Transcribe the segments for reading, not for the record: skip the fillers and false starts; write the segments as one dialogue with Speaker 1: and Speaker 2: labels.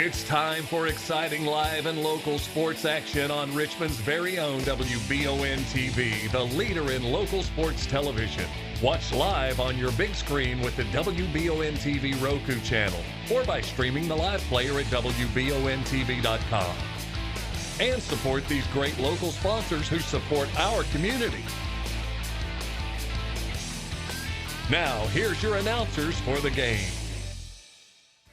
Speaker 1: It's time for exciting live and local sports action on Richmond's very own WBON TV, the leader in local sports television. Watch live on your big screen with the WBON TV Roku channel or by streaming the live player at WBONTV.com. And support these great local sponsors who support our community. Now, here's your announcers for the game.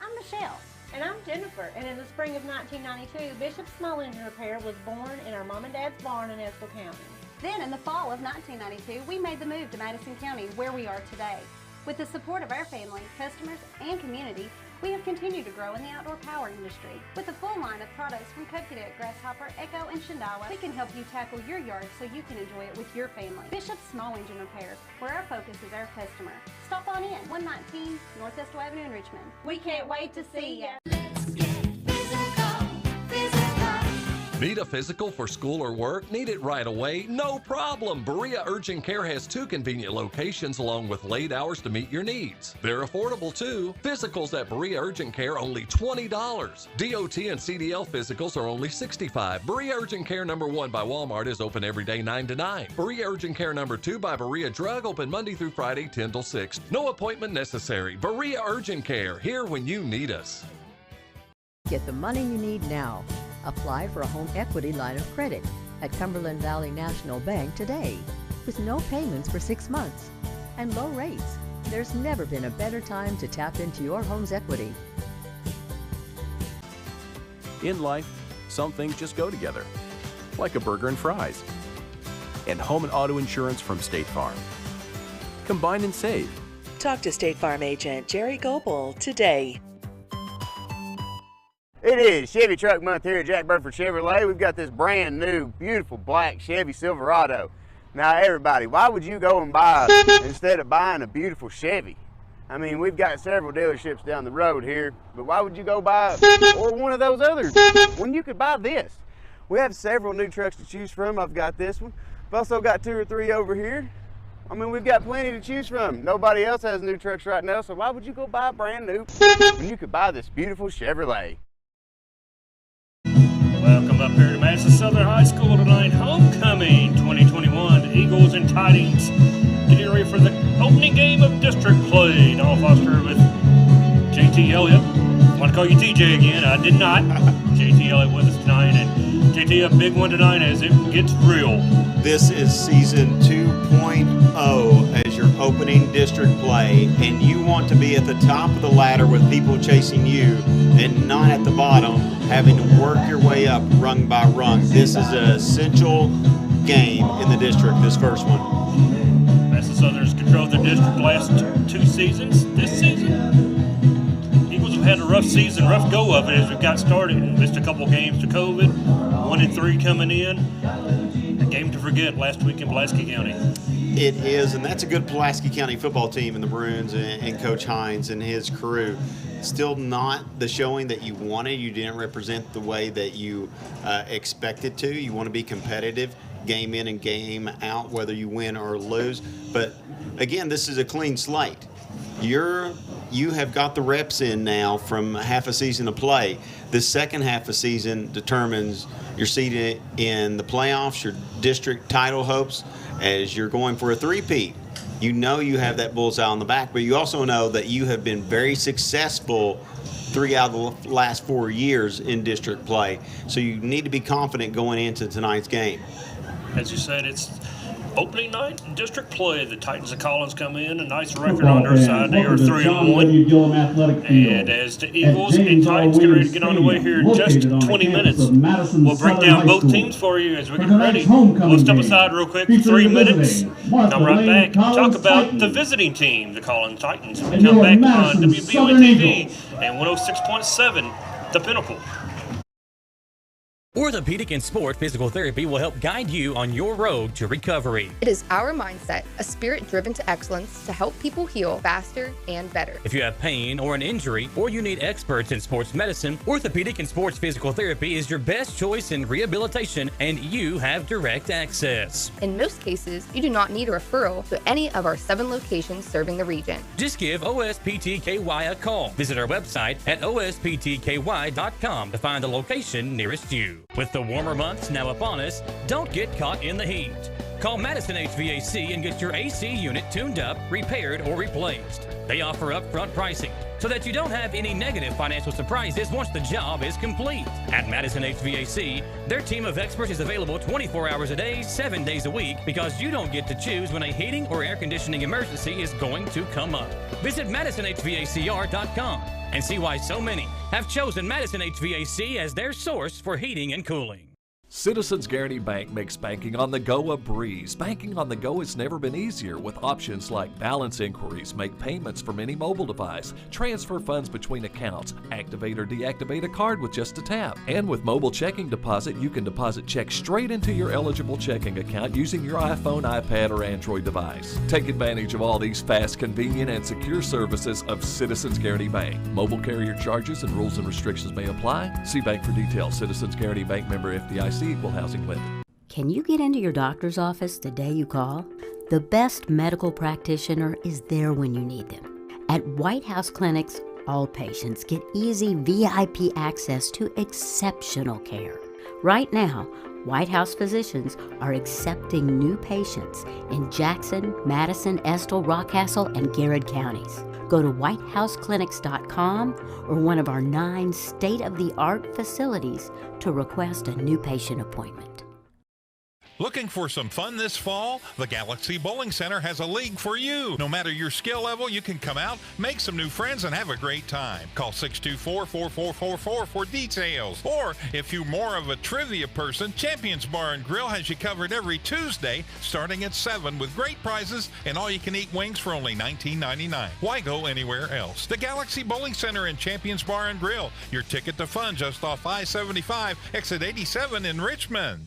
Speaker 2: I'm Michelle. And I'm Jennifer, and in the spring of 1992, Bishop Small Engine Repair was born in our mom and dad's barn in Estill County.
Speaker 3: Then in the fall of 1992, we made the move to Madison County, where we are today. With the support of our family, customers, and community, we have continued to grow in the outdoor power industry. With a full line of products from Coconut, Grasshopper, Echo, and Shindawa, we can help you tackle your yard so you can enjoy it with your family. Bishop Small Engine Repair, where our focus is our customer. Stop on in, 119 North Estill Avenue in Richmond. We can't wait to see you.
Speaker 1: Need a physical for school or work? Need it right away? No problem. Berea Urgent Care has 2 convenient locations along with late hours to meet your needs. They're affordable too. Physicals at Berea Urgent Care only $20. DOT and CDL physicals are only $65. Berea Urgent Care number 1 by Walmart is open every day 9 to 9. Berea Urgent Care number 2 by Berea Drug open Monday through Friday 10 till 6. No appointment necessary. Berea Urgent Care, here when you need us.
Speaker 4: Get the money you need now. Apply for a home equity line of credit at Cumberland Valley National Bank today with no payments for 6 months and low rates. There's never been a better time to tap into your home's equity.
Speaker 5: In life, some things just go together, like a burger and fries. And home and auto insurance from State Farm. Combine and save.
Speaker 6: Talk to State Farm agent Jerry Goebel today.
Speaker 7: It is Chevy Truck Month here at Jack Burford Chevrolet. We've got this brand new, beautiful black Chevy Silverado. Now everybody, why would you go and buy instead of buying a beautiful Chevy? I mean, we've got several dealerships down the road here, but why would you go buy or one of those others when you could buy this? We have several new trucks to choose from. I've got this one. I've also got 2 or 3 over here. I mean, we've got plenty to choose from. Nobody else has new trucks right now, so why would you go buy brand new when you could buy this beautiful Chevrolet?
Speaker 8: Welcome up here to Madison Southern High School tonight. Homecoming 2021. The Eagles and Titans getting ready for the opening game of district play. Donald Foster with JT Elliott. I want to call you TJ again. I did not. JT Elliott with us tonight. And JT, a big one tonight as it gets real.
Speaker 9: This is season 2.0 as your opening district play, and you want to be at the top of the ladder with people chasing you and not at the bottom, having to work your way up rung by rung. This is an essential game in the district, this first one.
Speaker 8: Madison Southern's controlled the district last 2 seasons. This season, Eagles have had a rough season, rough go of it as we got started and missed a couple games to COVID. 1-3 coming in. A game to forget last week in Pulaski County.
Speaker 9: It is, and that's a good Pulaski County football team in the Bruins and Coach Hines and his crew. Still not the showing that you wanted. You didn't represent the way that you expected to. You want to be competitive, game in and game out, whether you win or lose. But again, this is a clean slate. You have got the reps in now from half a season of play. The second half of season determines your seat in the playoffs, your district title hopes, as you're going for a three-peat. You know you have that bullseye on the back, but you also know that you have been very successful 3 out of the last 4 years in district play. So you need to be confident going into tonight's game.
Speaker 8: As you said, it's opening night in district play. The Titans of Collins come in, a nice record on their side. They are 3-1. And as the Eagles and Titans get ready to get on the way here in just 20 minutes, we'll break down both teams for you as we get ready. We'll step aside real quick for 3 minutes, come right back, talk about the visiting team, the Collins Titans. We come back on WBON TV and 106.7, The Pinnacle.
Speaker 10: Orthopedic and Sport Physical Therapy will help guide you on your road to recovery.
Speaker 11: It is our mindset, a spirit driven to excellence, to help people heal faster and better.
Speaker 10: If you have pain or an injury, or you need experts in sports medicine, Orthopedic and Sports Physical Therapy is your best choice in rehabilitation, and you have direct access.
Speaker 11: In most cases, you do not need a referral to any of our 7 locations serving the region.
Speaker 10: Just give OSPTKY a call. Visit our website at osptky.com to find the location nearest you. With the warmer months now upon us, don't get caught in the heat. Call Madison HVAC and get your AC unit tuned up, repaired, or replaced. They offer upfront pricing so that you don't have any negative financial surprises once the job is complete. At Madison HVAC, their team of experts is available 24 hours a day, 7 days a week, because you don't get to choose when a heating or air conditioning emergency is going to come up. Visit MadisonHVACR.com and see why so many have chosen Madison HVAC as their source for heating and cooling.
Speaker 1: Citizens Guaranty Bank makes banking on the go a breeze. Banking on the go has never been easier with options like balance inquiries, make payments from any mobile device, transfer funds between accounts, activate or deactivate a card with just a tap. And with mobile checking deposit, you can deposit checks straight into your eligible checking account using your iPhone, iPad, or Android device. Take advantage of all these fast, convenient, and secure services of Citizens Guaranty Bank. Mobile carrier charges and rules and restrictions may apply. See bank for details. Citizens Guaranty Bank, member FDIC. Equal housing lender.
Speaker 12: Can you get into your doctor's office the day you call? The best medical practitioner is there when you need them. At White House Clinics, all patients get easy VIP access to exceptional care. Right now, White House physicians are accepting new patients in Jackson, Madison, Estill, Rockcastle, and Garrett counties. Go to whitehouseclinics.com or one of our 9 state-of-the-art facilities to request a new patient appointment.
Speaker 13: Looking for some fun this fall? The Galaxy Bowling Center has a league for you. No matter your skill level, you can come out, make some new friends, and have a great time. Call 624-4444 for details. Or, if you're more of a trivia person, Champions Bar and Grill has you covered every Tuesday, starting at 7 with great prizes and all-you-can-eat wings for only $19.99. Why go anywhere else? The Galaxy Bowling Center and Champions Bar and Grill, your ticket to fun just off I-75, exit 87 in Richmond.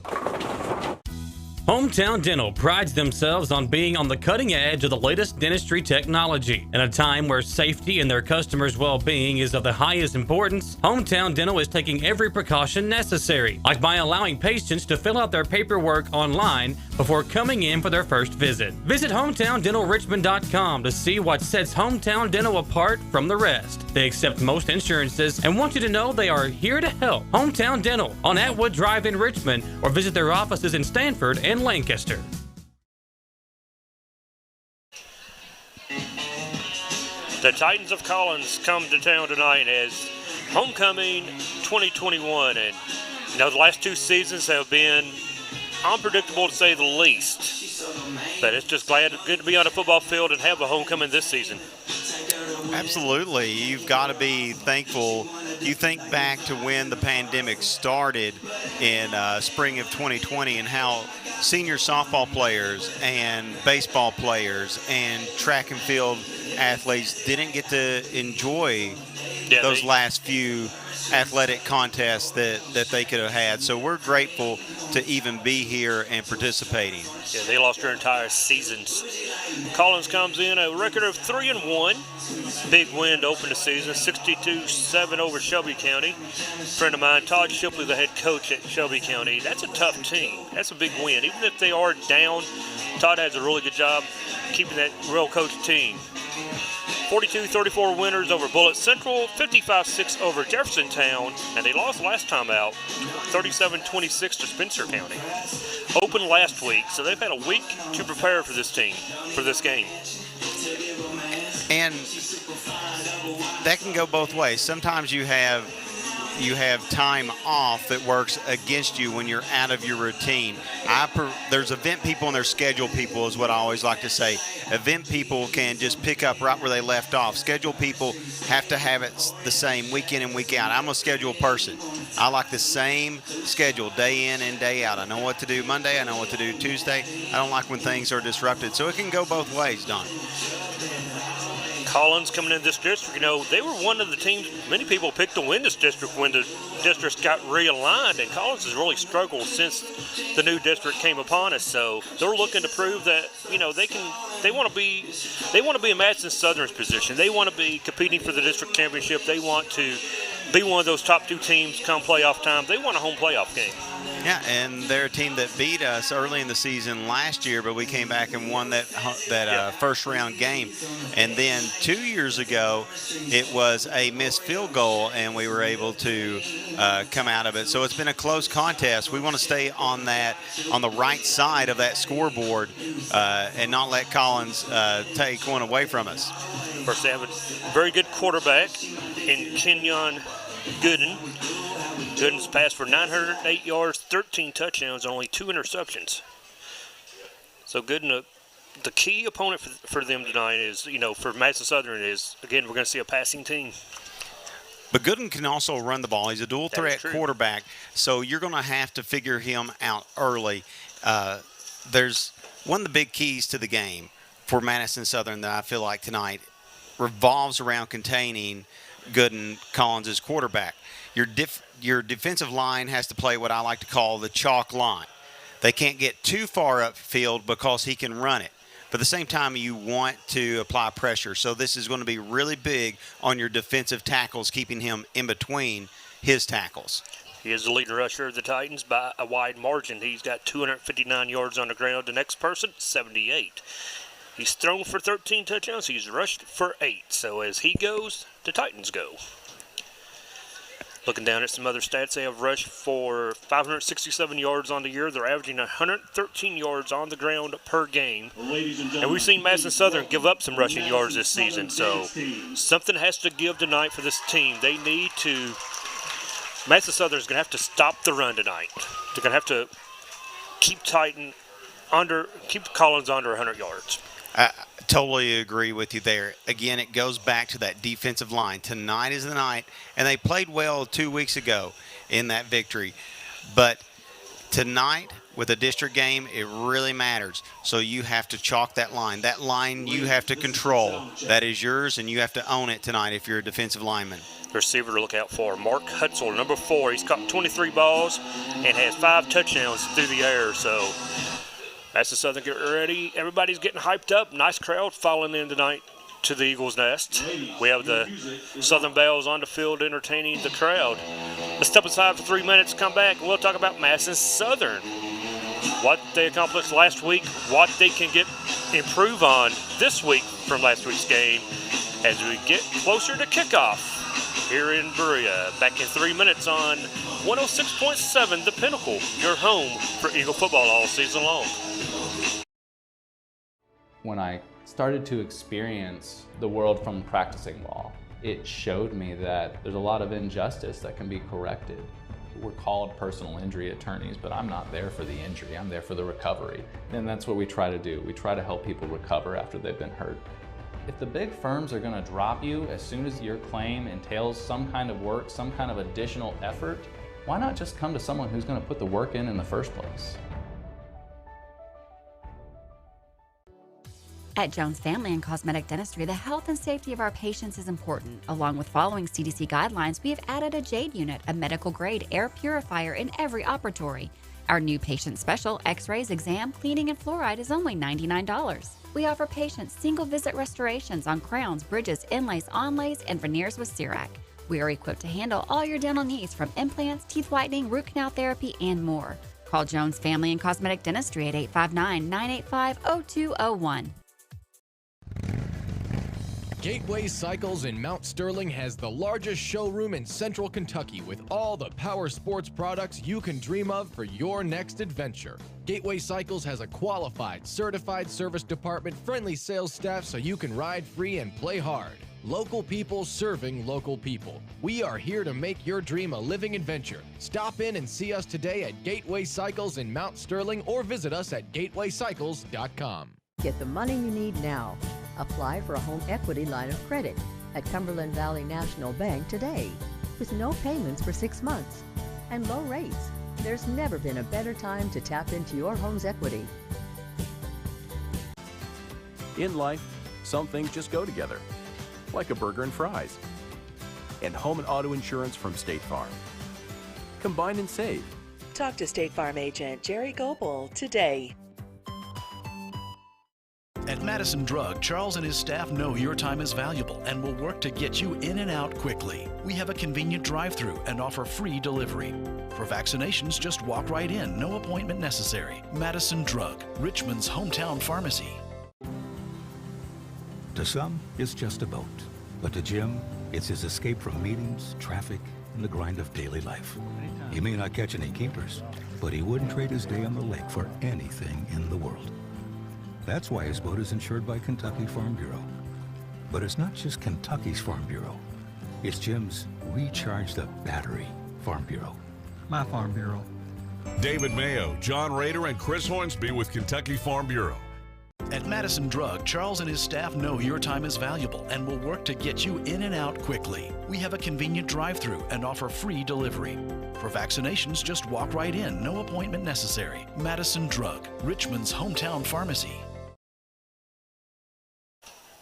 Speaker 10: Hometown Dental prides themselves on being on the cutting edge of the latest dentistry technology. In a time where safety and their customers' well-being is of the highest importance, Hometown Dental is taking every precaution necessary, like by allowing patients to fill out their paperwork online before coming in for their first visit. Visit HometownDentalRichmond.com to see what sets Hometown Dental apart from the rest. They accept most insurances and want you to know they are here to help. Hometown Dental on Atwood Drive in Richmond, or visit their offices in Stanford and Lancaster.
Speaker 8: The Titans of Collins come to town tonight as homecoming 2021, and the last 2 seasons have been unpredictable to say the least. But it's just good to be on a football field and have a homecoming this season.
Speaker 9: Absolutely. You've got to be thankful. You think back to when the pandemic started in spring of 2020 and how senior softball players and baseball players and track and field athletes didn't get to enjoy those last few athletic contests that they could have had. So we're grateful to even be here and participating.
Speaker 8: Yeah, they lost their entire seasons. Collins comes in a record of 3-1. Big win to open the season, 62-7 over Shelby County. A friend of mine, Todd Shipley, the head coach at Shelby County. That's a tough team. That's a big win. Even if they are down, Todd has a really good job keeping that well-coached team. 42-34 winners over Bullitt Central, 55-6 over Jeffersontown, and they lost last time out, 37-26 to Spencer County. Opened last week, so they've had a week to prepare for this team, for this game.
Speaker 9: And that can go both ways. Sometimes you have time off that works against you when you're out of your routine. There's event people and there's schedule people is what I always like to say. Event people can just pick up right where they left off. Schedule people have to have it the same week in and week out. I'm a schedule person. I like the same schedule day in and day out. I know what to do Monday. I know what to do Tuesday. I don't like when things are disrupted. So it can go both ways, Don.
Speaker 8: Collins coming in this district, you know, they were one of the teams many people picked to win this district when the districts got realigned, and Collins has really struggled since the new district came upon us. So they're looking to prove that, you know, they want to be in Madison Southern's position. They want to be competing for the district championship. They want to be one of those top 2 teams come playoff time. They want a home playoff game.
Speaker 9: Yeah, and they're a team that beat us early in the season last year, but we came back and won that first round game. And then 2 years ago, it was a missed field goal, and we were able to come out of it. So it's been a close contest. We want to stay on the right side of that scoreboard and not let Collins take one away from us.
Speaker 8: Of course, they have a very good quarterback in Kenyon Gooden. Gooden's passed for 908 yards, 13 touchdowns, and only 2 interceptions. So Gooden, the key opponent for them tonight is, you know, for Madison Southern is, again, we're going to see a passing team.
Speaker 9: But Gooden can also run the ball. He's a dual-threat quarterback, so you're going to have to figure him out early. There's one of the big keys to the game for Madison Southern that I feel like tonight revolves around containing Gooden, Collins' quarterback. Your defensive line has to play what I like to call the chalk line. They can't get too far upfield because he can run it. But at the same time, you want to apply pressure. So this is going to be really big on your defensive tackles, keeping him in between his tackles.
Speaker 8: He is the leading rusher of the Titans by a wide margin. He's got 259 yards on the ground. The next person, 78. He's thrown for 13 touchdowns. He's rushed for 8. So as he goes, the Titans go. Looking down at some other stats, they have rushed for 567 yards on the year. They're averaging 113 yards on the ground per game. And we've seen Madison Southern give up some rushing yards this season. So something has to give tonight for this team. They need to – Madison Southern is going to have to stop the run tonight. They're going to have to keep Collins under 100 yards.
Speaker 9: I totally agree with you there. Again, it goes back to that defensive line. Tonight is the night, and they played well 2 weeks ago in that victory. But tonight, with a district game, it really matters. So you have to chalk that line. That line you have to control. That is yours, and you have to own it tonight if you're a defensive lineman.
Speaker 8: Receiver to look out for, Mark Hutzel, number 4. He's caught 23 balls and has 5 touchdowns through the air. So Madison Southern, get ready. Everybody's getting hyped up. Nice crowd following in tonight to the Eagles' Nest. We have the Southern Bells on the field entertaining the crowd. Let's step aside for 3 minutes, come back, and we'll talk about Madison Southern. What they accomplished last week, what they can improve on this week from last week's game as we get closer to kickoff here in Berea. Back in 3 minutes on 106.7 The Pinnacle, your home for Eagle football all season long.
Speaker 14: When I started to experience the world from practicing law, it showed me that there's a lot of injustice that can be corrected. We're called personal injury attorneys, but I'm not there for the injury, I'm there for the recovery. And that's what we try to do. We try to help people recover after they've been hurt. If the big firms are going to drop you as soon as your claim entails some kind of work, some kind of additional effort, why not just come to someone who's going to put the work in the first place?
Speaker 15: At Jones Family and Cosmetic Dentistry, the health and safety of our patients is important. Along with following CDC guidelines, we have added a JADE unit, a medical-grade air purifier in every operatory. Our new patient special, x-rays, exam, cleaning, and fluoride is only $99. We offer patients single-visit restorations on crowns, bridges, inlays, onlays, and veneers with CERAC. We are equipped to handle all your dental needs from implants, teeth whitening, root canal therapy, and more. Call Jones Family and Cosmetic Dentistry at 859-985-0201.
Speaker 16: Gateway Cycles in Mount Sterling has the largest showroom in Central Kentucky with all the power sports products you can dream of for your next adventure. Gateway Cycles has a qualified, certified service department, friendly sales staff so you can ride free and play hard. Local people serving local people. We are here to make your dream a living adventure. Stop in and see us today at Gateway Cycles in Mount Sterling or visit us at gatewaycycles.com.
Speaker 4: Get the money you need now. Apply for a home equity line of credit at Cumberland Valley National Bank today with no payments for 6 months and low rates. There's never been a better time to tap into your home's equity.
Speaker 5: In life, some things just go together. like a burger and fries. And home and auto insurance from State Farm. Combine and save.
Speaker 6: Talk to State Farm agent Jerry Goebel today.
Speaker 17: At Madison Drug, Charles and his staff know your time is valuable and will work to get you in and out quickly. We have a convenient drive-through and offer free delivery. For vaccinations, just walk right in, no appointment necessary. Madison Drug, Richmond's hometown pharmacy.
Speaker 18: To some, it's just a boat. But to Jim, it's his escape from meetings, traffic, and the grind of daily life. He may not catch any keepers, but he wouldn't trade his day on the lake for anything in the world. That's why his boat is insured by Kentucky Farm Bureau. But it's not just Kentucky's Farm Bureau. It's Jim's Recharge the Battery Farm Bureau.
Speaker 19: My Farm Bureau.
Speaker 20: David Mayo, John Rader, and Chris Hornsby with Kentucky Farm Bureau.
Speaker 17: At Madison Drug, Charles and his staff know your time is valuable and will work to get you in and out quickly. We have a convenient drive-through and offer free delivery. For vaccinations, just walk right in, no appointment necessary. Madison Drug, Richmond's hometown pharmacy.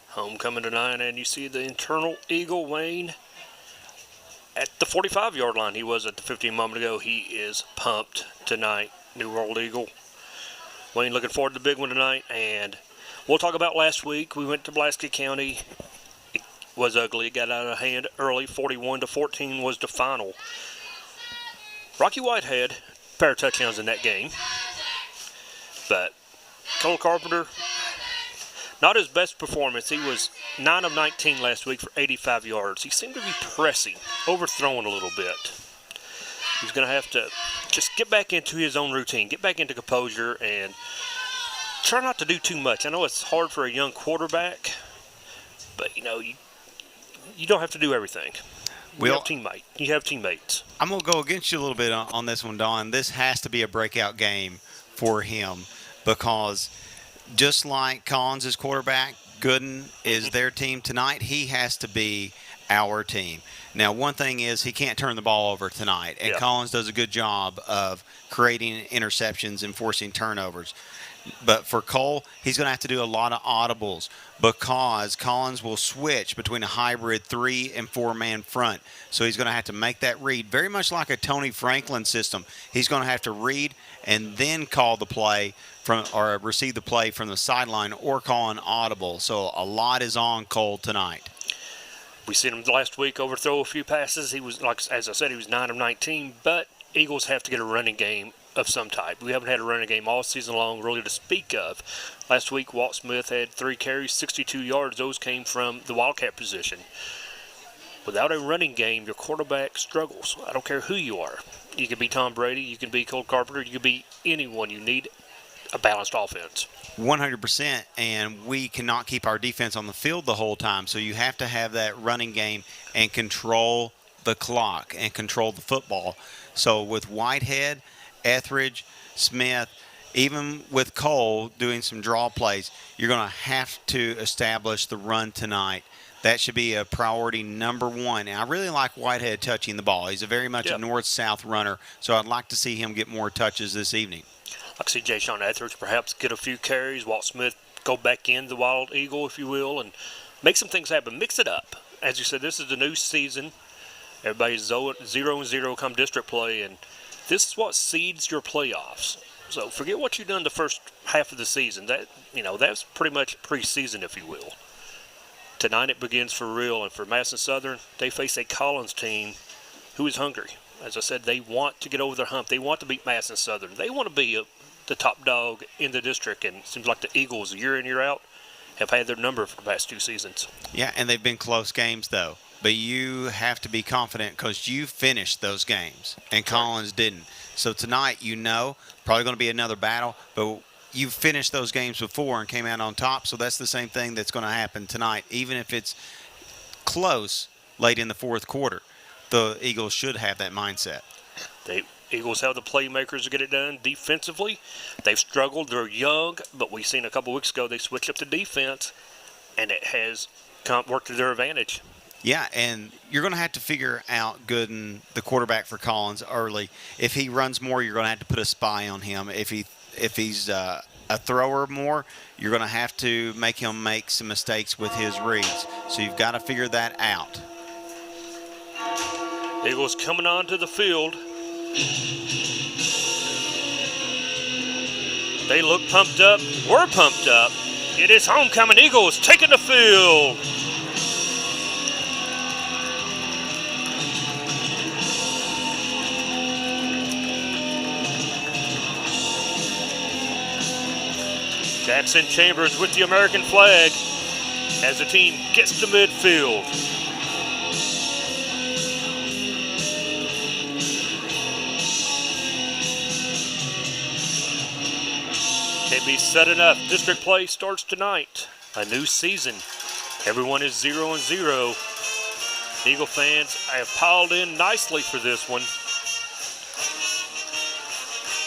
Speaker 8: Homecoming tonight, and you see the internal Eagle Wayne at the 45-yard line. He was at the 15 moment ago. He is pumped tonight. New World Eagle. Wayne looking forward to the big one tonight, and we'll talk about last week. We went to Pulaski County. It was ugly. It got out of hand early. 41-14 was the final. Rocky Whitehead, a pair of touchdowns in that game. But Cole Carpenter, not his best performance. He was 9 of 19 last week for 85 yards. He seemed to be pressing, overthrowing a little bit. He's going to have to just get back into his own routine, get back into composure, and try not to do too much. I know it's hard for a young quarterback, but, you know, you don't have to do everything. You have teammates.
Speaker 9: I'm going to go against you a little bit on this one, Don. This has to be a breakout game for him because just like Collins is quarterback, Gooden is their team tonight, he has to be our team. Now, one thing is he can't turn the ball over tonight, and Collins does a good job of creating interceptions and forcing turnovers. But for Cole, he's going to have to do a lot of audibles because Collins will switch between a hybrid 3- and 4-man front. So he's going to have to make that read, very much like a Tony Franklin system. He's going to have to read and then call the play or receive the play from the sideline or call an audible. So a lot is on Cole tonight.
Speaker 8: We seen him last week overthrow a few passes. He was, like as I said, he was 9 of 19. But Eagles have to get a running game of some type. We haven't had a running game all season long, really, to speak of. Last week, Walt Smith had 3 carries, 62 yards. Those came from the Wildcat position. Without a running game, your quarterback struggles. I don't care who you are. You can be Tom Brady. You can be Cole Carpenter. You can be anyone. You need a balanced offense.
Speaker 9: 100%, and we cannot keep our defense on the field the whole time. So you have to have that running game and control the clock and control the football. So with Whitehead, Etheridge, Smith, even with Cole doing some draw plays, you're going to have to establish the run tonight. That should be a priority number one. And I really like Whitehead touching the ball. He's a very much a north-south runner, so I'd like to see him get more touches this evening.
Speaker 8: I can see Jay Sean Etheridge perhaps get a few carries. Walt Smith go back in the Wild Eagle, if you will, and make some things happen. Mix it up. As you said, this is the new season. Everybody's 0-0 come district play, and this is what seeds your playoffs. So forget what you've done the first half of the season. That's pretty much preseason, if you will. Tonight it begins for real, and for Madison Southern, they face a Collins team who is hungry. As I said, they want to get over their hump. They want to beat Madison Southern. They want to be the top dog in the district, and it seems like the Eagles, year in, year out, have had their number for the past 2 seasons.
Speaker 9: Yeah, and they've been close games, though. But you have to be confident because you finished those games, and Collins didn't. So tonight, probably going to be another battle, but you finished those games before and came out on top, so that's the same thing that's going to happen tonight. Even if it's close late in the fourth quarter, the Eagles should have that mindset.
Speaker 8: The Eagles have the playmakers to get it done defensively. They've struggled. They're young, but we've seen a couple weeks ago they switched up to defense, and it has worked to their advantage.
Speaker 9: Yeah, and you're going to have to figure out Gooden, the quarterback for Collins, early. If he runs more, you're going to have to put a spy on him. If he's a thrower more, you're going to have to make him make some mistakes with his reads. So you've got to figure that out.
Speaker 8: Eagles coming onto the field. They look pumped up. We're pumped up. It is homecoming Eagles taking the field. Jackson Chambers with the American flag as the team gets to midfield. Can't be said enough. District play starts tonight. A new season. Everyone is 0-0. Eagle fans have piled in nicely for this one.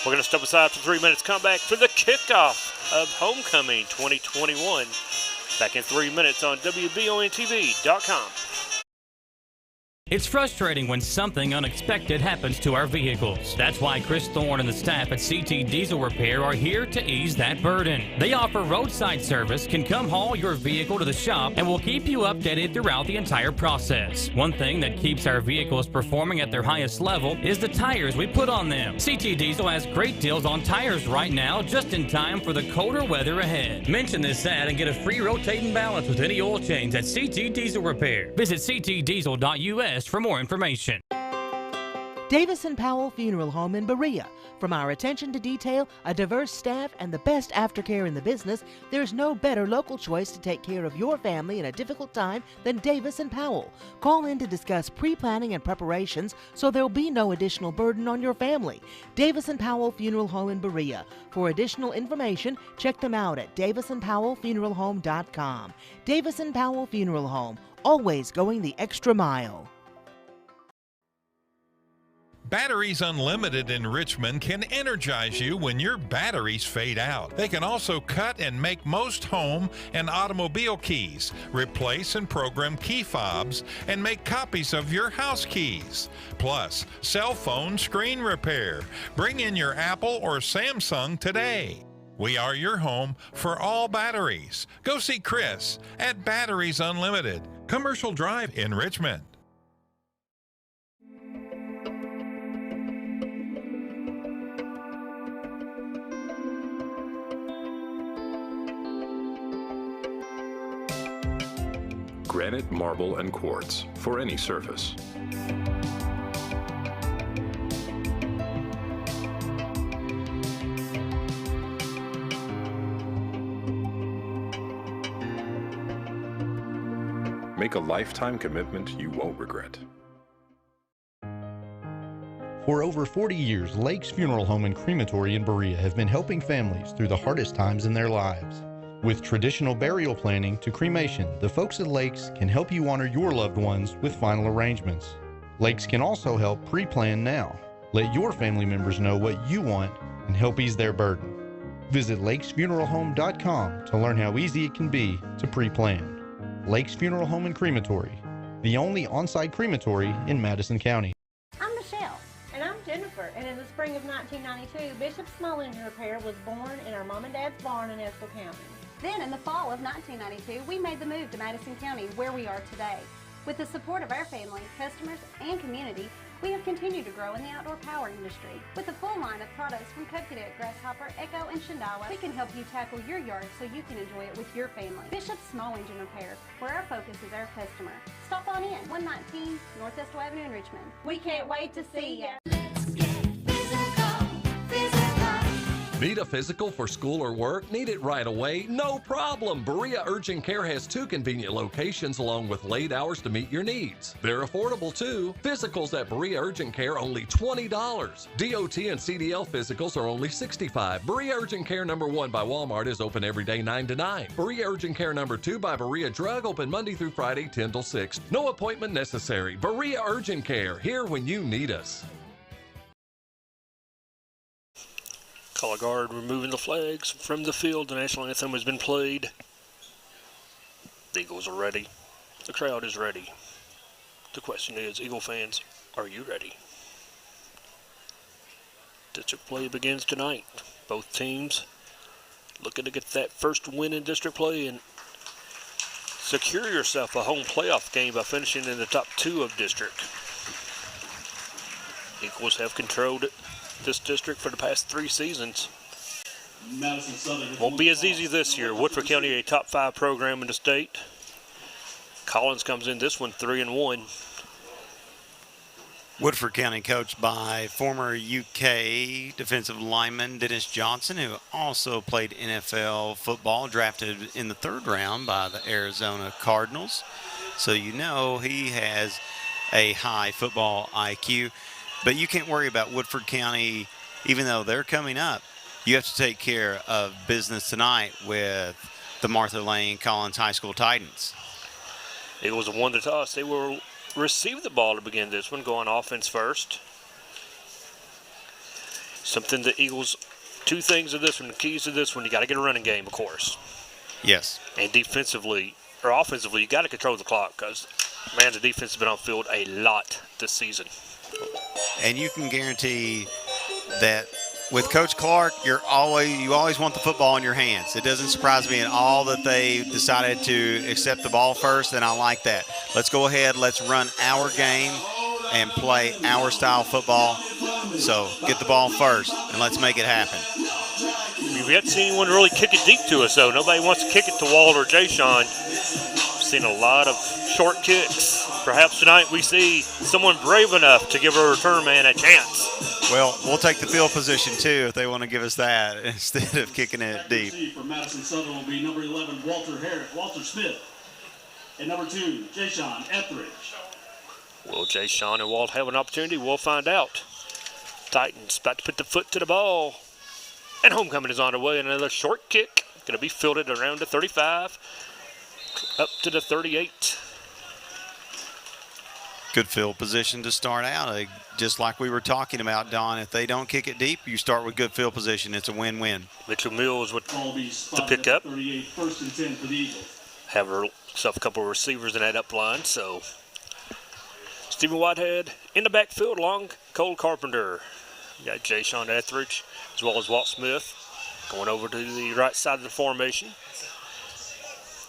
Speaker 8: We're going to step aside for 3 minutes. Come back for the kickoff of Homecoming 2021. Back in 3 minutes on WBONTV.com.
Speaker 10: It's frustrating when something unexpected happens to our vehicles. That's why Chris Thorne and the staff at CT Diesel Repair are here to ease that burden. They offer roadside service, can come haul your vehicle to the shop, and will keep you updated throughout the entire process. One thing that keeps our vehicles performing at their highest level is the tires we put on them. CT Diesel has great deals on tires right now, just in time for the colder weather ahead. Mention this ad and get a free rotating balance with any oil change at CT Diesel Repair. Visit ctdiesel.us for more information.
Speaker 19: Davis & Powell Funeral Home in Berea. From our attention to detail, a diverse staff, and the best aftercare in the business, there's no better local choice to take care of your family in a difficult time than Davis & Powell. Call in to discuss pre-planning and preparations so there'll be no additional burden on your family. Davis & Powell Funeral Home in Berea. For additional information, check them out at davisandpowellfuneralhome.com. Davis & Powell Funeral Home, always going the extra mile.
Speaker 13: Batteries Unlimited in Richmond can energize you when your batteries fade out. They can also cut and make most home and automobile keys, replace and program key fobs, and make copies of your house keys. Plus, cell phone screen repair. Bring in your Apple or Samsung today. We are your home for all batteries. Go see Chris at Batteries Unlimited, Commercial Drive in Richmond.
Speaker 5: Granite, marble, and quartz for any surface. Make a lifetime commitment you won't regret.
Speaker 21: For over 40 years, Lake's Funeral Home and Crematory in Berea have been helping families through the hardest times in their lives. With traditional burial planning to cremation, the folks at Lakes can help you honor your loved ones with final arrangements. Lakes can also help pre-plan now. Let your family members know what you want and help ease their burden. Visit lakesfuneralhome.com to learn how easy it can be to pre-plan. Lakes Funeral Home and Crematory, the only on-site crematory in Madison County.
Speaker 2: I'm Michelle. And I'm Jennifer. And in the spring of 1992, Bishop's Small Engine Repair was born in our mom and dad's barn in Estill County.
Speaker 3: Then in the fall of 1992, we made the move to Madison County, where we are today. With the support of our family, customers, and community, we have continued to grow in the outdoor power industry. With a full line of products from Cub Cadet, Grasshopper, Echo, and Shindawa, we can help you tackle your yard so you can enjoy it with your family. Bishop's Small Engine Repair, where our focus is our customer. Stop on in, 119 North Estill Avenue in Richmond. We can't wait to see you.
Speaker 1: Need a physical for school or work? Need it right away? No problem. Berea Urgent Care has 2 convenient locations along with late hours to meet your needs. They're affordable too. Physicals at Berea Urgent Care only $20. DOT and CDL physicals are only $65. Berea Urgent Care number 1 by Walmart is open every day 9 to 9. Berea Urgent Care number 2 by Berea Drug open Monday through Friday 10 till 6. No appointment necessary. Berea Urgent Care, here when you need us.
Speaker 8: Color guard removing the flags from the field. The national anthem has been played. The Eagles are ready. The crowd is ready. The question is, Eagle fans, are you ready? District play begins tonight. Both teams looking to get that first win in district play and secure yourself a home playoff game by finishing in the top 2 of district. Eagles have controlled this district for the past 3 seasons. Won't be as easy this year. Woodford County, a top 5 program in the state. Collins comes in this one 3-1.
Speaker 9: Woodford County coached by former UK defensive lineman Dennis Johnson, who also played NFL football, drafted in the 3rd round by the Arizona Cardinals. So you know he has a high football IQ. But you can't worry about Woodford County, even though they're coming up. You have to take care of business tonight with the Martha Lane Collins High School Titans.
Speaker 8: It was a 1 to toss. They will receive the ball to begin this one, going offense first. Something the Eagles, 2 things of this one, the keys to this one, you got to get a running game, of course.
Speaker 9: Yes.
Speaker 8: And defensively, or offensively, you got to control the clock because, man, the defense has been on field a lot this season.
Speaker 9: And you can guarantee that with Coach Clark, you always want the football in your hands. It doesn't surprise me at all that they decided to accept the ball first, and I like that. Let's go ahead, let's run our game and play our style football. So get the ball first, and let's make it happen.
Speaker 8: We've yet to see anyone really kick it deep to us, though. Nobody wants to kick it to Walt or Jay-Sean. Seen a lot of short kicks. Perhaps tonight we see someone brave enough to give a return man a chance.
Speaker 9: Well, we'll take the field position, too, if they want to give us that instead of kicking it deep.
Speaker 7: For Madison Southern will be number 11, Walter Smith. And number 2, Jay-Sean Etheridge.
Speaker 8: Will Jay-Sean and Walt have an opportunity? We'll find out. Titans about to put the foot to the ball. And homecoming is on the way. Another short kick. Going to be fielded around the 35. Up to the 38.
Speaker 9: Good field position to start out. Just like we were talking about, Don, if they don't kick it deep, you start with good field position. It's a win-win.
Speaker 8: Mitchell Mills with the pickup.
Speaker 7: 38, 1st and 10 for the Eagles.
Speaker 8: Have herself a couple of receivers in that up line. So Stephen Whitehead in the backfield along Cole Carpenter. You got Jay-Sean Etheridge as well as Walt Smith going over to the right side of the formation.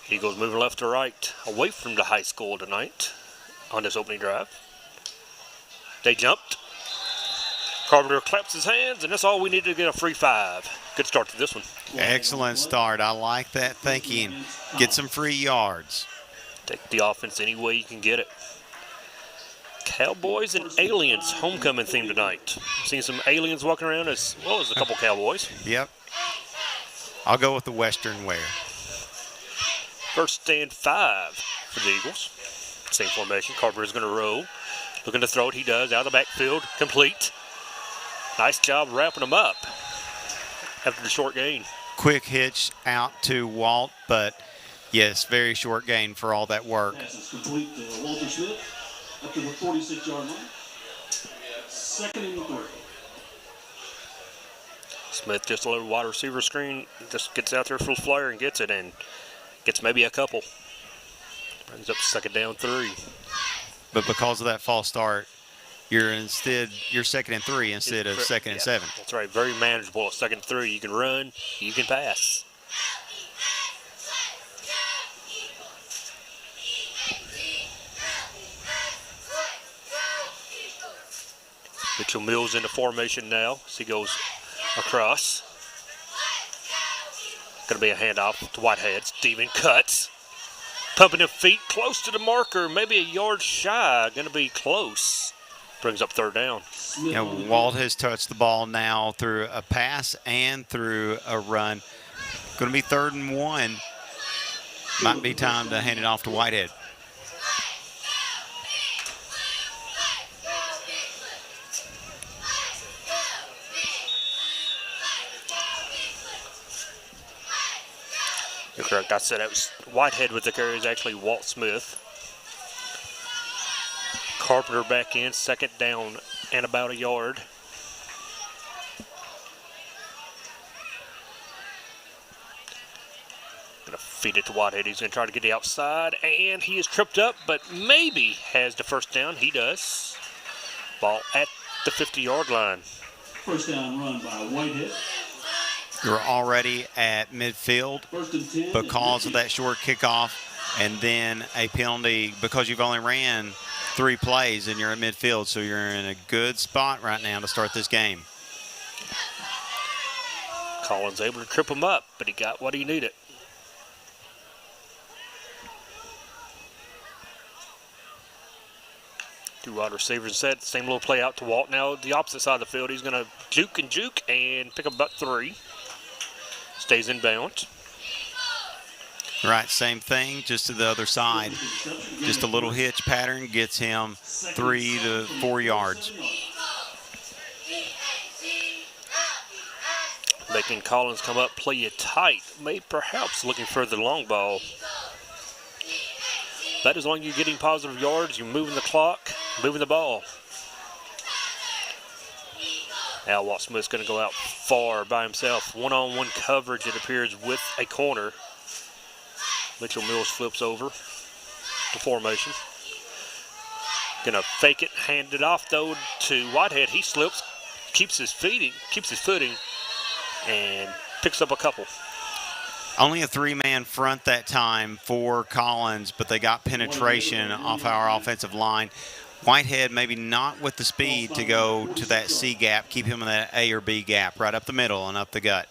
Speaker 8: Eagles moving left to right away from the high school tonight on this opening drive. They jumped. Carpenter claps his hands, and that's all we need to get a free 5. Good start to this one.
Speaker 9: Excellent start. I like that thinking. Get some free yards.
Speaker 8: Take the offense any way you can get it. Cowboys and Aliens homecoming theme tonight. Seen some Aliens walking around as well as a couple Cowboys.
Speaker 9: Yep. I'll go with the Western wear.
Speaker 8: 1st and 5 for the Eagles. Same formation. Carpenter's going to roll. Looking to throw it. He does. Out of the backfield. Complete. Nice job wrapping him up after the short gain.
Speaker 9: Quick hitch out to Walt, but yes, very short gain for all that work.
Speaker 7: Pass is complete to Walter Smith up to the 46-yard line. 2nd and 3.
Speaker 8: Smith just a little wide receiver screen. Just gets out there for the flare and gets it, and gets maybe a couple. Brings up 2nd down 3.
Speaker 9: But because of that false start, you're 2nd and 3 instead of 2nd and 7.
Speaker 8: That's right. Very manageable at 2nd and 3. You can run, you can pass. Mitchell Mills into formation now as he goes across. Going to be a handoff to Whitehead. Steven cuts. Pumping his feet close to the marker. Maybe a yard shy. Going to be close. Brings up 3rd down.
Speaker 9: You know, Walt has touched the ball now through a pass and through a run. Going to be 3rd and 1. Might be time to hand it off to Whitehead.
Speaker 8: You're correct. I said it was Whitehead with the carry. Is actually Walt Smith. Carpenter back in, 2nd down and about a yard. Gonna feed it to Whitehead. He's gonna try to get the outside, and he is tripped up, but maybe has the 1st down. He does. Ball at the 50-yard line.
Speaker 7: 1st down run by Whitehead.
Speaker 9: You're already at midfield because of that short kickoff, and then a penalty because you've only ran 3 plays and you're at midfield. So you're in a good spot right now to start this game.
Speaker 8: Collins able to trip him up, but he got what he needed. Two wide receivers set. Same little play out to Walt. Now the opposite side of the field. He's going to juke and pick up about 3. Stays in bounds.
Speaker 9: Right, same thing, just to the other side. Just a little hitch pattern gets him 3 to 4 yards.
Speaker 8: Making Collins come up, play it tight. Perhaps looking for the long ball. But as long as you're getting positive yards, you're moving the clock, moving the ball. Now Walt Smith's going to go out far by himself. One-on-one coverage, it appears, with a corner. Mitchell Mills flips over to formation. Going to fake it, hand it off, though, to Whitehead. He slips, keeps his footing, and picks up a couple.
Speaker 9: Only a 3-man front that time for Collins, but they got penetration off our offensive line. Whitehead maybe not with the speed to go to that C gap, keep him in that A or B gap, right up the middle and up the gut.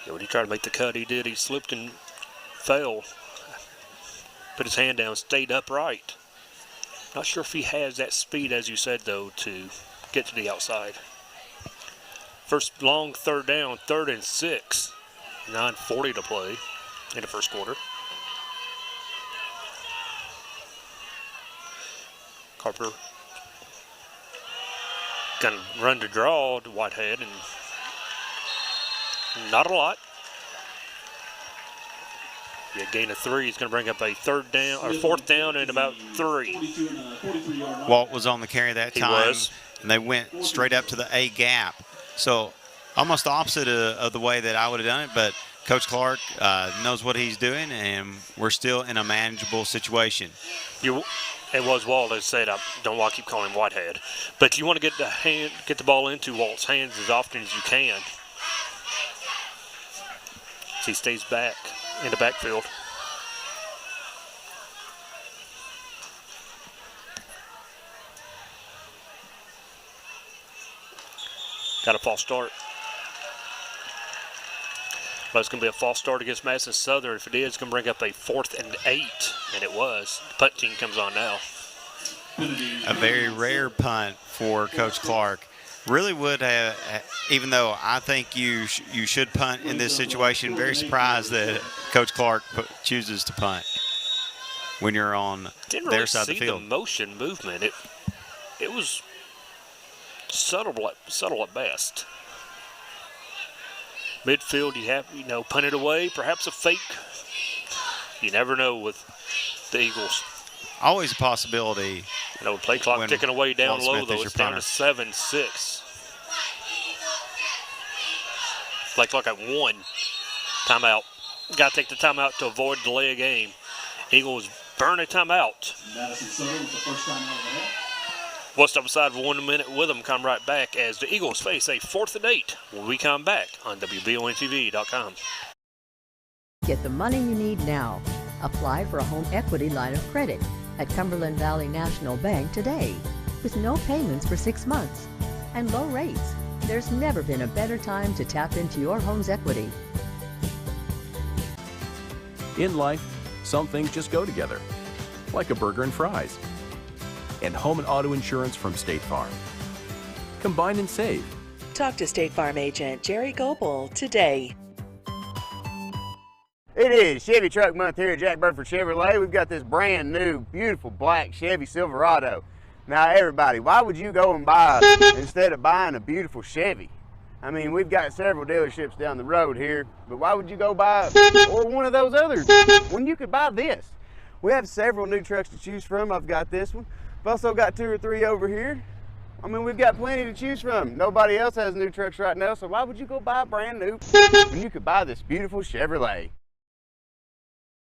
Speaker 8: Yeah, when he tried to make the cut, he did. He slipped and fell. Put his hand down, stayed upright. Not sure if he has that speed, as you said, though, to get to the outside. First long 3rd down, 3rd and 6. 9:40 to play in the first quarter. Carper gonna run to draw to Whitehead, and not a lot. A gain of 3 is gonna bring up a 3rd down or 4th down and about 3.
Speaker 9: Walt was on the carry that time.
Speaker 8: He was.
Speaker 9: And they went straight up to the A gap. So almost the opposite of the way that I would have done it, but Coach Clark knows what he's doing, and we're still in a manageable situation.
Speaker 8: It was Walt that said, I don't want to keep calling him Whitehead, but you want to get the ball into Walt's hands as often as you can. So he stays back in the backfield. Got a false start. But it's going to be a false start against Madison Southern. If it is, it's going to bring up a 4th and 8, and it was. The punt team comes on now.
Speaker 9: A very rare punt for Coach Clark. Really would have, even though I think you should punt in this situation, very surprised that Coach Clark chooses to punt when you're on their side of the field.
Speaker 8: Didn't really see the motion movement. It was subtle at best. Midfield, you have, punt it away, perhaps a fake. You never know with the Eagles.
Speaker 9: Always a possibility.
Speaker 8: Play clock ticking away down low, though. It's down to 7-6. Play clock at 1. Timeout. Got to take the timeout to avoid delay of game. Eagles burn a timeout.
Speaker 7: Madison Southern with the first time out of the half.
Speaker 8: We'll step aside for 1 minute with them. Come right back as the Eagles face a 4th and 8 when we come back on WBONTV.com.
Speaker 4: Get the money you need now. Apply for a home equity line of credit at Cumberland Valley National Bank today with no payments for 6 months and low rates. There's never been a better time to tap into your home's equity.
Speaker 5: In life, some things just go together, like a burger and fries. And home and auto insurance from State Farm. Combine and save.
Speaker 6: Talk to State Farm agent Jerry Goebel today.
Speaker 11: It is Chevy Truck Month here at Jack Burford Chevrolet. We've got this brand new, beautiful black Chevy Silverado. Now everybody, why would you go and buy, instead of buying a beautiful Chevy? I mean, we've got several dealerships down the road here, but why would you go buy or one of those others when you could buy this? We have several new trucks to choose from. I've got this one. I've also got 2 or 3 over here. I mean, we've got plenty to choose from. Nobody else has new trucks right now, so why would you go buy a brand new when you could buy this beautiful Chevrolet?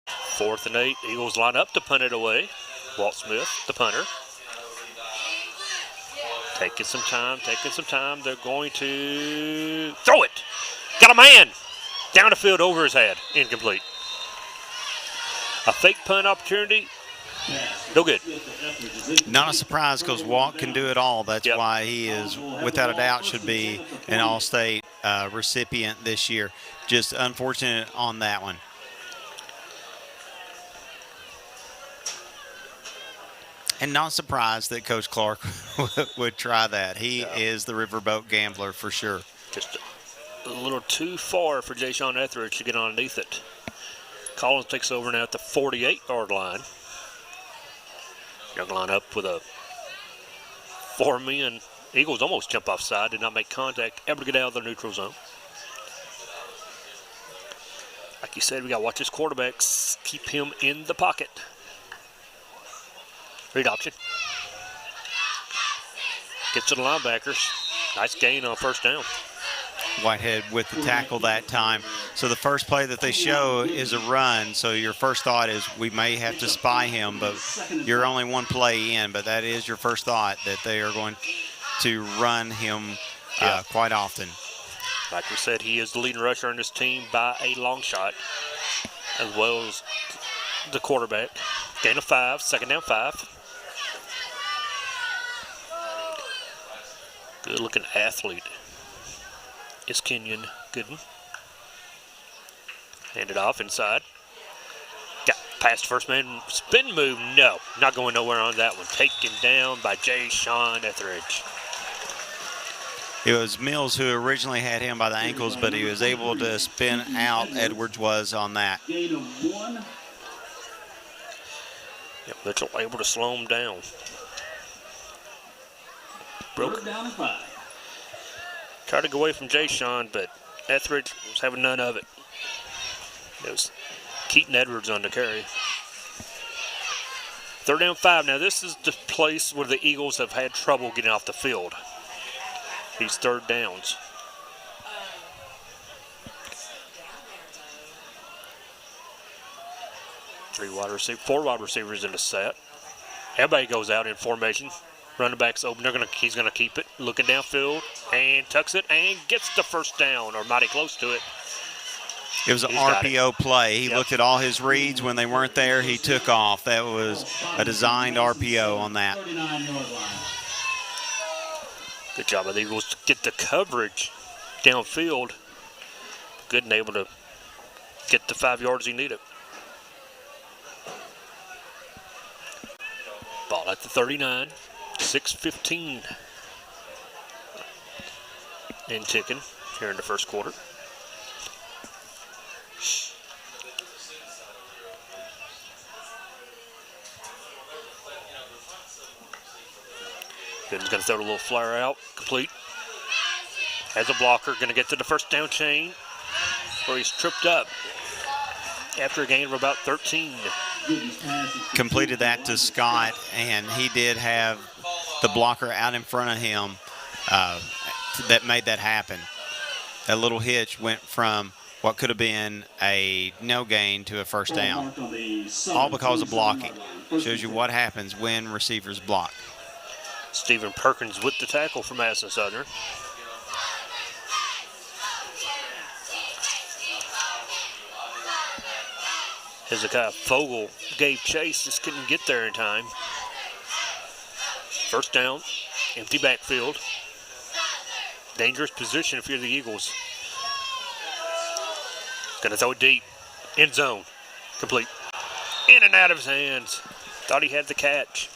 Speaker 8: 4th and 8. Eagles line up to punt it away. Walt Smith, the punter. Taking some time. They're going to throw it. Got a man. Down the field over his head. Incomplete. A fake punt opportunity. No good.
Speaker 9: Not a surprise because Walt can do it all. That's why he is, without a doubt, should be an All-State recipient this year. Just unfortunate on that one. And not surprised that Coach Clark would try that. He is the riverboat gambler for sure.
Speaker 8: Just a little too far for Ja'Shawn Etheridge to get underneath it. Collins takes over now at the 48-yard line. Young line up with a 4 men. Eagles almost jump offside, did not make contact, able to get out of the neutral zone. Like you said, we got to watch his quarterbacks, keep him in the pocket. Read option. Gets to the linebackers. Nice gain on first down.
Speaker 9: Whitehead with the tackle that time. So the first play that they show is a run. So your first thought is we may have to spy him, but you're only one play in. But that is your first thought, that they are going to run him quite often.
Speaker 8: Like we said, he is the leading rusher on this team by a long shot, as well as the quarterback. Gain of 5, second down 5. Good-looking athlete is Kenyon Gooden. Handed off inside. Got past first man. Spin move, no. Not going nowhere on that one. Taken down by Ja'Shawn Etheridge.
Speaker 9: It was Mills who originally had him by the ankles, but he was able to spin out. Edwards was on that.
Speaker 8: Yep, Mitchell able to slow him down. Broke.
Speaker 7: Down 5.
Speaker 8: Tried to go away from Ja'Shawn, but Etheridge was having none of it. It was Keaton Edwards on the carry. Third down 5. Now this is the place where the Eagles have had trouble getting off the field. These third downs. Four wide receivers in the set. Everybody goes out in formation. Running back's open. He's gonna keep it. Looking downfield and tucks it and gets the first down, or mighty close to it.
Speaker 9: It was an RPO play. He looked at all his reads. When they weren't there, he took off. That was a designed RPO on that.
Speaker 8: Good job of the Eagles to get the coverage downfield. Good and able to get the 5 yards he needed. Ball at the 39. 6:15 and ticking here in the first quarter. Gooden's going to throw a little flare out, complete. Has a blocker, going to get to the first down chain where he's tripped up after a gain of about 13.
Speaker 9: Completed that to Scott, and he did have the blocker out in front of him that made that happen. That little hitch went from what could have been a no gain to a first down, all because of blocking. Shows you what happens when receivers block.
Speaker 8: Stephen Perkins with the tackle for Madison Southern. Hezekiah Fogle gave chase, just couldn't get there in time. First down, empty backfield. Dangerous position if you're the Eagles. Gonna throw it deep, end zone, complete. In and out of his hands. Thought he had the catch.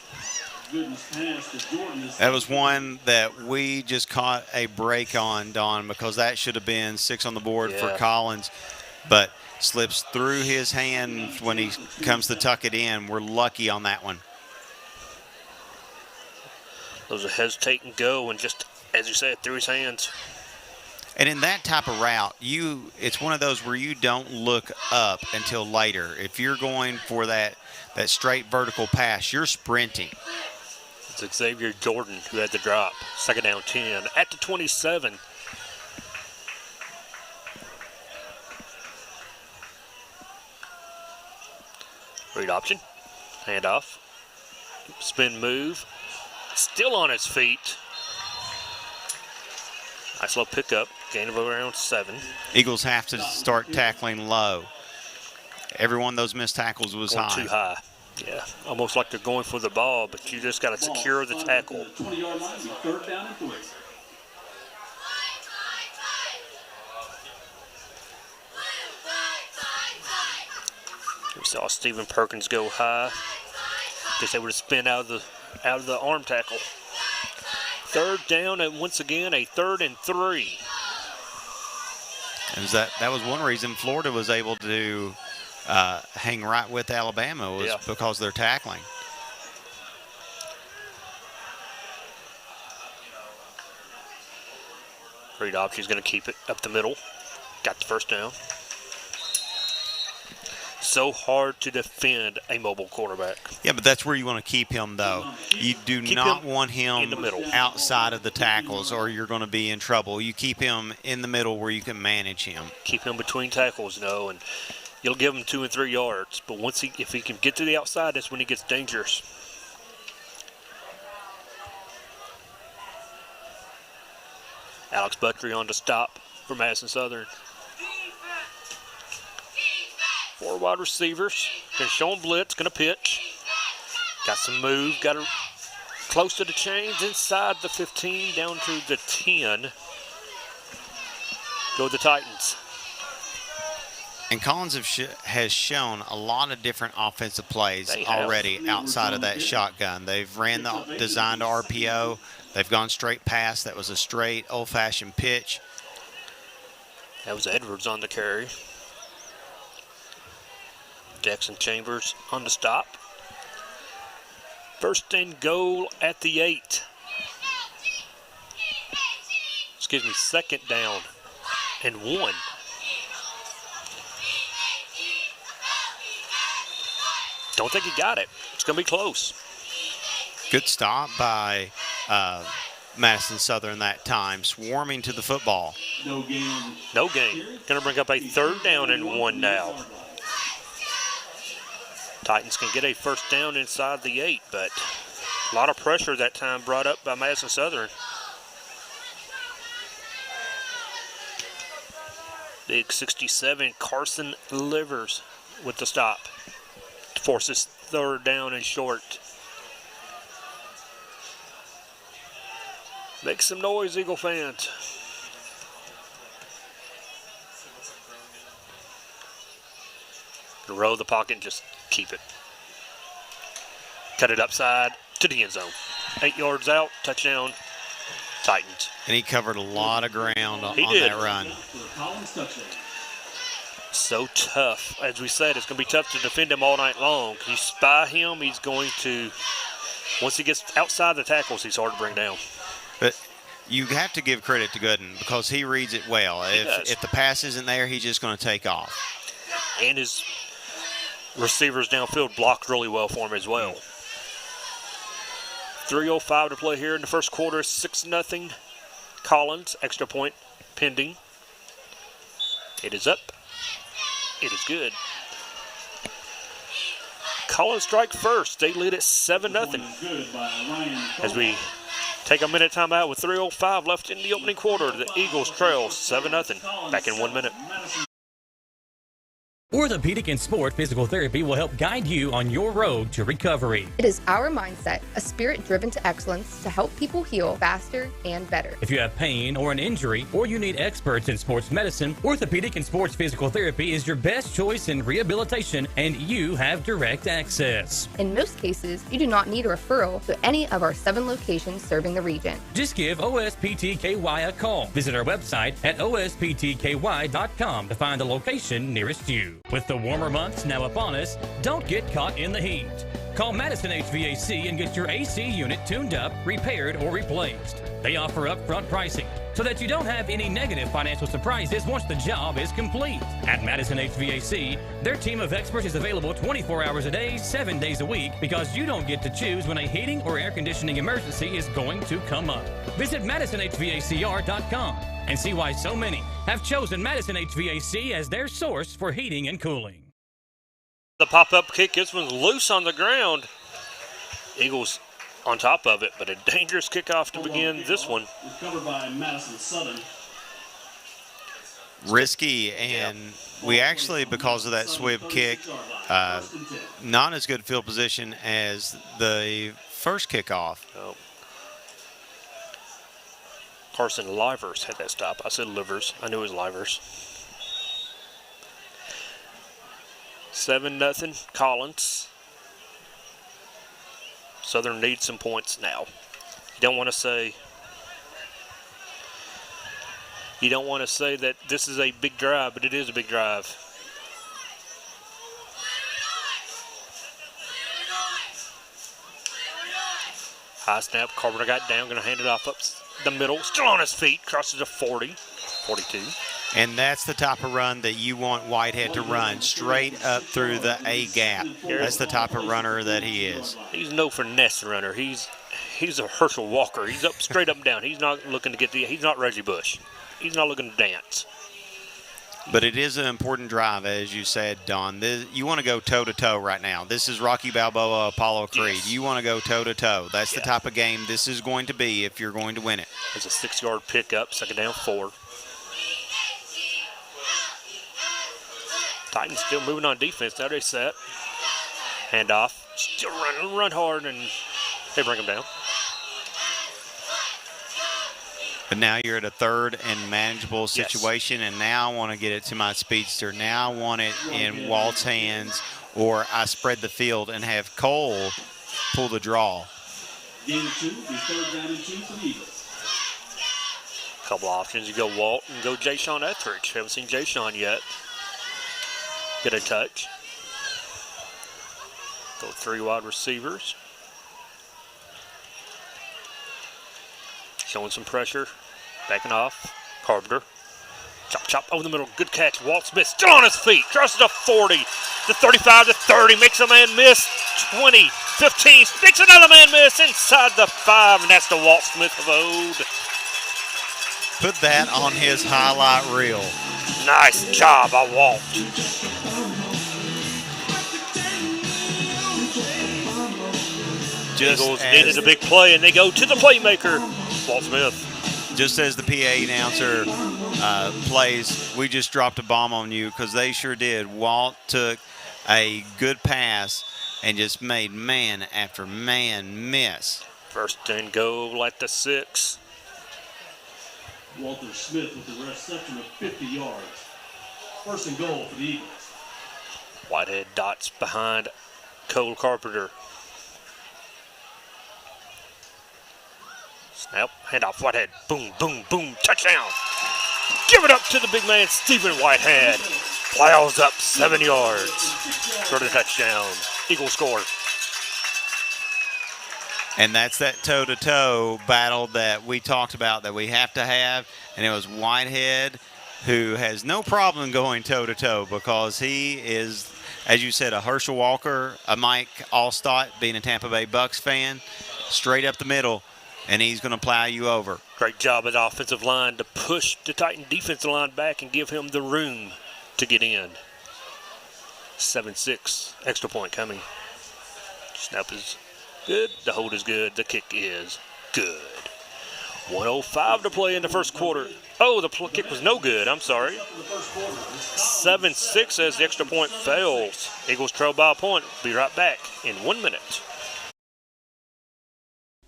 Speaker 9: That was one that we just caught a break on, Don, because that should have been 6 on the board for Collins, but slips through his hand when he comes to tuck it in. We're lucky on that one.
Speaker 8: Those are hesitate and go, and just, as you said, through his hands.
Speaker 9: And in that type of route, it's one of those where you don't look up until later. If you're going for that straight vertical pass, you're sprinting.
Speaker 8: It's Xavier Jordan who had the drop. Second down 10 at the 27. Read option. Handoff. Spin move. Still on his feet.
Speaker 12: Nice little pickup, gain of around 7.
Speaker 9: Eagles have to start tackling low. Every one of those missed tackles was
Speaker 12: Going
Speaker 9: high.
Speaker 12: too high. Yeah, almost like they're going for the ball, but you just got to secure the tackle.
Speaker 7: 20-yard line, 3rd down and 3.
Speaker 12: We saw Stephen Perkins go high. Just able to spin out of the arm tackle. 3rd down, and once again a 3rd and 3.
Speaker 9: And that was one reason Florida was able to hang right with Alabama was because they're tackling.
Speaker 12: Reed Opsey's going to keep it up the middle. Got the 1st down. So hard to defend a mobile quarterback.
Speaker 9: Yeah, but that's where you want to keep him, though. You do not want him
Speaker 12: in the middle,
Speaker 9: outside of the tackles, or you're going to be in trouble. You keep him in the middle where you can manage him.
Speaker 12: Keep him between tackles, and you'll give him 2 and 3 yards. But if he can get to the outside, that's when he gets dangerous. Alex Buttry on to stop for Madison Southern. 4 wide receivers. Going to show him blitz. Going to pitch. Got some move. Got it close to the chains. Inside the 15. Down to the 10. Go the Titans.
Speaker 9: And Collins has shown a lot of different offensive plays already outside of that shotgun. They've ran the designed RPO. They've gone straight pass. That was a straight, old-fashioned pitch.
Speaker 12: That was Edwards on the carry. Jackson Chambers on the stop. 1st and goal at the 8. Excuse me, 2nd down and 1. Don't think he got it. It's going to be close.
Speaker 9: Good stop by Madison Southern that time, swarming to the football.
Speaker 7: No gain.
Speaker 12: No gain. Going to bring up a 3rd down and 1 now. Titans can get a 1st down inside the 8, but a lot of pressure that time brought up by Madison Southern. Big 67, Carson Livers with the stop. Forces 3rd down and short. Make some noise, Eagle fans. Roll the pocket and just keep it. Cut it upside to the end zone. 8 yards out, touchdown, Titans.
Speaker 9: And he covered a lot of ground on
Speaker 12: did.
Speaker 9: that run.
Speaker 12: So tough. As we said, it's going to be tough to defend him all night long. You spy him, he's going to, once he gets outside the tackles, he's hard to bring down.
Speaker 9: But you have to give credit to Gooden because he reads it well. If the pass isn't there, he's just going to take off.
Speaker 12: And his receivers downfield blocked really well for him as well. 3:05 to play here in the 1st quarter. 6-0. Collins, extra point pending. It is up. It is good. Collins strike first. They lead at 7-0. As we take a minute timeout with 3:05 left in the opening quarter, the Eagles trail 7-0. Back in 1 minute.
Speaker 10: Orthopedic and Sport Physical Therapy will help guide you on your road to recovery.
Speaker 22: It is our mindset, a spirit driven to excellence to help people heal faster and better.
Speaker 10: If you have pain or an injury, or you need experts in sports medicine, Orthopedic and Sports Physical Therapy is your best choice in rehabilitation, and you have direct access.
Speaker 22: In most cases, you do not need a referral to any of our 7 locations serving the region.
Speaker 10: Just give OSPTKY a call. Visit our website at osptky.com to find the location nearest you. With the warmer months now upon us, don't get caught in the heat. Call Madison HVAC and get your AC unit tuned up, repaired, or replaced. They offer upfront pricing so that you don't have any negative financial surprises once the job is complete. At Madison HVAC, their team of experts is available 24 hours a day, 7 days a week, because you don't get to choose when a heating or air conditioning emergency is going to come up. Visit MadisonHVACR.com and see why so many have chosen Madison HVAC as their source for heating and cooling.
Speaker 12: The pop-up kick, this one's loose on the ground. Eagles on top of it, but a dangerous kickoff to begin this one.
Speaker 7: Recovered by Madison Southern.
Speaker 9: Risky, and we actually, because of that swift kick, not as good field position as the first kickoff.
Speaker 12: Oh. Carson Livers had that stop. I said Livers. I knew it was Livers. 7-0 Collins. Southern needs some points now. You don't want to say that this is a big drive, but it is a big drive. High snap, Carpenter got down, going to hand it off up the middle. Still on his feet, crosses to 40, 42.
Speaker 9: And that's the type of run that you want Whitehead to run, straight up through the A gap. That's the type of runner that he is.
Speaker 12: He's no finesse runner. He's a Herschel Walker. He's up straight up and down. He's not looking to get he's not Reggie Bush. He's not looking to dance.
Speaker 9: But it is an important drive, as you said, Don. You want to go toe-to-toe right now. This is Rocky Balboa, Apollo Creed. Yes. You want to go toe-to-toe. That's the type of game this is going to be if you're going to win it.
Speaker 12: There's a 6-yard pickup, 2nd down, 4. Titans still moving on defense. Now they set. Handoff. Still run hard, and they bring them down.
Speaker 9: But now you're at a 3rd and manageable situation, and now I want to get it to my speedster. Now I want it in Walt's hands, or I spread the field and have Cole pull the draw.
Speaker 7: Game 2, the 3rd down and 2 for the Eagles.
Speaker 12: Couple options. You go Walt and go Jay-Sean Etheridge. Haven't seen Jay-Sean yet. Get a touch. Go 3 wide receivers. Showing some pressure. Backing off. Carpenter. Chop over the middle. Good catch. Walt Smith still on his feet. Crosses to 40. To 35 to 30. Makes a man miss. 20. 15. Makes another man miss inside the 5. And that's the Walt Smith of old.
Speaker 9: Put that on his highlight reel.
Speaker 12: Nice job by Walt. Eagles needed a big play, and they go to the playmaker, Walt Smith.
Speaker 9: Just as the PA announcer plays, we just dropped a bomb on you, because they sure did. Walt took a good pass and just made man after man miss.
Speaker 12: 1st and goal at the 6.
Speaker 7: Walter Smith with the reception of 50 yards. 1st and goal for the Eagles.
Speaker 12: Whitehead dots behind Cole Carpenter. Snap, handoff, Whitehead, boom, boom, boom, touchdown. Give it up to the big man, Stephen Whitehead. Plows up 7 yards for the touchdown. Eagles score.
Speaker 9: And that's that toe-to-toe battle that we talked about that we have to have. And it was Whitehead who has no problem going toe-to-toe because he is, as you said, a Herschel Walker, a Mike Allstott, being a Tampa Bay Bucks fan, straight up the middle. And he's going to plow you over.
Speaker 12: Great job at the offensive line to push the Titan defensive line back and give him the room to get in. 7-6, extra point coming. Snap is good. The hold is good. The kick is good. 1:05 to play in the 1st quarter. Oh, the kick was no good. I'm sorry. 7-6 as the extra point fails. Eagles trail by a point. Be right back in 1 minute.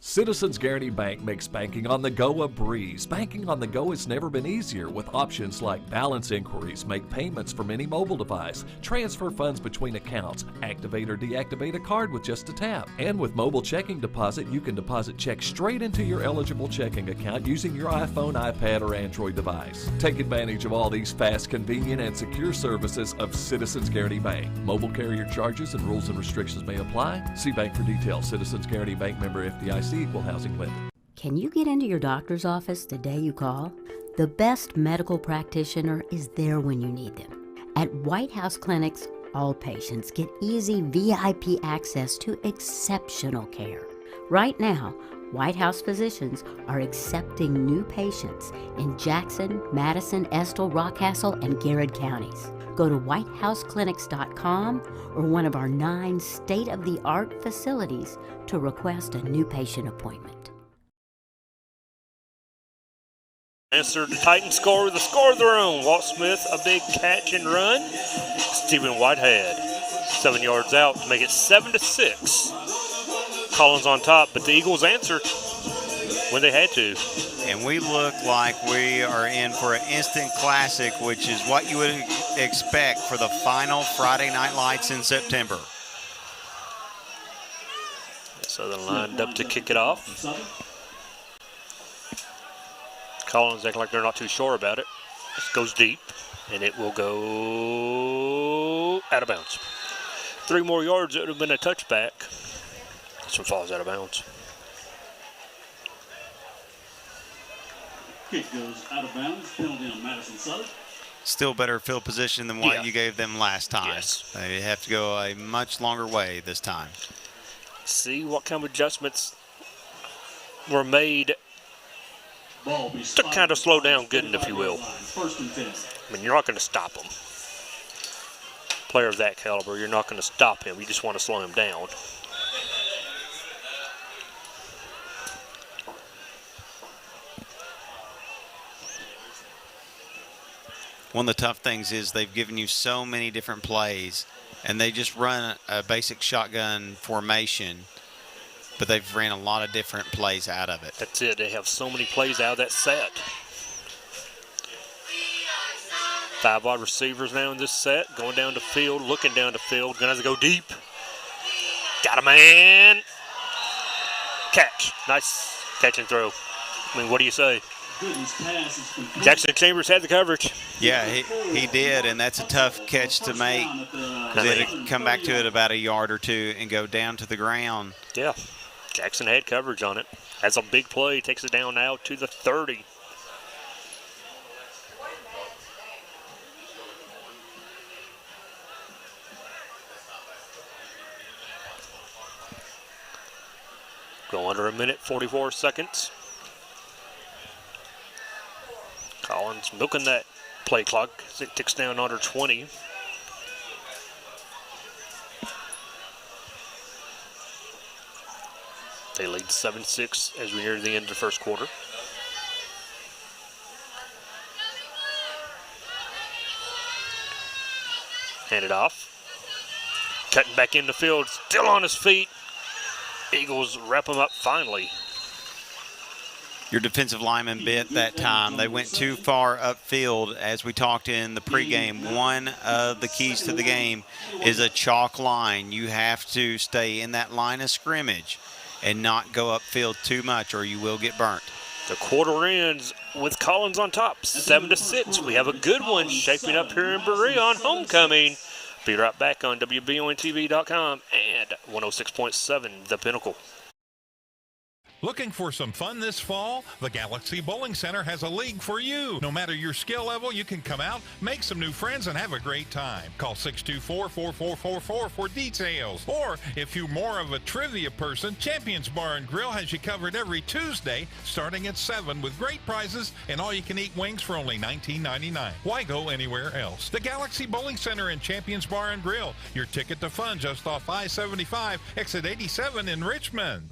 Speaker 14: Citizens Guaranty Bank makes banking on the go a breeze. Banking on the go has never been easier with options like balance inquiries, make payments from any mobile device, transfer funds between accounts, activate or deactivate a card with just a tap. And with mobile checking deposit, you can deposit checks straight into your eligible checking account using your iPhone, iPad, or Android device. Take advantage of all these fast, convenient, and secure services of Citizens Guaranty Bank. Mobile carrier charges and rules and restrictions may apply. See bank for details. Citizens Guaranty Bank, member FDIC. Equal housing lender.
Speaker 15: Can you get into your doctor's office the day you call? The best medical practitioner is there when you need them. At White House Clinics, all patients get easy VIP access to exceptional care. Right now, White House physicians are accepting new patients in Jackson, Madison, Estill, Rockcastle, and Garrett counties. Go to whitehouseclinics.com or one of our 9 state-of-the-art facilities to request a new patient appointment.
Speaker 12: Answer the Titans score with a score of their own. Walt Smith, a big catch and run. Stephen Whitehead, 7 yards out to make it 7-6. Collins on top, but the Eagles answered when they had to.
Speaker 9: And we look like we are in for an instant classic, which is what you would expect for the final Friday Night Lights in September.
Speaker 12: So they're lined up to kick it off. Collins acting like they're not too sure about it. This goes deep, and it will go out of bounds. 3 more yards, it would have been a touchback. This one falls out of bounds.
Speaker 7: Kick goes out of bounds. Penalty on Madison Southern.
Speaker 9: Still better field position than what
Speaker 12: Yeah.
Speaker 9: you gave them last time.
Speaker 12: Yes.
Speaker 9: They have to go a much longer way this time.
Speaker 12: See what kind of adjustments were made to kind of slow down Gooden, if you will.
Speaker 7: First and 10.
Speaker 12: I mean, you're not going to stop him. Player of that caliber, you're not going to stop him. You just want to slow him down.
Speaker 9: One of the tough things is they've given you so many different plays, and they just run a basic shotgun formation, but they've ran a lot of different plays out of it.
Speaker 12: That's it. They have so many plays out of that set. 5 wide receivers now in this set, going down the field, looking down the field. Gonna have to go deep. Got a man. Catch. Nice catch and throw. I mean, what do you say? Jackson Chambers had the coverage.
Speaker 9: Yeah, he did, and that's a tough catch to make because they had to come back to it about a yard or two and go down to the ground.
Speaker 12: Yeah, Jackson had coverage on it. That's a big play. Takes it down now to the 30. Go under a minute, 44 seconds. Collins milking that play clock as it ticks down under 20. They lead 7-6 as we near the end of the first quarter. Hand it off. Cutting back in the field, still on his feet. Eagles wrap him up finally.
Speaker 9: Your defensive lineman bit that time. They went too far upfield. As we talked in the pregame, one of the keys to the game is a chalk line. You have to stay in that line of scrimmage and not go upfield too much or you will get burnt.
Speaker 12: The quarter ends with Collins on top, 7-6. We have a good one shaping up here in Berea on homecoming. Be right back on WBONTV.com and 106.7 The Pinnacle.
Speaker 13: Looking for some fun this fall? The Galaxy Bowling Center has a league for you. No matter your skill level, you can come out, make some new friends, and have a great time. Call 624-4444 for details. Or, if you're more of a trivia person, Champions Bar and Grill has you covered every Tuesday, starting at 7 with great prizes and all-you-can-eat wings for only $19.99. Why go anywhere else? The Galaxy Bowling Center and Champions Bar and Grill, your ticket to fun just off I-75, exit 87 in Richmond.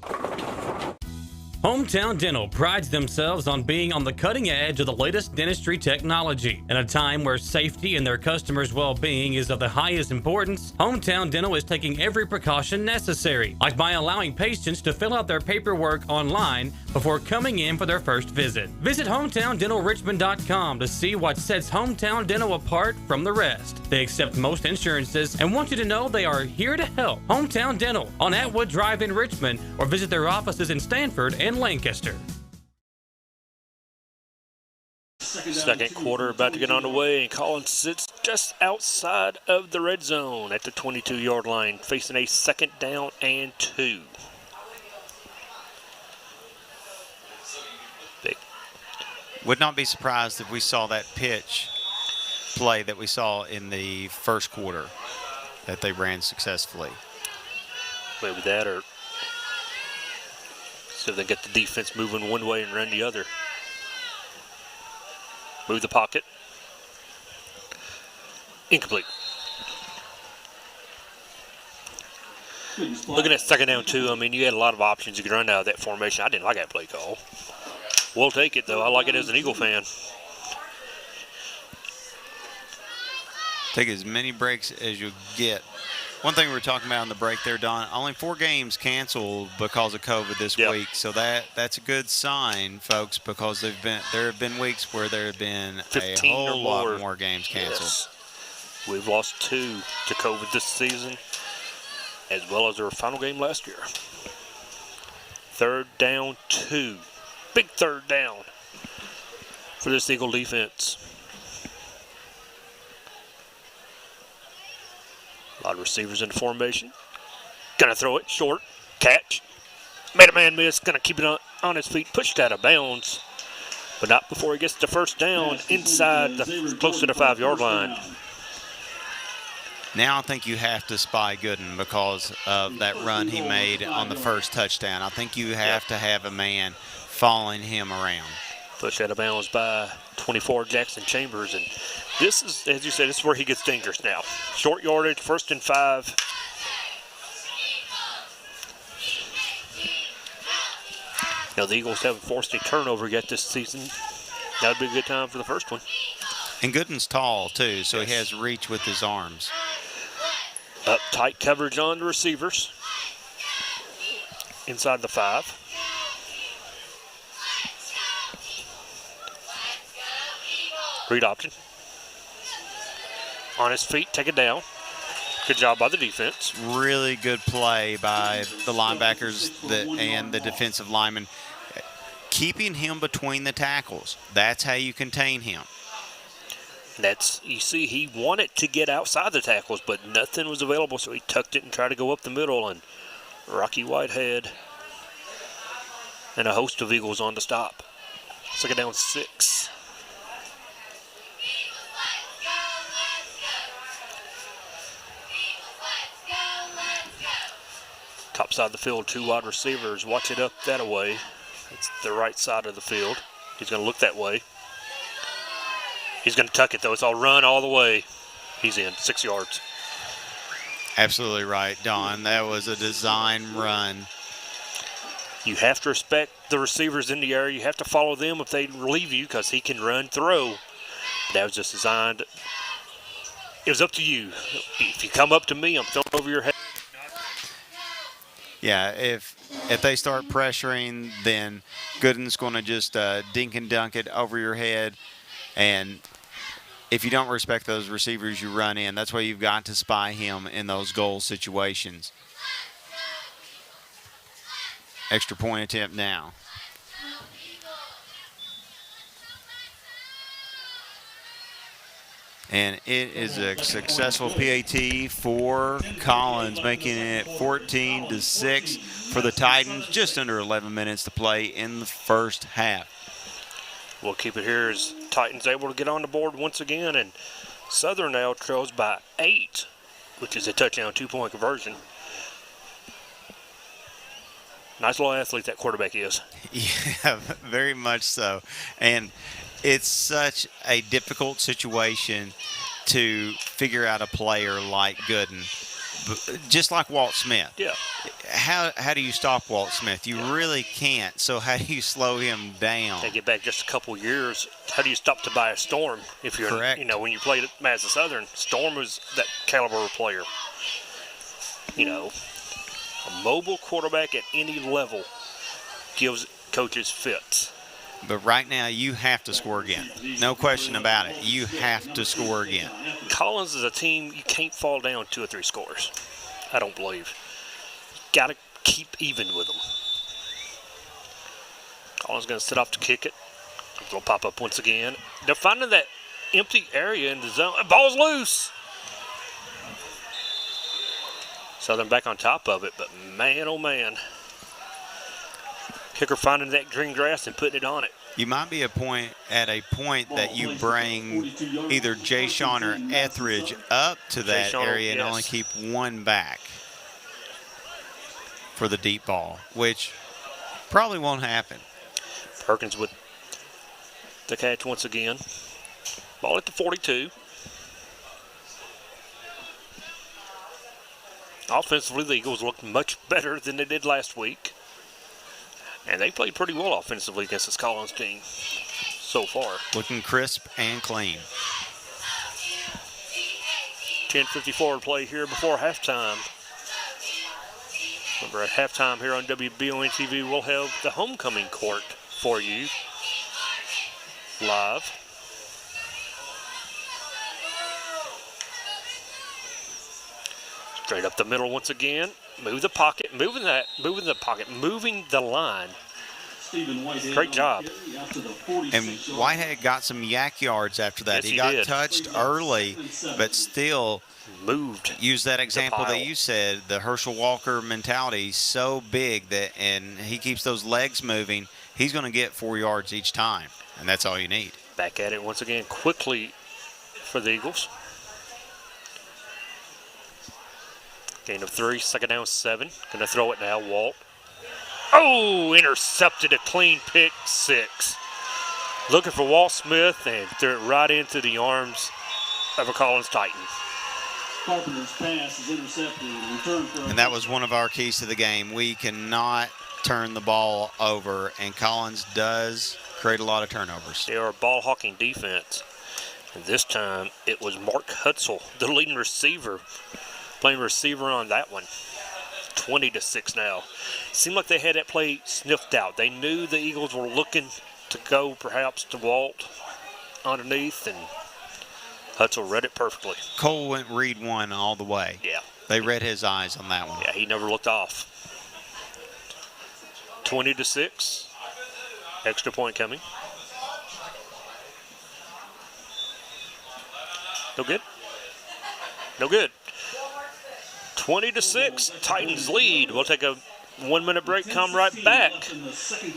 Speaker 10: Hometown Dental prides themselves on being on the cutting edge of the latest dentistry technology. In a time where safety and their customers' well-being is of the highest importance, Hometown Dental is taking every precaution necessary, like by allowing patients to fill out their paperwork online before coming in for their first visit. Visit HometownDentalRichmond.com to see what sets Hometown Dental apart from the rest. They accept most insurances and want you to know they are here to help. Hometown Dental on Atwood Drive in Richmond, or visit their offices in Stanford and Lancaster.
Speaker 12: Second quarter about to get underway, and Collins sits just outside of the red zone at the 22-yard line, facing a 2nd down and 2. Big.
Speaker 9: Would not be surprised if we saw that pitch play that we saw in the first quarter that they ran successfully.
Speaker 12: Maybe that, or So they get the defense moving one way and run the other. Move the pocket. Incomplete. Looking at second down, too, I mean, you had a lot of options you could run out of that formation. I didn't like that play call. We'll take it, though. I like it as an Eagle fan.
Speaker 9: Take as many breaks as you get. One thing we were talking about in the break there, Don, only 4 games canceled because of COVID this week. So that's a good sign, folks, because there have been weeks where there have been a whole lot more games canceled.
Speaker 12: Yes. We've lost 2 to COVID this season, as well as our final game last year. 3rd down, 2. Big 3rd down for this Eagle defense. A lot of receivers in the formation. Gonna throw it short. Catch. Made a man miss. Gonna keep it on his feet. Pushed out of bounds. But not before he gets the first down inside, close to the 5-yard line.
Speaker 9: Now I think you have to spy Gooden because of that run he made on the first touchdown. I think you have to have a man following him around.
Speaker 12: Pushed out of bounds by 24 Jackson Chambers. And this is, as you said, this is where he gets dangerous now. Short yardage, 1st and 5. Now the Eagles haven't forced a turnover yet this season. That would be a good time for the first one.
Speaker 9: And Gooden's tall, too, so he has reach with his arms.
Speaker 12: Up tight coverage on the receivers. Inside the 5. Read option. On his feet, take it down. Good job by the defense.
Speaker 9: Really good play by the linebackers and the defensive linemen. Keeping him between the tackles. That's how you contain him.
Speaker 12: You see, he wanted to get outside the tackles, but nothing was available, so he tucked it and tried to go up the middle, and Rocky Whitehead and a host of Eagles on to stop. 2nd down, 6. Top side of the field, 2 wide receivers. Watch it up that way. It's the right side of the field. He's going to look that way. He's going to tuck it, though. It's all run all the way. He's in, 6 yards.
Speaker 9: Absolutely right, Don. That was a design run.
Speaker 12: You have to respect the receivers in the area. You have to follow them if they relieve you because he can run through. That was just designed. It was up to you. If you come up to me, I'm throwing over your head.
Speaker 9: Yeah, if they start pressuring, then Gooden's going to just dink and dunk it over your head. And if you don't respect those receivers, you run in. That's why you've got to spy him in those goal situations. Extra point attempt now. And it is a successful PAT for Collins, making it 14-6 for the Titans. Just under 11 minutes to play in the first half.
Speaker 12: We'll keep it here as Titans able to get on the board once again, and Southern now trails by 8, which is a touchdown 2-point conversion. Nice little athlete that quarterback is.
Speaker 9: Yeah, very much so. And it's such a difficult situation to figure out a player like Gooden, just like Walt Smith.
Speaker 12: Yeah.
Speaker 9: How do you stop Walt Smith? You really can't. So how do you slow him down?
Speaker 12: Take it back just a couple years. How do you stop Tobias Storm? If you're,
Speaker 9: correct.
Speaker 12: When you played at Madison Southern, Storm was that caliber of player. A mobile quarterback at any level gives coaches fits.
Speaker 9: But right now, you have to score again. No question about it. You have to score again.
Speaker 12: Collins is a team you can't fall down 2 or 3 scores. I don't believe. Got to keep even with them. Collins going to sit off to kick it. It'll pop up once again. They're finding that empty area in the zone. Ball's loose. Southern back on top of it, but man, oh man. Kicker finding that green grass and putting it on it.
Speaker 9: You might be at a point that you bring either Jay-Sean or Etheridge up to that area and only keep one back for the deep ball, which Probably won't happen.
Speaker 12: Perkins with the catch once again. Ball at the 42. Offensively, the Eagles look much better than they did last week. And they played pretty well offensively against this Collins team so far.
Speaker 9: Looking crisp and clean.
Speaker 12: 10:54 to play here before halftime. Remember, at halftime here on WBON TV, we'll have the homecoming court for you live. Straight up the middle once again. Move the pocket, moving the pocket, moving the line. Great job.
Speaker 9: And Whitehead got some yak yards after that.
Speaker 12: Yes,
Speaker 9: he got
Speaker 12: did.
Speaker 9: touched early, but still
Speaker 12: moved.
Speaker 9: Use that example that you said, the Herschel Walker mentality, so big that, and he keeps those legs moving. He's going to get 4 yards each time, and that's all you need.
Speaker 12: Back at it once again quickly for the Eagles. Gain of 3, second down 7. Going to throw it now, Walt. Oh, intercepted, a clean pick 6. Looking for Walt Smith and threw it right into the arms of a Collins Titan.
Speaker 7: Carpenter's pass is intercepted and returned for.
Speaker 9: And that was one of our keys to the game. We cannot turn the ball over, and Collins does create a lot of turnovers.
Speaker 12: They are a ball-hawking defense. And this time, it was Mark Hutzel, the leading receiver, playing receiver on that one. 20-6 now. Seemed like they had that play sniffed out. They knew the Eagles were looking to go perhaps to Walt underneath, and Hutzel read it perfectly.
Speaker 9: Cole went read one all the way.
Speaker 12: Yeah.
Speaker 9: They read his eyes on that one.
Speaker 12: Yeah, he never looked off. 20-6. Extra point coming. No good. No good. 20-6. Titans lead. We'll take a 1-minute break. Come right back.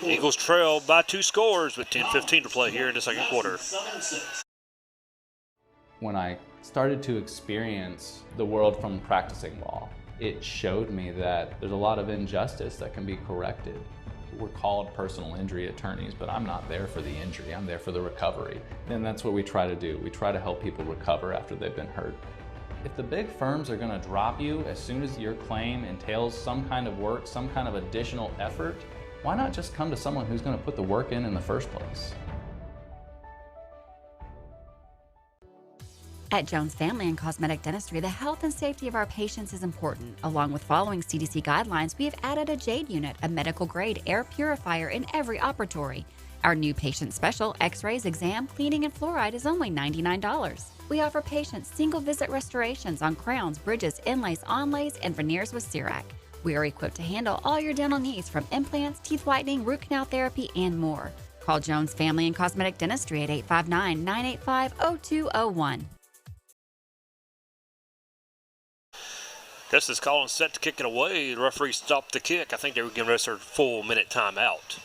Speaker 12: Eagles trail by 2 scores with 10:15 to play here in the second quarter.
Speaker 16: When I started to experience the world from practicing law, it showed me that there's a lot of injustice that can be corrected. We're called personal injury attorneys, but I'm not there for the injury, I'm there for the recovery. And that's what we try to do. We try to help people recover after they've been hurt. If the big firms are gonna drop you as soon as your claim entails some kind of work, some kind of additional effort, why not just come to someone who's gonna put the work in the first place?
Speaker 18: At Jones Family and Cosmetic Dentistry, the health and safety of our patients is important. Along with following CDC guidelines, we have added a JADE unit, a medical-grade air purifier in every operatory. Our new patient special, X-rays, exam, cleaning, and fluoride is only $99. We offer patients single-visit restorations on crowns, bridges, inlays, onlays, and veneers with CERAC. We are equipped to handle all your dental needs from implants, teeth whitening, root canal therapy, and more. Call Jones Family and Cosmetic Dentistry at 859-985-0201.
Speaker 12: Just as Collins set to kick it away, the referee stopped the kick. I think they were giving us their full minute timeout.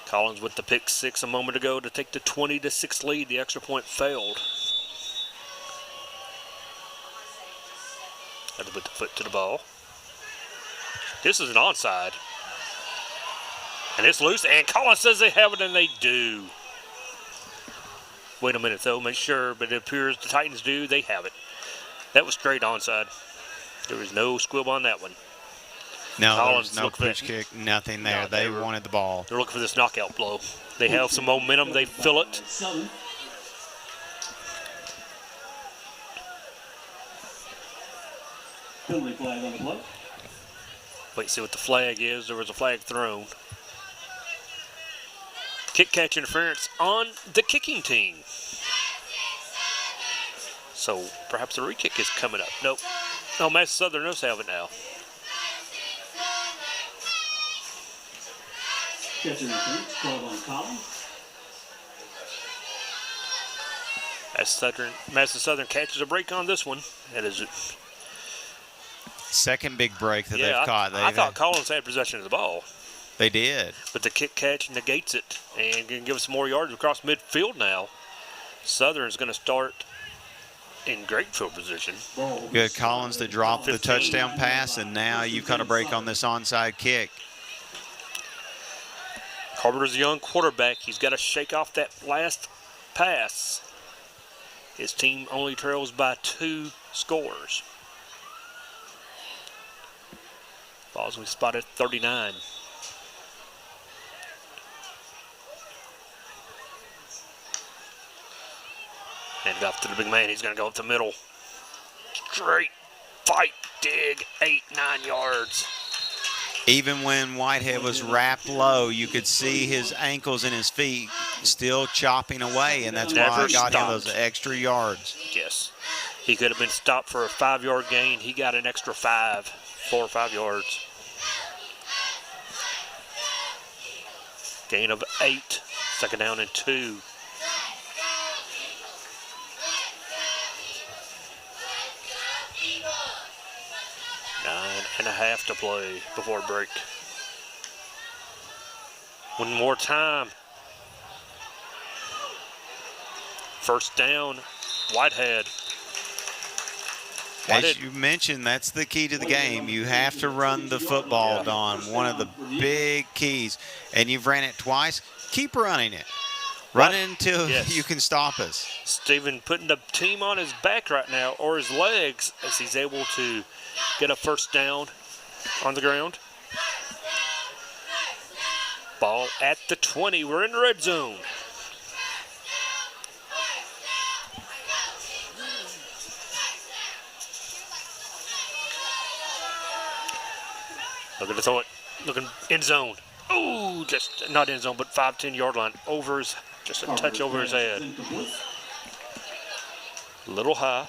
Speaker 12: Collins with the pick 6 a moment ago to take the 20-6 lead. The extra point failed. Had to put the foot to the ball. This is an onside. And it's loose, and Collins says they have it, and they do. Wait a minute, though, make sure, but it appears the Titans do. They have it. That was straight onside. There was no squib on that one.
Speaker 9: No,
Speaker 12: Collins
Speaker 9: there was no push kick, nothing there. No, they wanted the ball.
Speaker 12: They're looking for this knockout blow. They have some momentum. They feel it.
Speaker 7: Penalty flag on the play.
Speaker 12: Wait, see what the flag is. There was a flag thrown. Kick catch interference on the kicking team. So perhaps the re-kick is coming up. Nope. No, Madison Southern does have it now.
Speaker 7: Catch interference called on Collins.
Speaker 12: Madison Southern catches a break on this one. That is it.
Speaker 9: Second big break that they've caught.
Speaker 12: I thought Collins had possession of the ball.
Speaker 9: They did.
Speaker 12: But the kick catch negates it and can give us more yards across midfield now. Southern's going to start in great field position.
Speaker 9: Good Collins to drop the
Speaker 12: 15.
Speaker 9: touchdown pass, and now you've got a break on this onside kick.
Speaker 12: Carpenter's a young quarterback. He's got to shake off that last pass. His team only trails by 2 scores. Ball's going to be spotted at 39. And up to the big man. He's going to go up the middle. Straight fight, dig, 8-9 yards.
Speaker 9: Even when Whitehead was wrapped low, you could see his ankles and his feet still chopping away, and that's why I got him those extra yards.
Speaker 12: Yes. He could have been stopped for a 5-yard gain. He got an extra 4 or 5 yards. Gain of 8. Second down and 2. Nine and a half to play before break. One more time. First down, Whitehead.
Speaker 9: As you mentioned, that's the key to the game. You have to run the football, Don. One of the big keys. And you've ran it twice. Keep running it. Run it until you can stop us.
Speaker 12: Steven putting the team on his back right now, or his legs, as he's able to get a first down on the ground. Ball at the 20. We're in the red zone. Looking to throw it. Looking end zone. Ooh, just not end zone, but 5-10 yard line. Over his, just a touch over his head. A little high.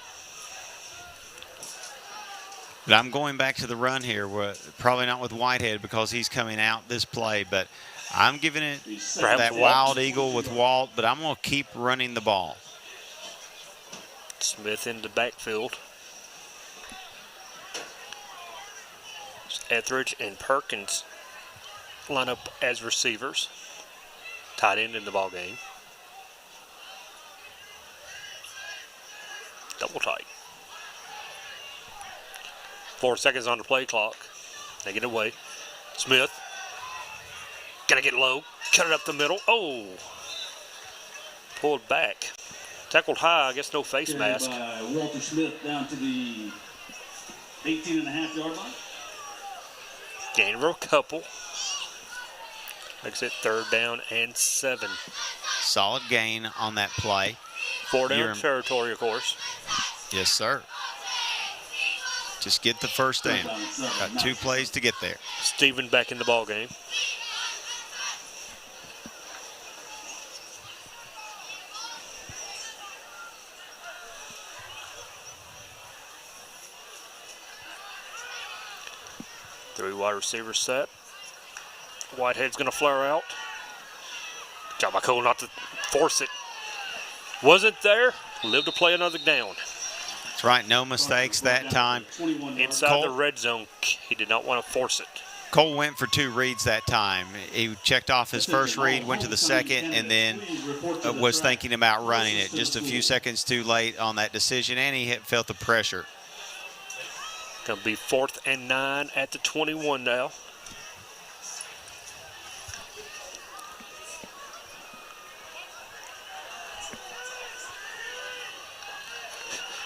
Speaker 9: But I'm going back to the run here. Probably not with Whitehead because he's coming out this play, but I'm giving it that Wild Eagle with Walt, but I'm going to keep running the ball.
Speaker 12: Smith in the backfield. Etheridge and Perkins line up as receivers. Tight end in the ball game. Double tight. 4 seconds on the play clock. They get away. Smith. Gonna get low. Cut it up the middle. Oh. Pulled back. Tackled high. I guess no face mask.
Speaker 7: By Walter Smith down to the 18.5 yard line.
Speaker 12: Gain of a couple. Makes it 3rd down and 7.
Speaker 9: Solid gain on that play.
Speaker 12: 4 down territory, of course.
Speaker 9: Yes, sir. Just get the first down. Got 2 plays to get there.
Speaker 12: Steven back in the ball game. Three wide receivers set. Whitehead's going to flare out. Good job by Cole not to force it. Wasn't there. Live to play another down.
Speaker 9: That's right. No mistakes that time.
Speaker 12: Inside the red zone. He did not want to force it.
Speaker 9: Cole went for 2 reads that time. He checked off his first read, went to the second, and then was thinking about running it. Just a few seconds too late on that decision, and he felt the pressure.
Speaker 12: Going to be 4th and 9 at the 21 now.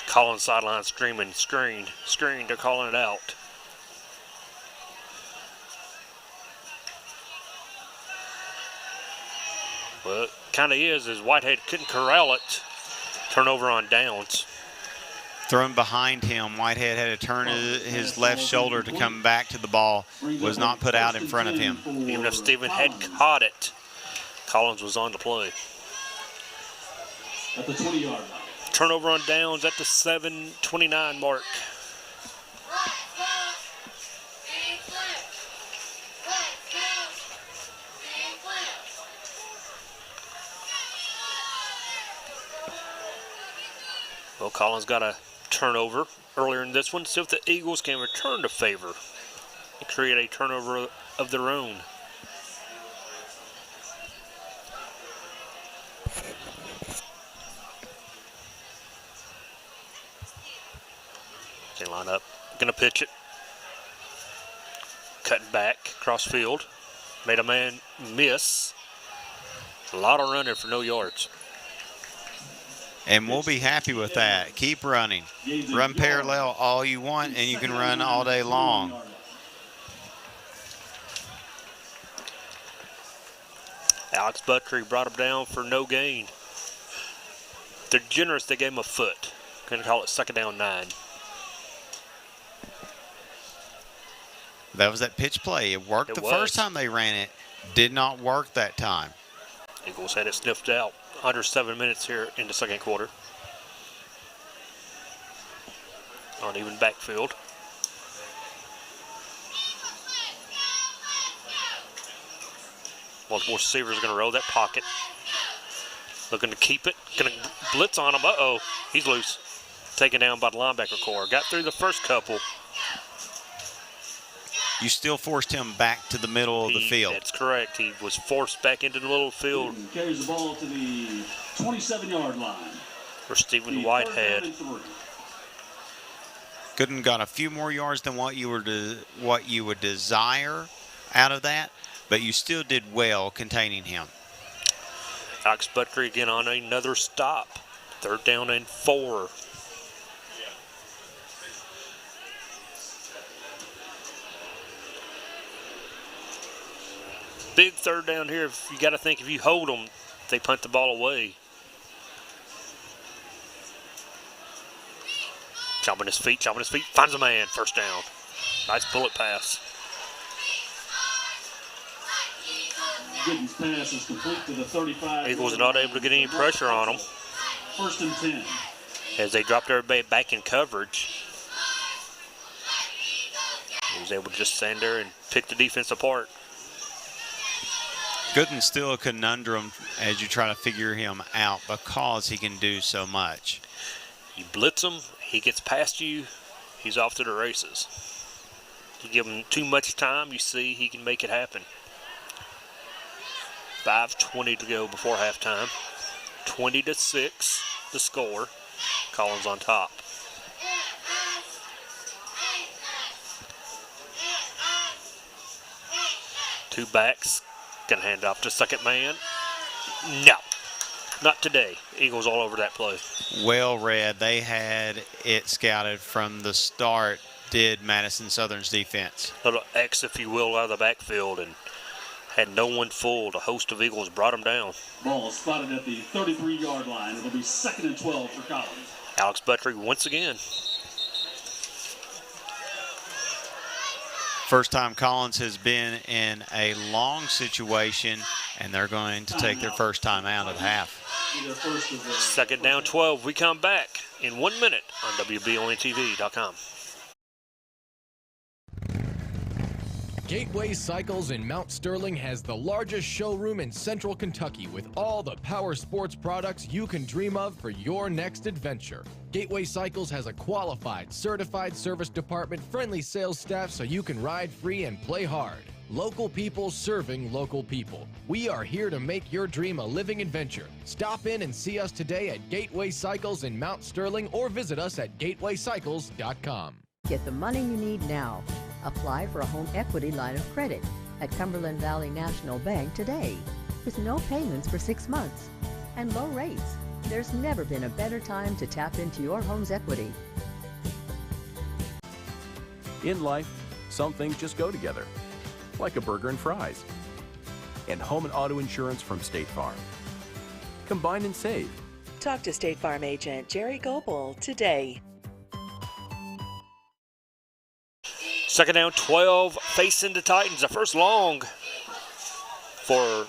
Speaker 12: Collins sideline screaming, screen, they're calling it out. Well, it kind of is, as Whitehead couldn't corral it. Turnover on downs.
Speaker 9: Thrown behind him, Whitehead had to turn his left shoulder to come back to the ball. Was not put out in front of him.
Speaker 12: Even if Steven had caught it, Collins was on the play.
Speaker 7: At the 20-yard line.
Speaker 12: Turnover on downs at the 7:29 mark. Well, Collins got a turnover earlier in this one. See if the Eagles can return the favor and create a turnover of their own. They line up. Going to pitch it. Cutting back across field. Made a man miss. A lot of running for no yards.
Speaker 9: And we'll be happy with that. Keep running. Run parallel all you want, and you can run all day long.
Speaker 12: Alex Buttrey brought him down for no gain. They're generous. They gave him a foot. Going to call it 2nd down 9.
Speaker 9: That was that pitch play. It worked the first time they ran it. Did not work that time.
Speaker 12: Eagles had it sniffed out. Under 7 minutes here in the second quarter. Uneven backfield. Multiple receivers are going to roll that pocket. Looking to keep it. Going to blitz on him. Uh-oh. He's loose. Taken down by the linebacker core. Got through the first couple.
Speaker 9: You still forced him back to the middle of the field.
Speaker 12: That's correct. He was forced back into the little field.
Speaker 7: Carries the ball to the 27-yard line.
Speaker 12: For Stephen Whitehead.
Speaker 9: Gooden got a few more yards than what you would desire out of that, but you still did well containing him.
Speaker 12: Alex Buttrey again on another stop. 3rd down and 4. Big 3rd down here. You got to think if you hold them, they punt the ball away. Chopping his feet, finds a man, 1st down. Nice bullet pass.
Speaker 7: Gooden's pass is complete to the 35.
Speaker 12: Eagles not able to get any pressure on them.
Speaker 7: 1st and 10.
Speaker 12: As they dropped everybody back in coverage. He was able to just stand there and pick the defense apart.
Speaker 9: Gooden's still a conundrum as you try to figure him out because he can do so much.
Speaker 12: You blitz him, he gets past you, he's off to the races. You give him too much time, you see he can make it happen. 5:20 to go before halftime. 20-6 the score. Collins on top. Two backs. Gonna hand it off to 2nd man. No, not today. Eagles all over that play.
Speaker 9: Well read. They had it scouted from the start, did Madison Southern's defense.
Speaker 12: Little X, if you will, out of the backfield and had no one fooled. A host of Eagles brought them down.
Speaker 7: Ball spotted at the 33-yard line. It'll be 2nd and 12 for Collins.
Speaker 12: Alex Buttrey once again.
Speaker 9: First time Collins has been in a long situation, and they're going to take their first time out of the half.
Speaker 12: 2nd down 12. We come back in 1 minute on WBONTV.com.
Speaker 17: Gateway Cycles in Mount Sterling has the largest showroom in Central Kentucky with all the power sports products you can dream of for your next adventure. Gateway Cycles has a qualified, certified service department, friendly sales staff so you can ride free and play hard. Local people serving local people. We are here to make your dream a living adventure. Stop in and see us today at Gateway Cycles in Mount Sterling or visit us at gatewaycycles.com.
Speaker 4: Get the money you need now. Apply for a home equity line of credit at Cumberland Valley National Bank today with no payments for 6 months and low rates. There's never been a better time to tap into your home's equity.
Speaker 5: In life, some things just go together, like a burger and fries. And home and auto insurance from State Farm. Combine and save.
Speaker 6: Talk to State Farm agent Jerry Goebel today.
Speaker 12: 2nd down 12, facing the Titans. The first long for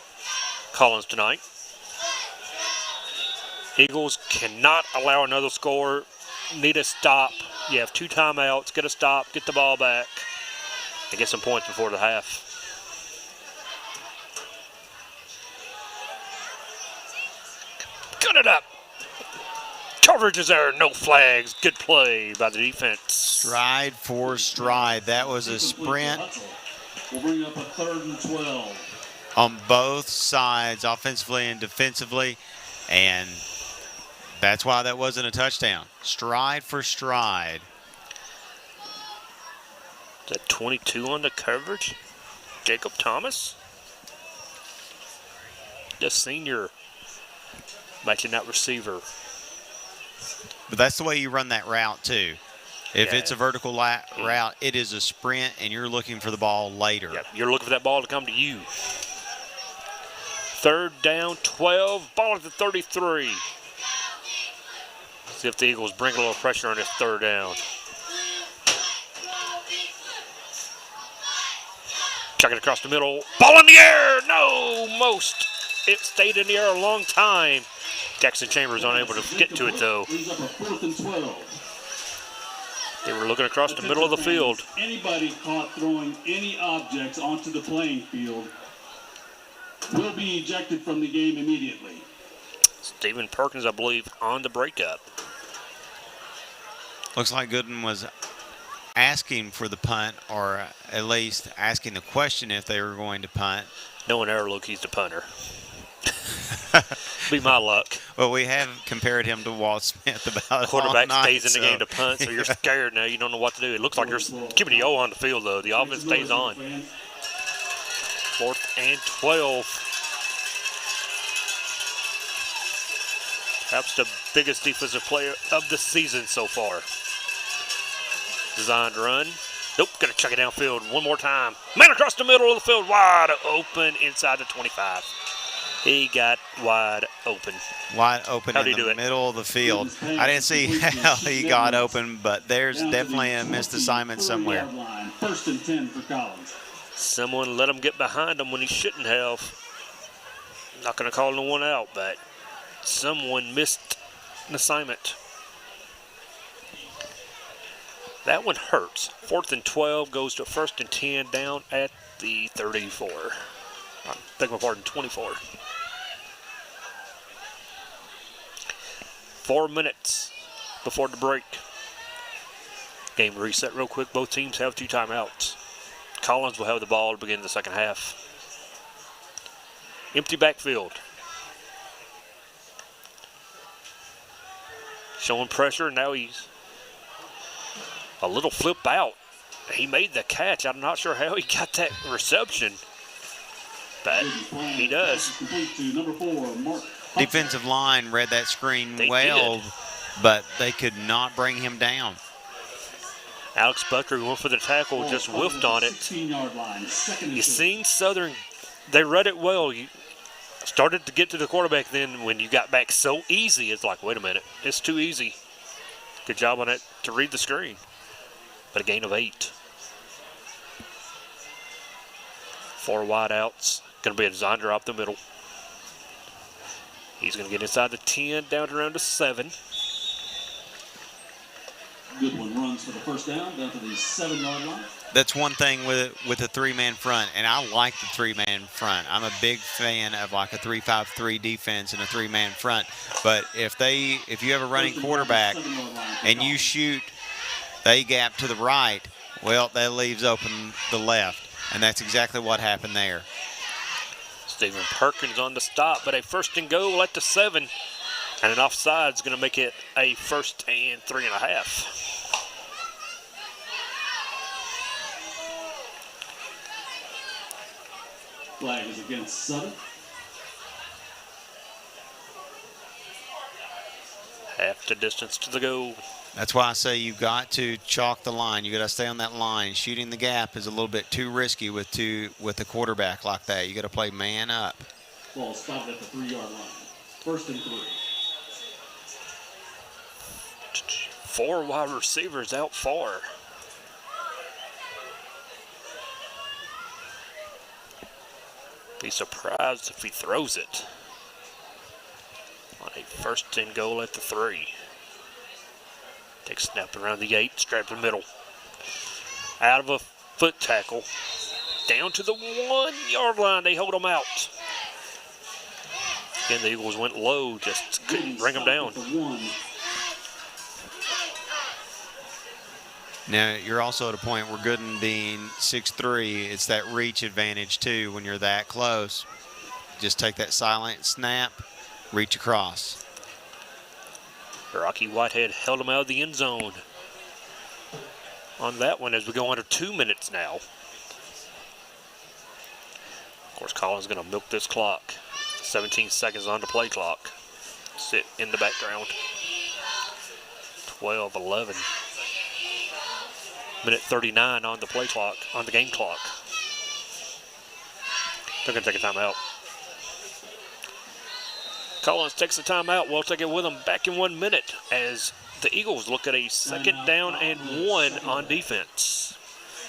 Speaker 12: Collins tonight. Eagles cannot allow another score. Need a stop. You have 2 timeouts. Get a stop. Get the ball back. And get some points before the half. Cut it up. Coverage is there. No flags. Good play by the defense.
Speaker 9: Stride for stride. That was a sprint.
Speaker 7: We'll bring up a 3rd and 12.
Speaker 9: On both sides, offensively and defensively. And that's why that wasn't a touchdown. Stride for stride.
Speaker 12: That 22 on the coverage. Jacob Thomas. The senior matching that receiver.
Speaker 9: But that's the way you run that route, too. If
Speaker 12: Yeah.
Speaker 9: it's a vertical route, it is a sprint, and you're looking for the ball later.
Speaker 12: Yep, you're looking for that ball to come to you. 3rd down, 12. Ball at the 33. See if the Eagles bring a little pressure on this 3rd down. Chuck it across the middle. Ball in the air. No, most. It stayed in the air a long time. Jackson Chambers unable to get to it, though. They were looking across the middle of the field.
Speaker 7: Anybody caught throwing any objects onto the playing field will be ejected from the game immediately.
Speaker 12: Stephen Perkins, I believe, on the breakup.
Speaker 9: Looks like Gooden was asking for the punt, or at least asking the question if they were going to punt.
Speaker 12: Knowing our look, he's the punter. Be my luck.
Speaker 9: Well, we have compared him to Walt Smith about
Speaker 12: Quarterback
Speaker 9: all night,
Speaker 12: stays in the game to punt, so you're scared now. You don't know what to do. It looks like you're keeping the O on the field, though. The offense stays on. 4th and 12. Perhaps the biggest defensive player of the season so far. Designed run. Nope, gonna chuck it downfield one more time. Man across the middle of the field, wide open inside the 25. He got wide open.
Speaker 9: Wide open
Speaker 12: How'd
Speaker 9: in
Speaker 12: he do
Speaker 9: the
Speaker 12: it?
Speaker 9: middle of the field. I didn't see how he got open, but there's definitely a missed assignment somewhere.
Speaker 7: 1st and 10 for Collins.
Speaker 12: Someone let him get behind him when he shouldn't have. Not gonna call no one out, but someone missed an assignment. That one hurts. 4th and 12 goes to 1st and 10 down at the 34. I beg my pardon, 24. 4 minutes before the break. Game reset real quick. Both teams have 2 timeouts. Collins will have the ball to begin the second half. Empty backfield. Showing pressure. Now he's a little flip out. He made the catch. I'm not sure how he got that reception, but he does.
Speaker 9: Defensive line read that screen well,
Speaker 12: did.
Speaker 9: but they could not bring him down.
Speaker 12: Alex Bucker went for the tackle, just whiffed on it. You seen Southern, they read it well. You started to get to the quarterback, then when you got back so easy, it's like, wait a minute, it's too easy. Good job on it to read the screen. But a gain of 8. 4 wide outs. Going to be a design drop the middle. He's going to get inside the 10, down to around the 7.
Speaker 7: Goodwin runs for the 1st down to the 7-yard line.
Speaker 9: That's one thing with a 3-man front, and I like the 3-man front. I'm a big fan of like a 3-5-3 defense and a 3-man front. But if you have a running quarterback and you shoot the gap to the right, well, that leaves open the left, and that's exactly what happened there.
Speaker 12: Stephen Perkins on the stop, but a 1st and goal at the 7, and an offside is going to make it a 1st and 3.5.
Speaker 7: Flag is against Southern.
Speaker 12: Half the distance to the goal.
Speaker 9: That's why I say you've got to chalk the line. You got to stay on that line. Shooting the gap is a little bit too risky with a quarterback like that. You got to play man up.
Speaker 7: Ball spotted at the 3-yard line. 1st and 3.
Speaker 12: 4 wide receivers out far. Be surprised if he throws it. On a 1st and goal at the 3. Takes a snap around the 8, strap in the middle. Out of a foot tackle. Down to the 1-yard line. They hold him out. Again, the Eagles went low, just couldn't bring him down.
Speaker 9: Now, you're also at a point where Gooden being 6'3", it's that reach advantage, too, when you're that close. Just take that silent snap, reach across.
Speaker 12: Rocky Whitehead held him out of the end zone. on that one as we go under 2 minutes now. Of course, Collins going to milk this clock. 17 seconds on the play clock. Sit in the background. 12, 11. Minute 39 on the play clock, on the game clock. They're going to take a timeout. Collins takes the timeout. We'll take it with them back in 1 minute as the Eagles look at a 2nd down and 1 on defense.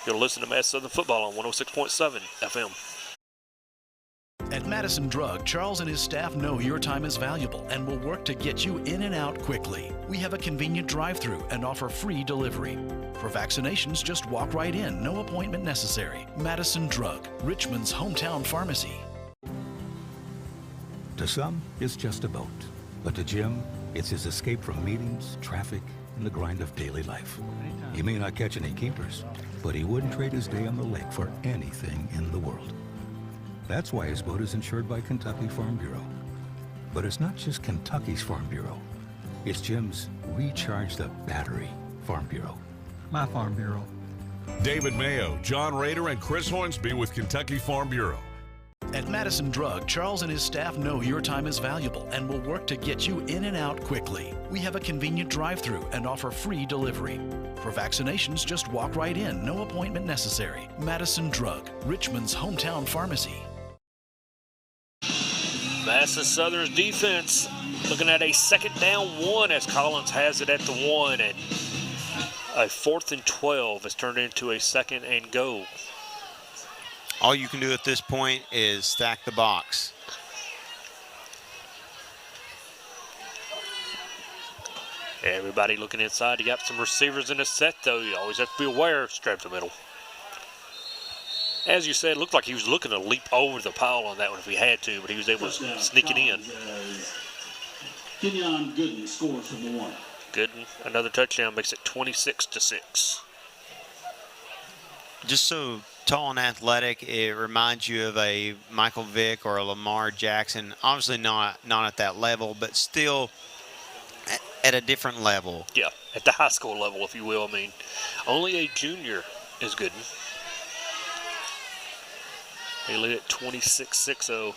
Speaker 12: You're listening to Mass Southern Football on 106.7 FM.
Speaker 19: At Madison Drug, Charles and his staff know your time is valuable and will work to get you in and out quickly. We have a convenient drive-thru and offer free delivery. For vaccinations, just walk right in, no appointment necessary. Madison Drug, Richmond's hometown pharmacy.
Speaker 20: To some, it's just a boat. But to Jim, it's his escape from meetings, traffic, and the grind of daily life. He may not catch any keepers, but he wouldn't trade his day on the lake for anything in the world. That's why his boat is insured by Kentucky Farm Bureau. But it's not just Kentucky's Farm Bureau. It's Jim's Recharge the Battery Farm Bureau.
Speaker 23: My Farm Bureau.
Speaker 24: David Mayo, John Rader, and Chris Hornsby with Kentucky Farm Bureau.
Speaker 19: At Madison Drug, Charles and his staff know your time is valuable and will work to get you in and out quickly. We have a convenient drive-thru and offer free delivery. For vaccinations, just walk right in, no appointment necessary. Madison Drug, Richmond's hometown pharmacy.
Speaker 12: Madison Southern's defense looking at a 2nd down 1 as Collins has it at the 1, and a 4th and 12 has turned into a 2nd and go.
Speaker 9: All you can do at this point is stack the box.
Speaker 12: Everybody looking inside. You got some receivers in the set, though. You always have to be aware. Straight up the middle. As you said, it looked like he was looking to leap over the pile on that one if he had to, but he was able to sneak it in.
Speaker 7: Kenyon Gooden scores from the 1.
Speaker 12: Gooden, another touchdown, makes it 26-6.
Speaker 9: Just so tall and athletic, it reminds you of a Michael Vick or a Lamar Jackson. Obviously not at that level, but still at a different level.
Speaker 12: Yeah, at the high school level, if you will. I mean, only a junior is Gooden. They lead at 26-6-0.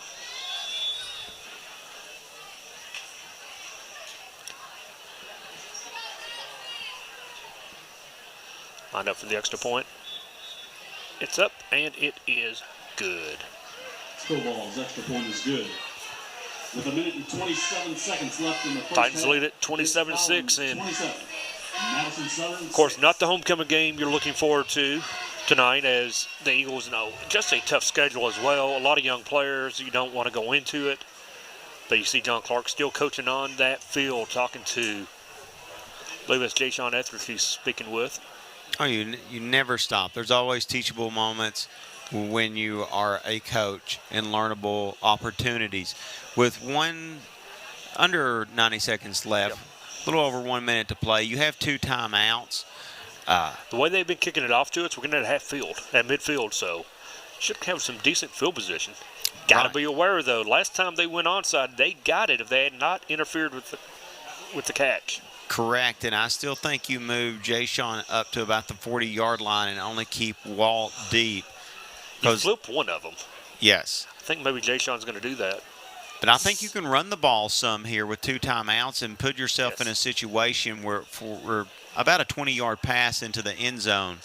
Speaker 12: Lined up for the extra point. It's up, and it is good.
Speaker 7: Ball's extra point is good. With a minute and 27 seconds left in the first
Speaker 12: Titans
Speaker 7: half,
Speaker 12: lead at 27-6, and
Speaker 7: 27. Madison Southern,
Speaker 12: of course, not the homecoming game you're looking forward to tonight, as the Eagles know just a tough schedule as well. A lot of young players. You don't want to go into it, but you see John Clark still coaching on that field, talking to, I believe it's Jay Sean Etheridge he's speaking with.
Speaker 9: Oh, you never stop. There's always teachable moments when you are a coach and learnable opportunities. With under 90 seconds left, a little over 1 minute to play, you have 2 timeouts.
Speaker 12: The way they've been kicking it off to us, we're getting at midfield, so should have some decent field position. Got to be aware, though, last time they went onside, they got it if they had not interfered with the catch.
Speaker 9: Correct, and I still think you move Jay Sean up to about the 40-yard line and only keep Walt deep.
Speaker 12: You flip one of them.
Speaker 9: Yes.
Speaker 12: I think maybe Jay Sean's going to do that.
Speaker 9: But I think you can run the ball some here with 2 timeouts and put yourself in a situation where for about a 20-yard pass into the end zone.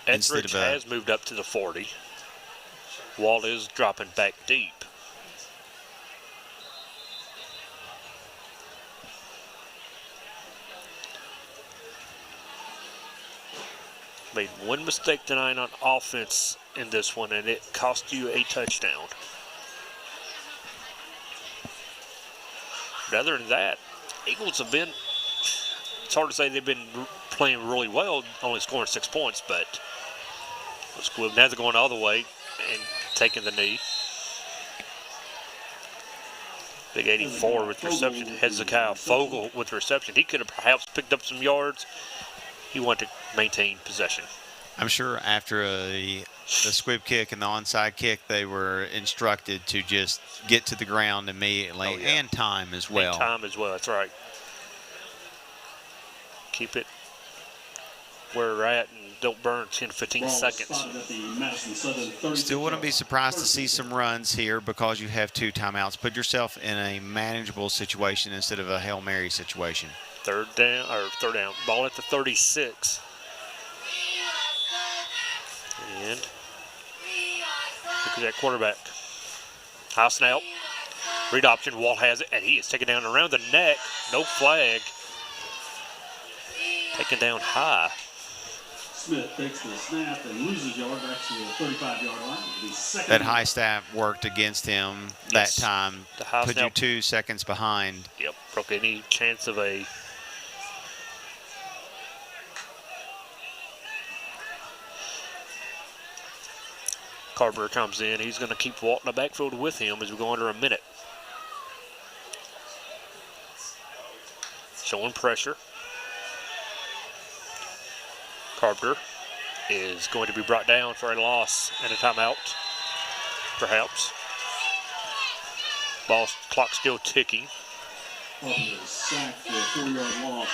Speaker 12: Etheridge has moved up to the 40. Walt is dropping back deep. Made one mistake tonight on offense in this one, and it cost you a touchdown. But other than that, Eagles have been, it's hard to say they've been playing really well, only scoring 6 points, but now they're going all the way and taking the knee. Big 84 with reception. Hezekiah Fogel with reception. He could have perhaps picked up some yards. He wanted to maintain possession.
Speaker 9: I'm sure after the squib kick and the onside kick, they were instructed to just get to the ground immediately and time as well.
Speaker 12: And time as well, that's right. Keep it where we're at and don't burn 10 to 15 seconds.
Speaker 9: Still wouldn't be surprised to see some runs here because you have 2 timeouts. Put yourself in a manageable situation instead of a Hail Mary situation.
Speaker 12: Third down. Ball at the 36. And look at that quarterback. High snap. Read option. Walt has it, and he is taken down around the neck. No flag. Taken down high.
Speaker 7: Smith takes the snap and loses yard back to the 35-yard line.
Speaker 9: That high snap worked against him that time.
Speaker 12: The high
Speaker 9: Put
Speaker 12: snap.
Speaker 9: you 2 seconds behind.
Speaker 12: Yep, broke any chance of a Carter comes in. He's going to keep Walt in the backfield with him as we go under a minute. Showing pressure. Carpenter is going to be brought down for a loss and a timeout, perhaps. Clock still ticking.
Speaker 7: Sacked for a 4-yard loss.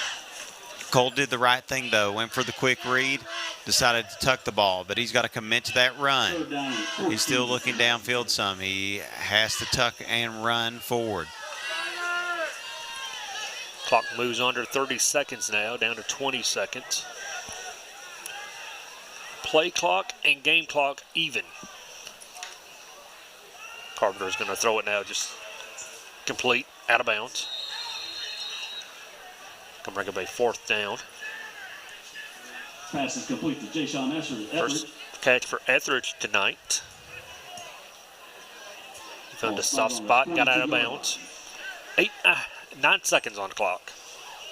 Speaker 9: Cole did the right thing, though. Went for the quick read, decided to tuck the ball, but he's got to commit to that run. He's still looking downfield some. He has to tuck and run forward.
Speaker 12: Clock moves under 30 seconds now, down to 20 seconds. Play clock and game clock even. Carpenter's going to throw it now, just complete, out of bounds. Come bring up a 4th down.
Speaker 7: Pass is complete to Jay-Sean Etheridge.
Speaker 12: First catch for Etheridge tonight. He found a soft spot, got out of bounds. 9 seconds on the clock.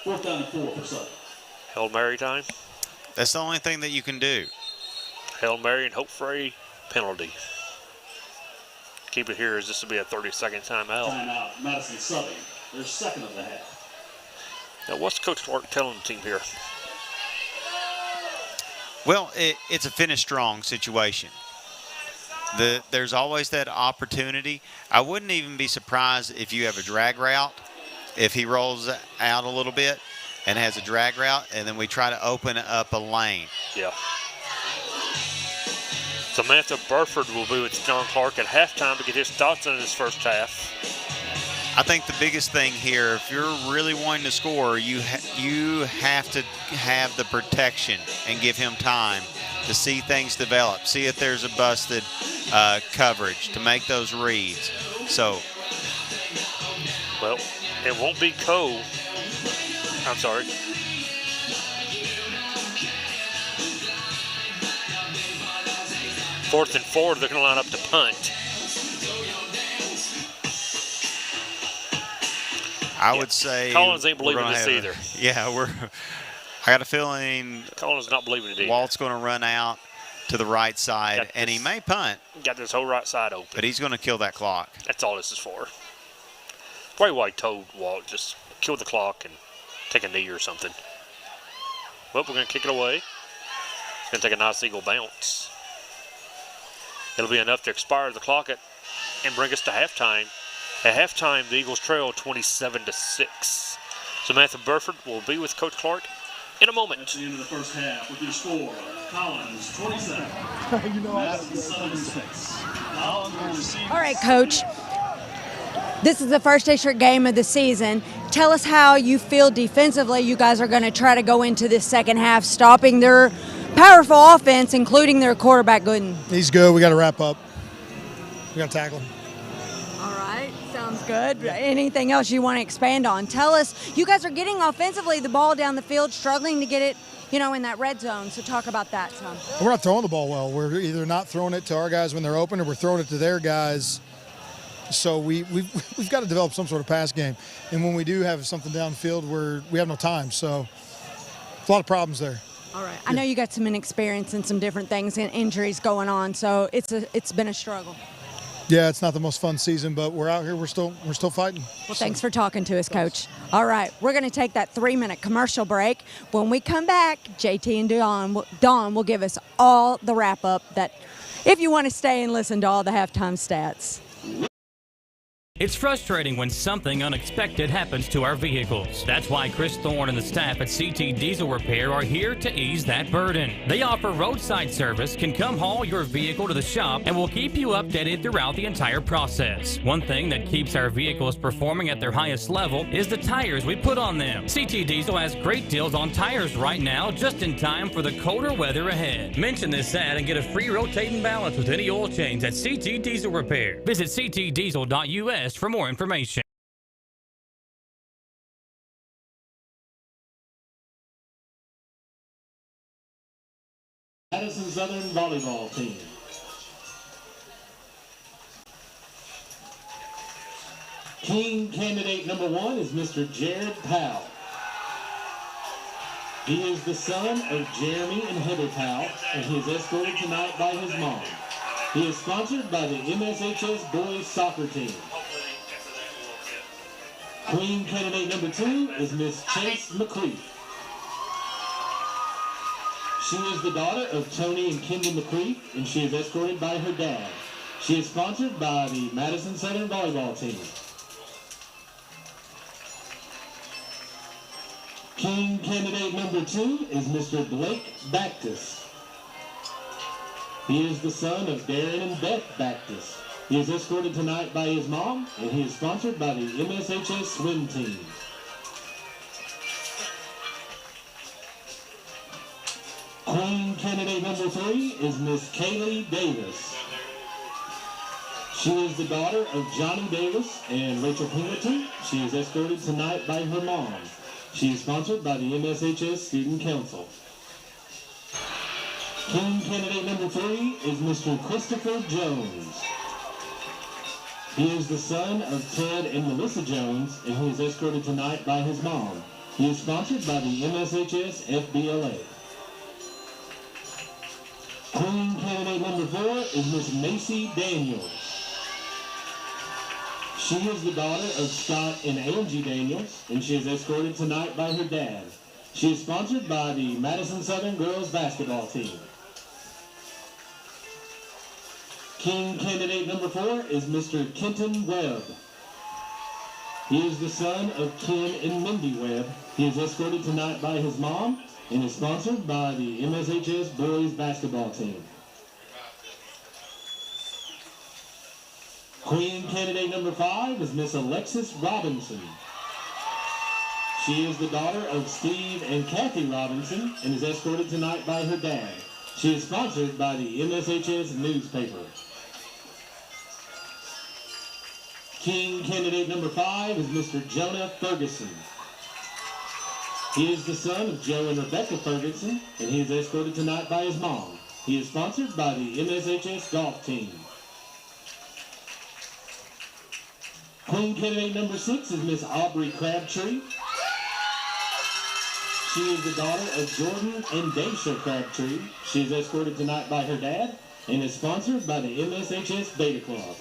Speaker 7: 4th down and 4 for Southern.
Speaker 12: Hail Mary time.
Speaker 9: That's the only thing that you can do.
Speaker 12: Hail Mary and hope for a penalty. Keep it here as this will be a 30-second timeout.
Speaker 7: Timeout, Madison Southern. Their second of the half.
Speaker 12: Now, what's Coach Clark telling the team here?
Speaker 9: Well, it's a finish strong situation. There's always that opportunity. I wouldn't even be surprised if you have a drag route, if he rolls out a little bit and has a drag route, and then we try to open up a lane.
Speaker 12: Yeah. Samantha Burford will be with John Clark at halftime to get his thoughts on his first half.
Speaker 9: I think the biggest thing here, if you're really wanting to score, you have to have the protection and give him time to see things develop, see if there's a busted coverage, to make those reads. So,
Speaker 12: well, it won't be Cole. I'm sorry. Fourth and 4, they're going to line up to punt.
Speaker 9: I would say
Speaker 12: Collins ain't believing this either.
Speaker 9: I got a feeling
Speaker 12: Collins not believing it either.
Speaker 9: Walt's going to run out to the right side, and he may punt.
Speaker 12: Got this whole right side open.
Speaker 9: But he's going to kill that clock.
Speaker 12: That's all this is for. Probably why he told Walt, just kill the clock and take a knee or something. Well, we're going to kick it away. It's going to take a nice eagle bounce. It'll be enough to expire the clock and bring us to halftime. At halftime, the Eagles trail 27-6. Samantha Burford will be with Coach Clark in a moment.
Speaker 7: That's the end of the first half with your score. Collins 27. Madison Southern 6. Collins will receive.
Speaker 2: All right, Coach. This is the first district game of the season. Tell us how you feel defensively. You guys are going to try to go into this second half, stopping their powerful offense, including their quarterback Gooden.
Speaker 3: He's good. We got to wrap up. We got to tackle him.
Speaker 2: All right, sounds good. Anything else you want to expand on? Tell us, you guys are getting offensively the ball down the field, struggling to get it, in that red zone. So talk about that some.
Speaker 3: We're not throwing the ball well. We're either not throwing it to our guys when they're open, or we're throwing it to their guys. So we've got to develop some sort of pass game. And when we do have something downfield, we have no time. So a lot of problems there.
Speaker 2: All right. I know you got some inexperience and some different things and injuries going on, so it's been a struggle.
Speaker 3: Yeah, it's not the most fun season, but we're out here. We're still fighting.
Speaker 2: Well, thanks for talking to us, Coach. All right, we're going to take that 3-minute commercial break. When we come back, JT and Dawn will give us all the wrap-up that if you want to stay and listen to all the halftime stats.
Speaker 10: It's frustrating when something unexpected happens to our vehicles. That's why Chris Thorne and the staff at CT Diesel Repair are here to ease that burden. They offer roadside service, can come haul your vehicle to the shop, and will keep you updated throughout the entire process. One thing that keeps our vehicles performing at their highest level is the tires we put on them. CT Diesel has great deals on tires right now, just in time for the colder weather ahead. Mention this ad and get a free rotating balance with any oil change at CT Diesel Repair. Visit ctdiesel.us for more information.
Speaker 7: Madison Southern volleyball team. King candidate number 1 is Mr. Jared Powell. He is the son of Jeremy and Heather Powell, and he is escorted tonight by his mom. He is sponsored by the MSHS boys soccer team. Queen candidate number 2 is Miss Chase McCreef. She is the daughter of Tony and Kendi McCreef, and she is escorted by her dad. She is sponsored by the Madison Southern volleyball team. King candidate number 2 is Mr. Blake Bactus. He is the son of Darren and Beth Bactus. He is escorted tonight by his mom, and he is sponsored by the MSHS swim team. Queen candidate number 3 is Miss Kaylee Davis. She is the daughter of Johnny Davis and Rachel Pingleton. She is escorted tonight by her mom. She is sponsored by the MSHS Student Council. King candidate number 3 is Mr. Christopher Jones. He is the son of Ted and Melissa Jones, and he is escorted tonight by his mom. He is sponsored by the MSHS FBLA. Queen candidate number 4 is Miss Macy Daniels. She is the daughter of Scott and Angie Daniels, and she is escorted tonight by her dad. She is sponsored by the Madison Southern girls basketball team. King candidate number 4 is Mr. Kenton Webb. He is the son of Ken and Mindy Webb. He is escorted tonight by his mom and is sponsored by the MSHS boys basketball team. Queen candidate number 5 is Miss Alexis Robinson. She is the daughter of Steve and Kathy Robinson and is escorted tonight by her dad. She is sponsored by the MSHS newspaper. King candidate number 5 is Mr. Jonah Ferguson. He is the son of Joe and Rebecca Ferguson, and he is escorted tonight by his mom. He is sponsored by the MSHS golf team. Queen candidate number 6 is Miss Aubrey Crabtree. She is the daughter of Jordan and Daisha Crabtree. She is escorted tonight by her dad and is sponsored by the MSHS Beta Club.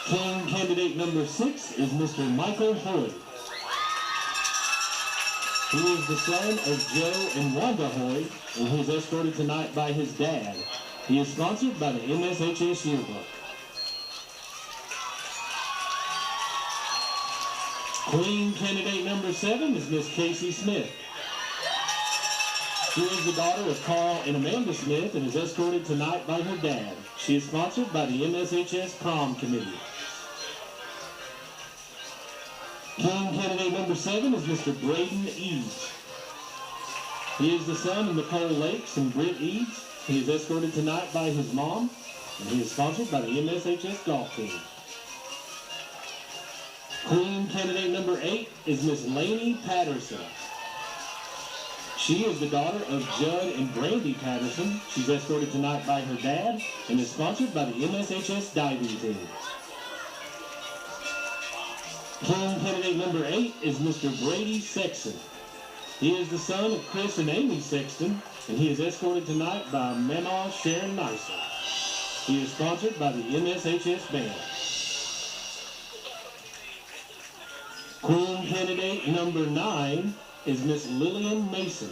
Speaker 7: King candidate number 6 is Mr. Michael Hoy. He is the son of Joe and Wanda Hoy, and he is escorted tonight by his dad. He is sponsored by the MSHS yearbook. Queen candidate number 7 is Miss Casey Smith. She is the daughter of Carl and Amanda Smith and is escorted tonight by her dad. She is sponsored by the MSHS prom committee. King candidate number 7 is Mr. Braden Eads. He is the son of Nicole Lakes and Britt Eads. He is escorted tonight by his mom, and he is sponsored by the MSHS golf team. Queen candidate number 8 is Miss Lainey Patterson. She is the daughter of Judd and Brandy Patterson. She's escorted tonight by her dad and is sponsored by the MSHS diving team. King candidate number 8 is Mr. Brady Sexton. He is the son of Chris and Amy Sexton, and he is escorted tonight by Mama Sharon Nicer. He is sponsored by the MSHS band. Queen candidate number 9 is Miss Lillian Mason.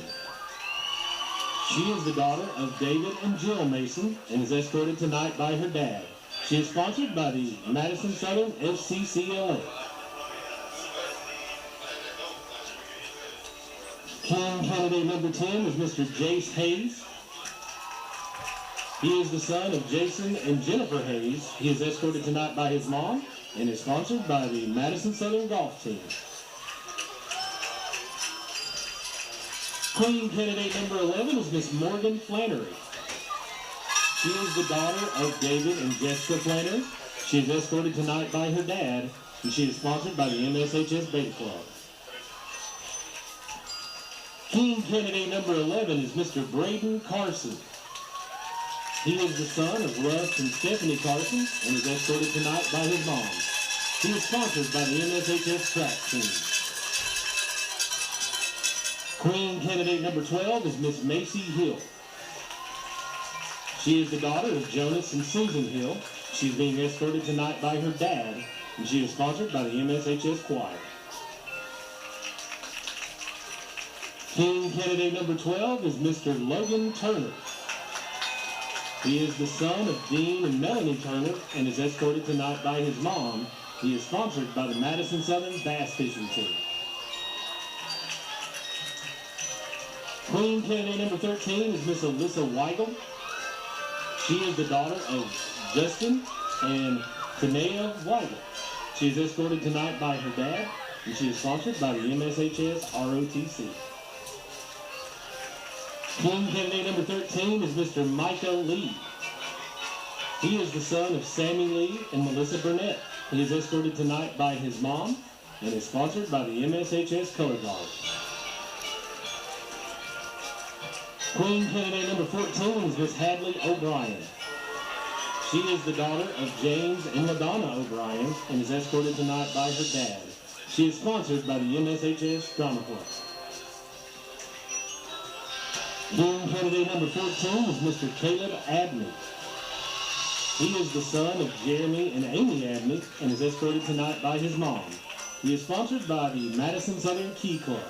Speaker 7: She is the daughter of David and Jill Mason and is escorted tonight by her dad. She is sponsored by the Madison Southern FCCLA. King candidate number 10 is Mr. Jace Hayes. He is the son of Jason and Jennifer Hayes. He is escorted tonight by his mom and is sponsored by the Madison Southern Golf Team. Queen candidate number 11 is Miss Morgan Flannery. She is the daughter of David and Jessica Flannery. She is escorted tonight by her dad, and she is sponsored by the MSHS Beta Club. King candidate number 11 is Mr. Braden Carson. He is the son of Russ and Stephanie Carson and is escorted tonight by his mom. He is sponsored by the MSHS track team. Queen candidate number 12 is Miss Macy Hill. She is the daughter of Jonas and Susan Hill. She is being escorted tonight by her dad, and she is sponsored by the MSHS Choir. King candidate number 12 is Mr. Logan Turner. He is the son of Dean and Melanie Turner and is escorted tonight by his mom. He is sponsored by the Madison Southern Bass Fishing Team. Queen candidate number 13 is Miss Alyssa Weigel. She is the daughter of Justin and Tanea Weigel. She is escorted tonight by her dad, and she is sponsored by the MSHS ROTC. King candidate number 13 is Mr. Micah Lee. He is the son of Sammy Lee and Melissa Burnett. He is escorted tonight by his mom and is sponsored by the MSHS Color Guard. Queen candidate number 14 is Miss Hadley O'Brien. She is the daughter of James and LaDonna O'Brien and is escorted tonight by her dad. She is sponsored by the MSHS Drama Club. King candidate number 14 is Mr. Caleb Abney. He is the son of Jeremy and Amy Abney and is escorted tonight by his mom. He is sponsored by the Madison Southern Key Club.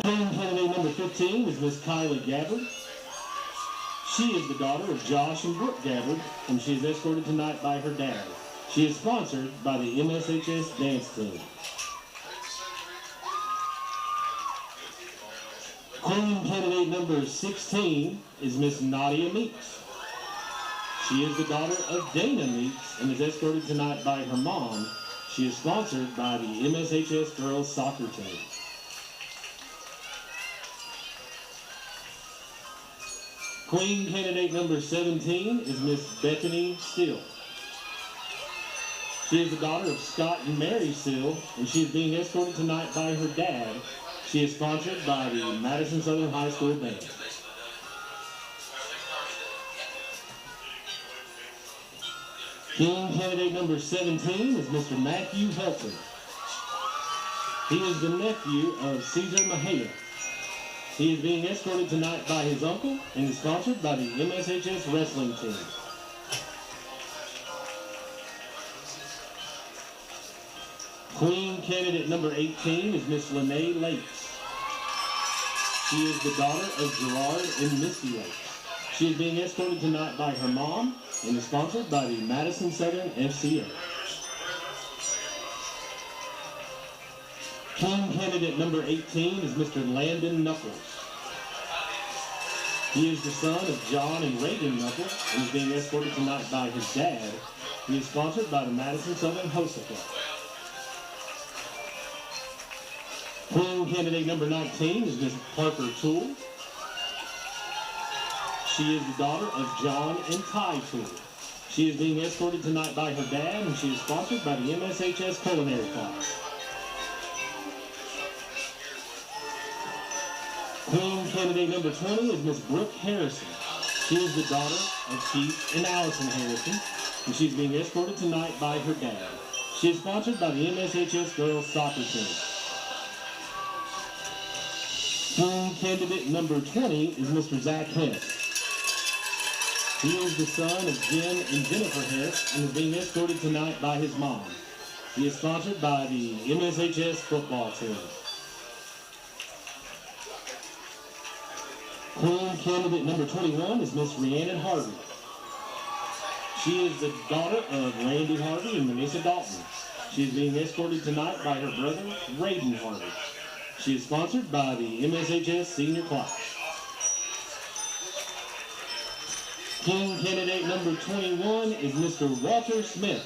Speaker 7: Queen candidate number 15 is Miss Kylie Gabbard. She is the daughter of Josh and Brooke Gabbard, and she is escorted tonight by her dad. She is sponsored by the MSHS Dance Team. Queen candidate number 16 is Miss Nadia Meeks. She is the daughter of Dana Meeks and is escorted tonight by her mom. She is sponsored by the MSHS Girls Soccer Team. Queen candidate number 17 is Miss Bethany Still. She is the daughter of Scott and Mary Still, and she is being escorted tonight by her dad. She is sponsored by the Madison Southern High School Band. King candidate number 17 is Mr. Matthew Helton. He is the nephew of Cesar Mejia. He is being escorted tonight by his uncle and is sponsored by the MSHS Wrestling Team. Queen candidate number 18 is Miss Lene Lakes. She is the daughter of Gerard and Misty Lakes. She is being escorted tonight by her mom and is sponsored by the Madison Southern FCA. King candidate number 18 is Mr. Landon Knuckles. He is the son of John and Reagan Knuckles and is being escorted tonight by his dad. He is sponsored by the Madison Southern Hosa Club. Queen candidate number 19 is Miss Parker Toole. She is the daughter of John and Ty Toole. She is being escorted tonight by her dad, and she is sponsored by the MSHS Culinary Class. Queen candidate number 20 is Miss Brooke Harrison. She is the daughter of Keith and Allison Harrison, and she's being escorted tonight by her dad. She is sponsored by the MSHS Girls Soccer Team. Queen candidate number 20 is Mr. Zach Hess. He is the son of Jim and Jennifer Hess and is being escorted tonight by his mom. He is sponsored by the MSHS football team. Queen candidate number 21 is Miss Rhiannon Harvey. She is the daughter of Randy Harvey and Melissa Dalton. She is being escorted tonight by her brother, Raiden Harvey. She is sponsored by the MSHS Senior Class. King candidate number 21 is Mr. Walter Smith.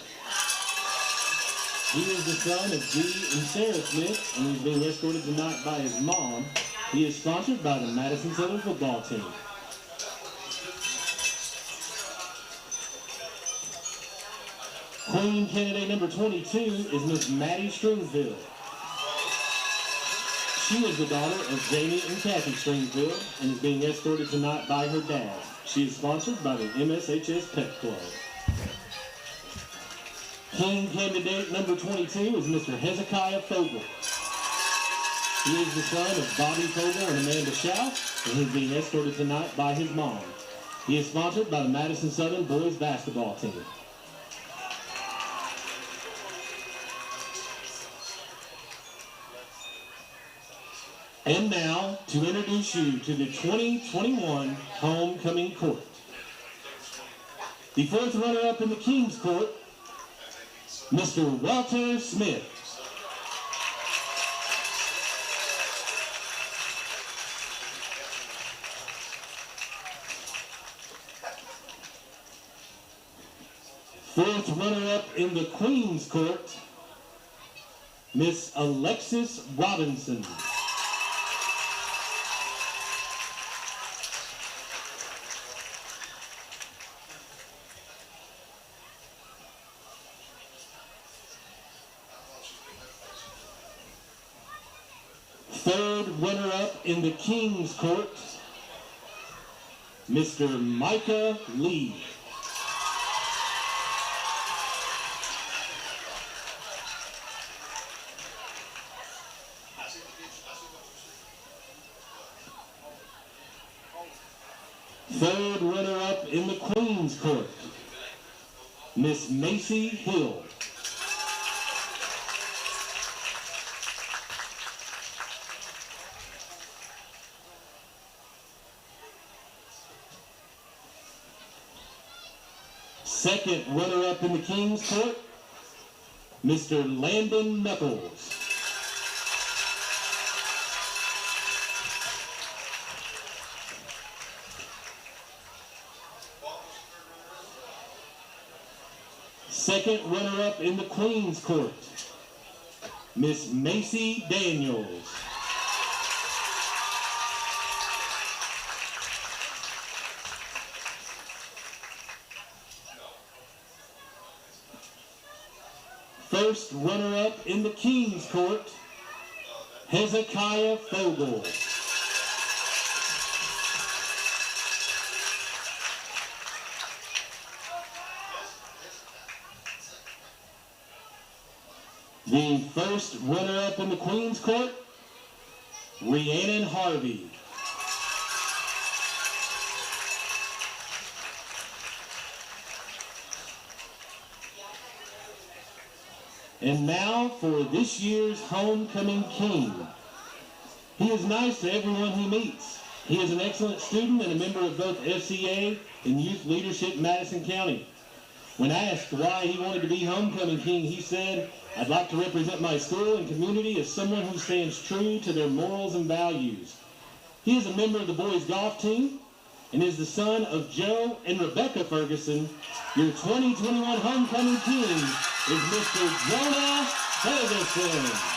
Speaker 7: He is the son of Dee and Sarah Smith, and he's being escorted tonight by his mom. He is sponsored by the Madison Southern football team. Queen candidate number 22 is Miss Maddie Stringfield. She is the daughter of Jamie and Kathy Stringfield and is being escorted tonight by her dad. She is sponsored by the MSHS Pet Club. King candidate number 22 is Mr. Hezekiah Fogel. He is the son of Bobby Fogel and Amanda Schauf, and he is being escorted tonight by his mom. He is sponsored by the Madison Southern boys basketball team. And now, to introduce you to the 2021 Homecoming Court. The fourth runner-up in the King's Court, Mr. Walter Smith. Fourth runner-up in the Queen's Court, Miss Alexis Robinson. Third runner-up in the King's Court, Mr. Micah Lee. Third runner-up in the Queen's Court, Miss Macy Hill. Second runner-up in the King's Court, Mr. Landon Knuckles. Second runner-up in the Queen's Court, Miss Macy Daniels. First runner-up in the King's Court, Hezekiah Fogel. The first runner-up in the Queen's Court, Rhiannon Harvey. And now for this year's Homecoming King. He is nice to everyone he meets. He is an excellent student and a member of both FCA and Youth Leadership in Madison County. When asked why he wanted to be Homecoming King, he said, "I'd like to represent my school and community as someone who stands true to their morals and values." He is a member of the boys golf team and is the son of Joe and Rebecca Ferguson. Your 2021 Homecoming King is Mr. Jonah Ferguson.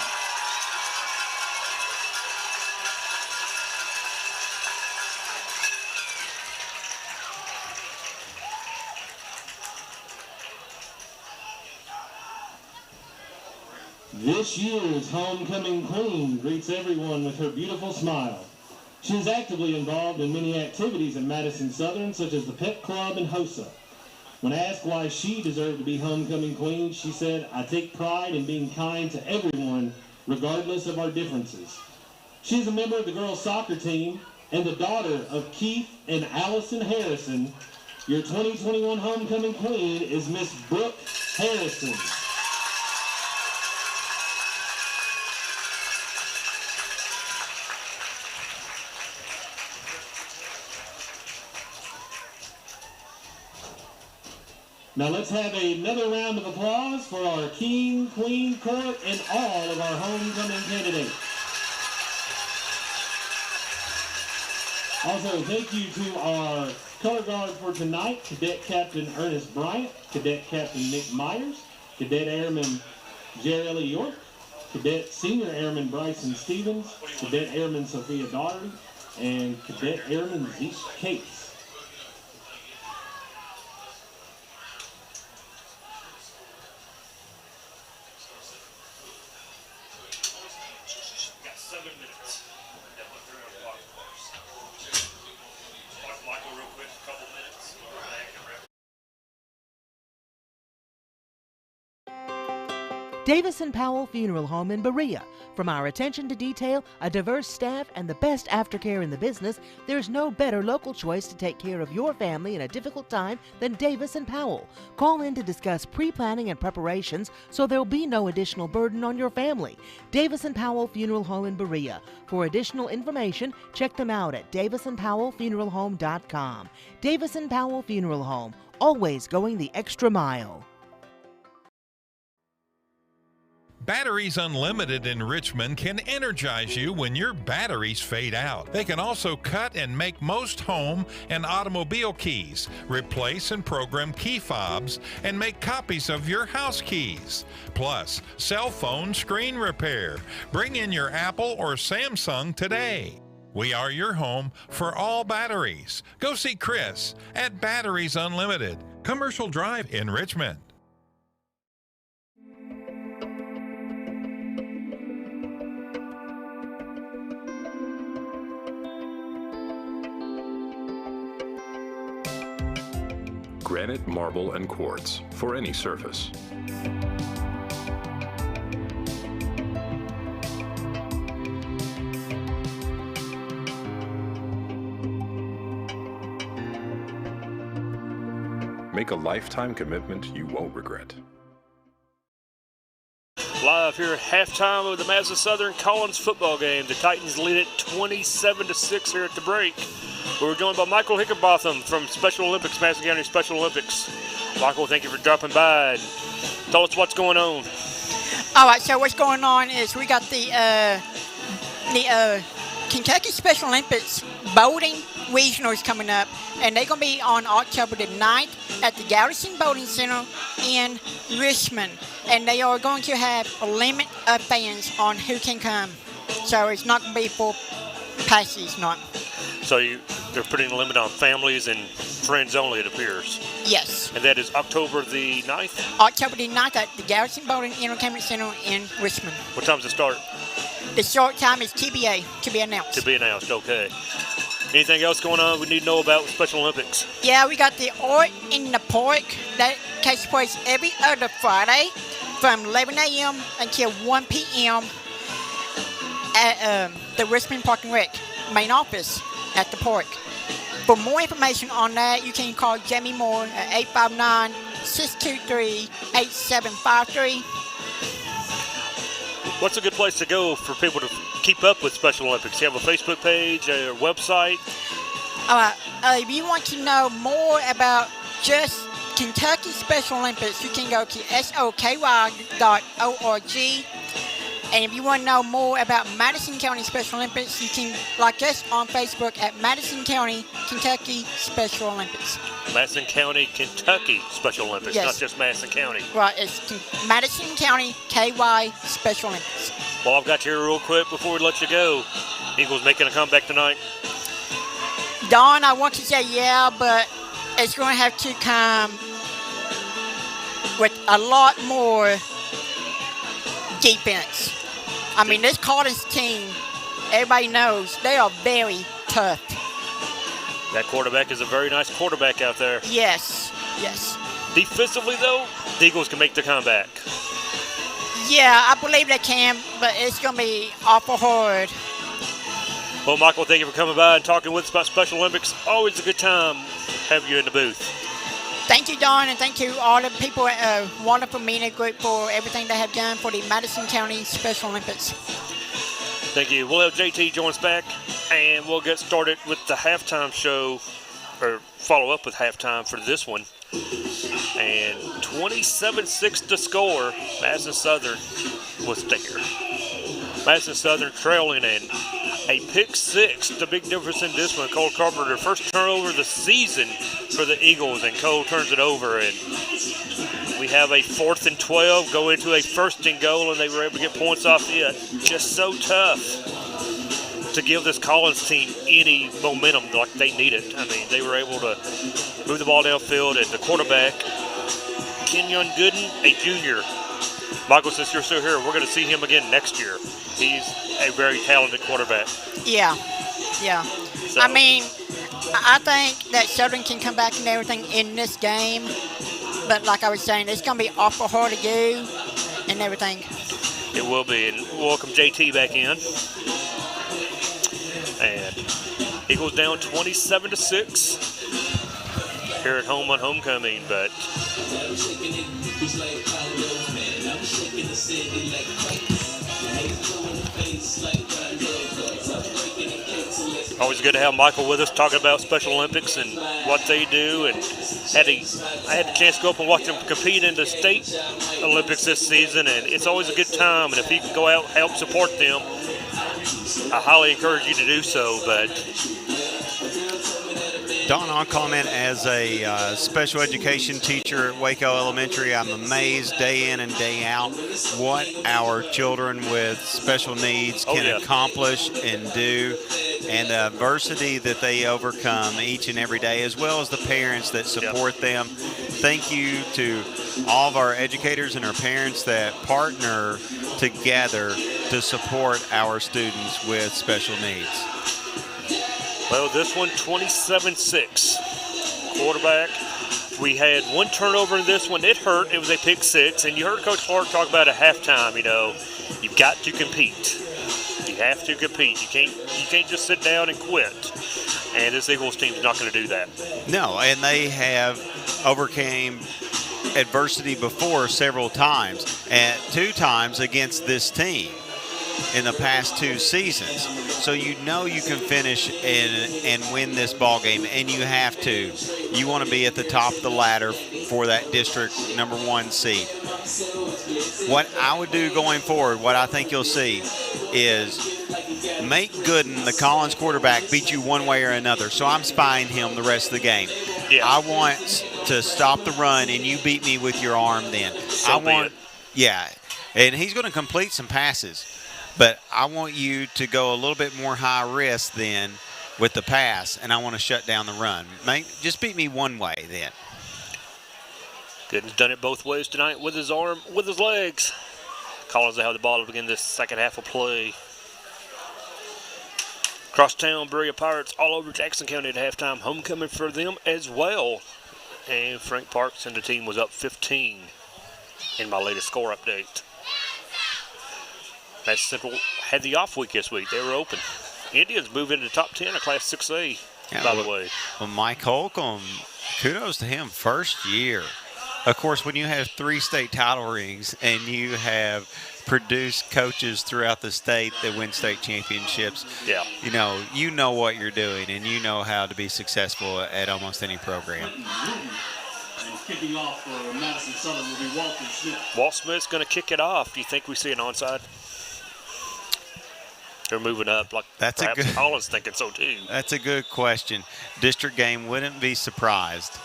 Speaker 7: This year's Homecoming Queen greets everyone with her beautiful smile. She is actively involved in many activities at Madison Southern, such as the Pet Club and HOSA. When asked why she deserved to be Homecoming Queen, she said, "I take pride in being kind to everyone, regardless of our differences." She is a member of the girls' soccer team and the daughter of Keith and Allison Harrison. Your 2021 Homecoming Queen is Miss Brooke Harrison. Now let's have another round of applause for our king, queen, court, and all of our homecoming candidates. Also, thank you to our color guard for tonight, Cadet Captain Ernest Bryant, Cadet Captain Nick Myers, Cadet Airman Jerry York, Cadet Senior Airman Bryson Stevens, Cadet Airman Sophia Daugherty, and Cadet Airman Zeke Cates.
Speaker 1: Davis & Powell Funeral Home in Berea. From our attention to detail, a diverse staff, and the best aftercare in the business, there's no better local choice to take care of your family in a difficult time than Davis & Powell. Call in to discuss pre-planning and preparations so there'll be no additional burden on your family. Davis & Powell Funeral Home in Berea. For additional information, check them out at davisandpowellfuneralhome.com. Davis & Powell Funeral Home, always going the extra mile.
Speaker 13: Batteries Unlimited in Richmond can energize you when your batteries fade out. They can also cut and make most home and automobile keys, replace and program key fobs, and make copies of your house keys. Plus, cell phone screen repair. Bring in your Apple or Samsung today. We are your home for all batteries. Go see Chris at Batteries Unlimited, Commercial Drive in Richmond.
Speaker 5: Granite, marble, and quartz for any surface. Make a lifetime commitment you won't regret.
Speaker 12: Live here at halftime of the Madison Southern Collins football game. The Titans lead it 27-6 here at the break. We're joined by Michael Hickerbotham from Special Olympics, Madison County Special Olympics. Michael, thank you for dropping by. And tell us what's going on.
Speaker 11: All right, so what's going on is we got the Kentucky Special Olympics boating regionals coming up, and they're going to be on October the 9th at the Garrison Boating Center in Richmond. And they are going to have a limit of fans on who can come. So it's not going to be for passes, not.
Speaker 12: So they're putting a limit on families and friends only, it appears.
Speaker 11: Yes.
Speaker 12: And that is October the 9th?
Speaker 11: October the 9th at the Garrison Boating Entertainment Center in Richmond.
Speaker 12: What time does it start?
Speaker 11: The start time is TBA, to be announced.
Speaker 12: To be announced, okay. Anything else going on we need to know about with Special Olympics?
Speaker 11: Yeah, we got the Art in the Park that takes place every other Friday from 11 a.m. until 1 p.m. at the Richmond Park and Rec main office at the park. For more information on that, you can call Jamie Moore at 859-623-8753.
Speaker 12: What's a good place to go for people to keep up with Special Olympics? You have a Facebook page, a website?
Speaker 11: If you want to know more about just Kentucky Special Olympics, you can go to soky.org. And if you want to know more about Madison County Special Olympics, you can like us on Facebook at Madison County, Kentucky Special Olympics.
Speaker 12: Madison County, Kentucky Special Olympics,
Speaker 11: yes.
Speaker 12: Not just Madison County.
Speaker 11: Right, it's Madison County, KY Special Olympics.
Speaker 12: Well, I've got you here real quick before we let you go. Eagles making a comeback tonight?
Speaker 11: Don, I want to say yeah, but it's going to have to come with a lot more defense. I mean, this Collins team, everybody knows, they are very tough.
Speaker 12: That quarterback is a very nice quarterback out there.
Speaker 11: Yes, yes.
Speaker 12: Defensively, though, the Eagles can make the comeback.
Speaker 11: Yeah, I believe they can, but it's going to be awful hard.
Speaker 12: Well, Michael, thank you for coming by and talking with us about Special Olympics. Always a good time having you in the booth.
Speaker 11: Thank you, Don, and thank you all the people at Wonderful Media Group for everything they have done for the Madison County Special Olympics.
Speaker 12: Thank you. We'll have JT join us back, and we'll get started with the halftime show, or follow up with halftime for this one. And 27-6 to score. Madison Southern was there. Madison Southern trailing, and a pick six. The big difference in this one, Cole Carpenter, first turnover of the season for the Eagles, and Cole turns it over. And we have a 4th and 12, go into a 1st and goal, and they were able to get points off it. Just so tough to give this Collins team any momentum like they needed. I mean, they were able to move the ball downfield, and the quarterback, Kenyon Gooden, a junior. Michael, since you're still here, we're going to see him again next year. He's a very talented quarterback.
Speaker 11: Yeah. So. I mean, I think that Southern can come back and everything in this game. But like I was saying, it's going to be awful hard to do and everything.
Speaker 12: It will be. And welcome JT back in. And Eagles down 27-6 here at home on homecoming. But always good to have Michael with us talking about Special Olympics and what they do. And I had the chance to go up and watch them compete in the state Olympics this season, and it's always a good time. And if you can go out and help support them, I highly encourage you to do so. But
Speaker 9: Don, I'll comment as a special education teacher at Waco Elementary. I'm amazed day in and day out what our children with special needs can accomplish and do, and the adversity that they overcome each and every day, as well as the parents that support them. Thank you to all of our educators and our parents that partner together to support our students with special needs.
Speaker 12: Well, this one, 27-6. Quarterback. We had one turnover in this one. It hurt. It was a pick six. And you heard Coach Clark talk about at halftime, you've got to compete. You have to compete. You can't just sit down and quit. And this Eagles team's not going to do that.
Speaker 9: No, and they have overcame adversity before several times, and 2 times against this team in the past 2 seasons. So you can finish and win this ball game, and you have to. You want to be at the top of the ladder for that district #1 seed. What I would do going forward, what I think you'll see, is make Gooden, the Collins quarterback, beat you one way or another. So I'm spying him the rest of the game.
Speaker 12: Yeah.
Speaker 9: I want to stop the run, and you beat me with your arm then. And he's going to complete some passes. But I want you to go a little bit more high risk then with the pass, and I want to shut down the run. Just beat me one way then.
Speaker 12: Gooden's done it both ways tonight with his arm, with his legs. Collins will have the ball to begin this second half of play. Crosstown, Berea Pirates all over Jackson County at halftime. Homecoming for them as well. And Frank Parks and the team was up 15 in my latest score update. Madison Central had the off week this week. They were open. Indians move into the top 10 of Class 6A, by the way.
Speaker 9: Well, Mike Holcomb, kudos to him, first year. Of course, when you have 3 state title rings and you have produced coaches throughout the state that win state championships, you know what you're doing, and you know how to be successful at almost any program.
Speaker 7: Kicking off for Madison Southern will be Walter Smith.
Speaker 12: Walt Smith's going to kick it off. Do you think we see an onside? They're moving up, like
Speaker 9: that's
Speaker 12: perhaps Collins thinking so too.
Speaker 9: That's a good question. District game, wouldn't be surprised.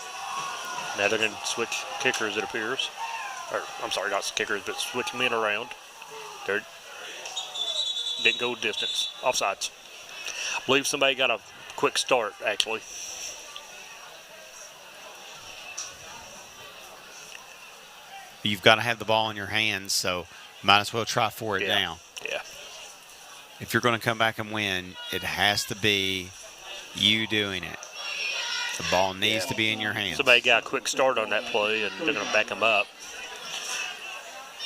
Speaker 12: Now they're going to switch kickers, it appears. Or, I'm sorry, not kickers, but switch men around. They didn't go distance. Offsides. I believe somebody got a quick start, actually.
Speaker 9: You've got to have the ball in your hands, so might as well try for it now.
Speaker 12: Yeah.
Speaker 9: If you're going to come back and win, it has to be you doing it. The ball needs to be in your hands.
Speaker 12: Somebody got a quick start on that play, and they're going to back him up.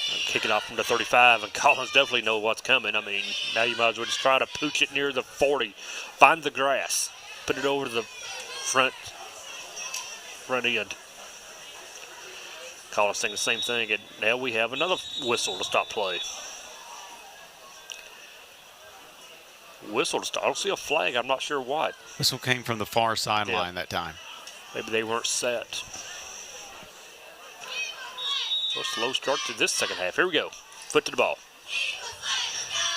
Speaker 12: Kick it off from the 35, and Collins definitely know what's coming. I mean, now you might as well just try to pooch it near the 40. Find the grass. Put it over to the front end. Collins saying the same thing, and now we have another whistle to stop play. Whistle to stop. I don't see a flag. I'm not sure what.
Speaker 9: Whistle came from the far sideline that time.
Speaker 12: Maybe they weren't set. A slow start to this second half. Here we go. Foot to the ball.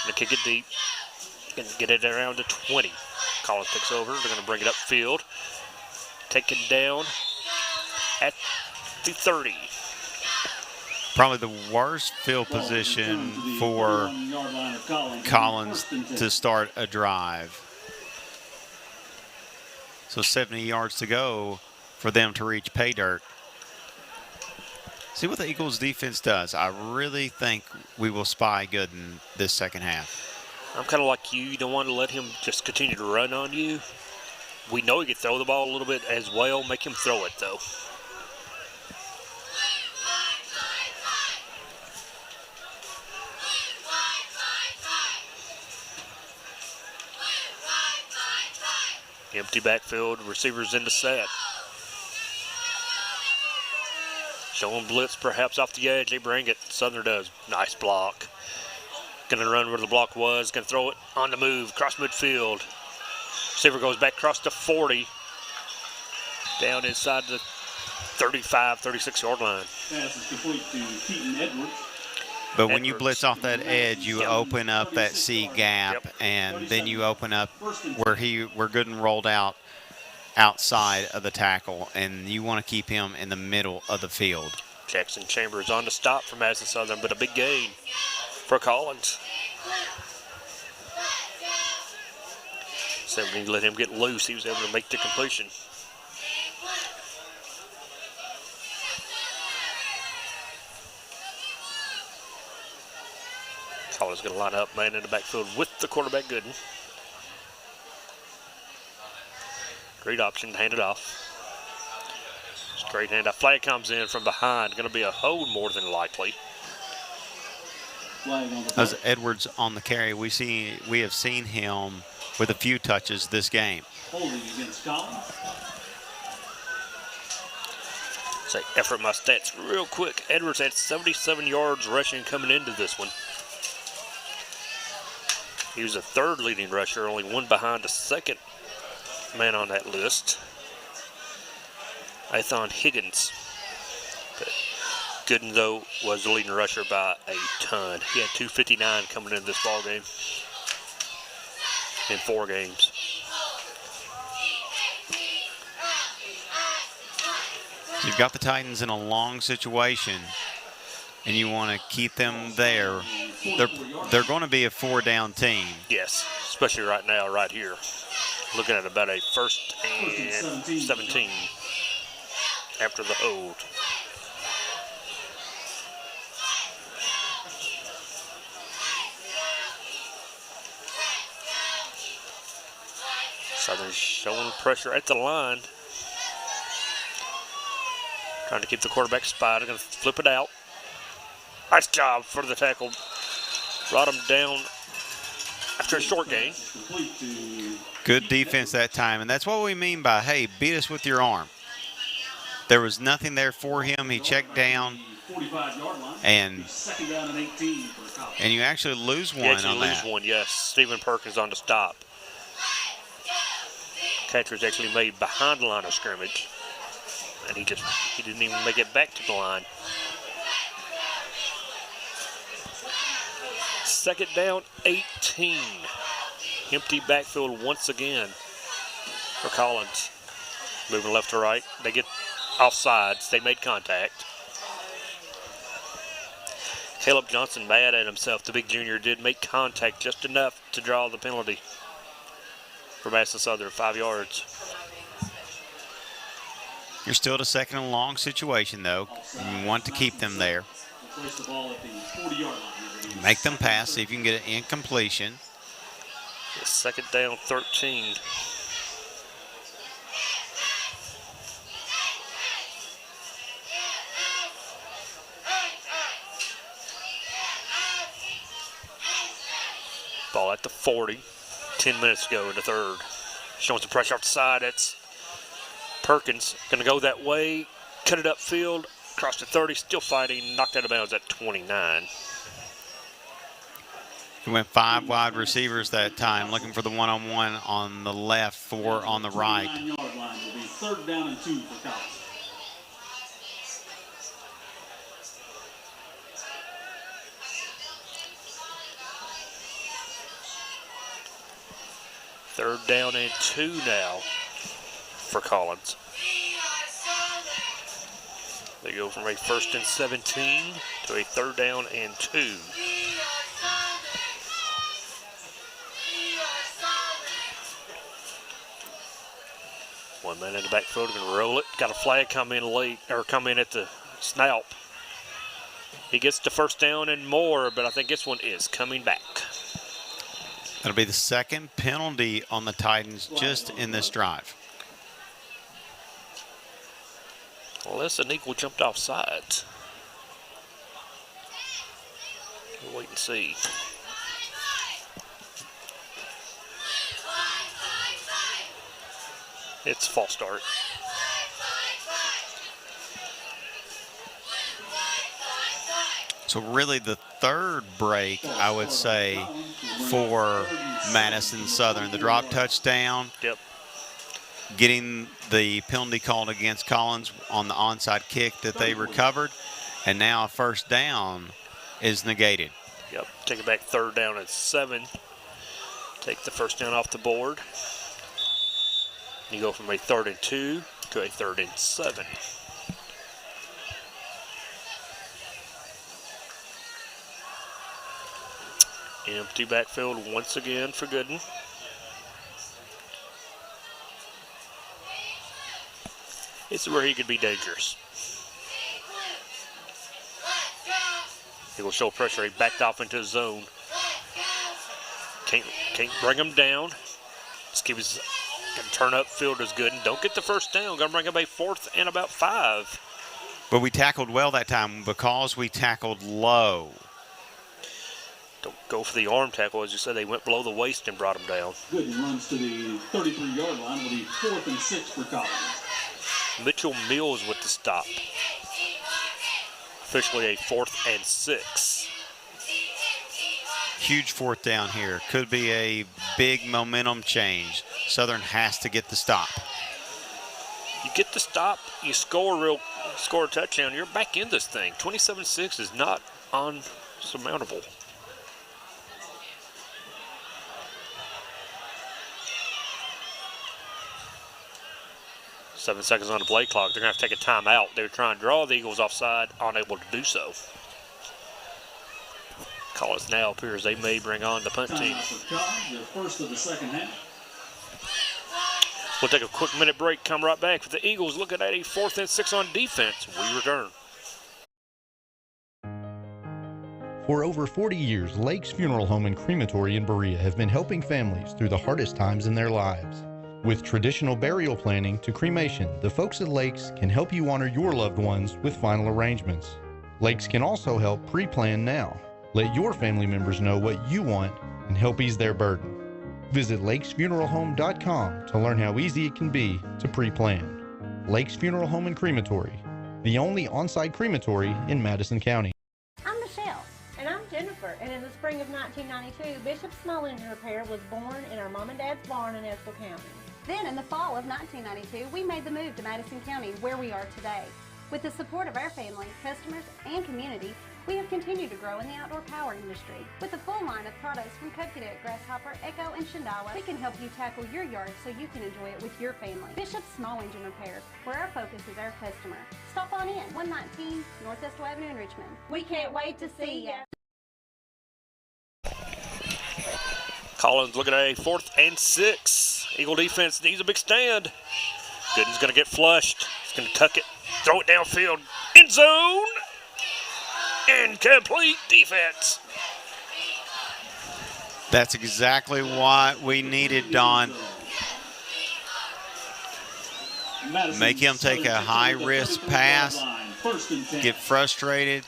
Speaker 12: Gonna kick it deep. Gonna get it around to 20. Collins takes over. They're gonna bring it upfield. Take it down at the 30.
Speaker 9: Probably the worst field position for Collins to start a drive. So 70 yards to go for them to reach pay dirt. See what the Eagles defense does. I really think we will spy good in this second half.
Speaker 12: I'm kind of like you. You don't want to let him just continue to run on you. We know he can throw the ball a little bit as well. Make him throw it, though. Empty backfield, receivers in the set. Showing blitz perhaps off the edge. They bring it. Southern does. Nice block. Going to run where the block was. Going to throw it on the move. Cross midfield. Receiver goes back across the 40. Down inside the 35, 36-yard line.
Speaker 7: Pass is complete to Keaton Edwards.
Speaker 9: But when you blitz off that edge, you open up that C gap, and then you open up where we're good and rolled out outside of the tackle, and you want to keep him in the middle of the field.
Speaker 12: Jackson Chambers on the stop for Madison Southern, but a big gain for Collins. So when you let him get loose, he was able to make the completion. Collins going to line up, man in the backfield with the quarterback Gooden. Great option, hand it off. Straight handoff. Flag comes in from behind. Going to be a hold more than likely.
Speaker 9: As Edwards on the carry, we have seen him with a few touches this game.
Speaker 7: Holding against Collins.
Speaker 12: Say effort my stats real quick. Edwards had 77 yards rushing coming into this one. He was the third leading rusher, only one behind the second man on that list, Athon Higgins. But Gooden, though, was the leading rusher by a ton. He had 259 coming into this ball game in 4 games.
Speaker 9: So you've got the Titans in a long situation, and you want to keep them there. They're going to be a 4-down team.
Speaker 12: Yes, especially right now, right here. Looking at about a 1st and 17 after the hold. Southern showing pressure at the line. Trying to keep the quarterback spot. Going to flip it out. Nice job for the tackle. Brought him down after a short gain.
Speaker 9: Good defense that time, and that's what we mean by, hey, beat us with your arm. There was nothing there for him. He checked down, and you actually lose one on that.
Speaker 12: Lose one, yes. Stephen Perkins on the stop. Catch was actually made behind the line of scrimmage, and he didn't even make it back to the line. 2nd down, 18. Empty backfield once again for Collins. Moving left to right. They get offsides. They made contact. Caleb Johnson mad at himself. The big junior did make contact just enough to draw the penalty for Madison Southern, 5 yards.
Speaker 9: You're still at a 2nd and long situation, though. You want to keep them there.
Speaker 7: Place the ball at the 40-yard line.
Speaker 9: Make them pass, see if you can get an incompletion.
Speaker 12: 2nd down, 13. Ball at the 40. 10 minutes to go in the 3rd. Showing some pressure off the side. That's Perkins. Going to go that way. Cut it upfield. Across the 30. Still fighting. Knocked out of bounds at 29.
Speaker 9: He went 5 wide receivers that time, looking for the one-on-one on the left, 4 on the right.
Speaker 7: 29-yard line will be 3rd down and 2 for Collins.
Speaker 12: 3rd down and 2 now for Collins. They go from a 1st and 17 to a 3rd down and 2. One man in the backfield going to roll it. Got a flag come in late, or come in at the snap. He gets the 1st down and more, but I think this one is coming back.
Speaker 9: That'll be the 2nd penalty on the Titans just in this drive.
Speaker 12: Unless an eagle jumped off sides. We'll wait and see. It's a false start.
Speaker 9: So really the 3rd break, I would say, for Madison Southern. The drop touchdown.
Speaker 12: Yep.
Speaker 9: Getting the penalty called against Collins on the onside kick that they recovered. And now a 1st down is negated.
Speaker 12: Yep, take it back 3rd down and 7. Take the 1st down off the board. You go from a 3rd and 2 to a 3rd and 7. Empty backfield once again for Gooden. This is where he could be dangerous. He will show pressure. He backed off into his zone. Can't bring him down. Just keep his turn up field is good. And don't get the 1st down. Gonna bring up a 4th and about 5.
Speaker 9: But we tackled well that time because we tackled low.
Speaker 12: Don't go for the arm tackle. As you said, they went below the waist and brought him down.
Speaker 7: Gooden runs to the 33-yard line with the 4th and 6 for Collins.
Speaker 12: Mitchell Mills with the stop. Officially a 4th and 6.
Speaker 9: Huge 4th down here. Could be a big momentum change. Southern has to get the stop.
Speaker 12: You get the stop, you score a touchdown, you're back in this thing. 27-6 is not unsurmountable. Seven seconds on the play clock. They're going to have to take a timeout. They were trying to draw the Eagles offside, unable to do so. Collins now appears they may bring on the punt team.
Speaker 7: The 1st of the 2nd half.
Speaker 12: We'll take a quick minute break, come right back with the Eagles looking at a 4th and 6 on defense. We return.
Speaker 8: For over 40 years, Lake's Funeral Home and Crematory in Berea have been helping families through the hardest times in their lives. With traditional burial planning to cremation, the folks at Lakes can help you honor your loved ones with final arrangements. Lakes can also help pre-plan now. Let your family members know what you want and help ease their burden. Visit lakesfuneralhome.com to learn how easy it can be to pre-plan. Lakes Funeral Home and Crematory, the only on-site crematory in Madison County.
Speaker 21: I'm Michelle. And I'm Jennifer. And in the spring of 1992, Bishop Small Engine Repair was born in our mom and dad's barn in Estill County.
Speaker 22: Then in the fall of 1992, we made the move to Madison County, where we are today. With the support of our family, customers, and community, we have continued to grow in the outdoor power industry. With a full line of products from Cupcadet, Grasshopper, Echo, and Shindawa, we can help you tackle your yard so you can enjoy it with your family. Bishop Small Engine Repairs, where our focus is our customer. Stop on in, 119 North Estill Avenue in Richmond. We can't wait to see ya.
Speaker 12: Collins looking at a 4th and 6. Eagle defense needs a big stand. Gooden's going to get flushed. He's going to tuck it, throw it downfield. End zone. Incomplete defense.
Speaker 9: That's exactly what we needed, Don. Make him take a high-risk pass, get frustrated.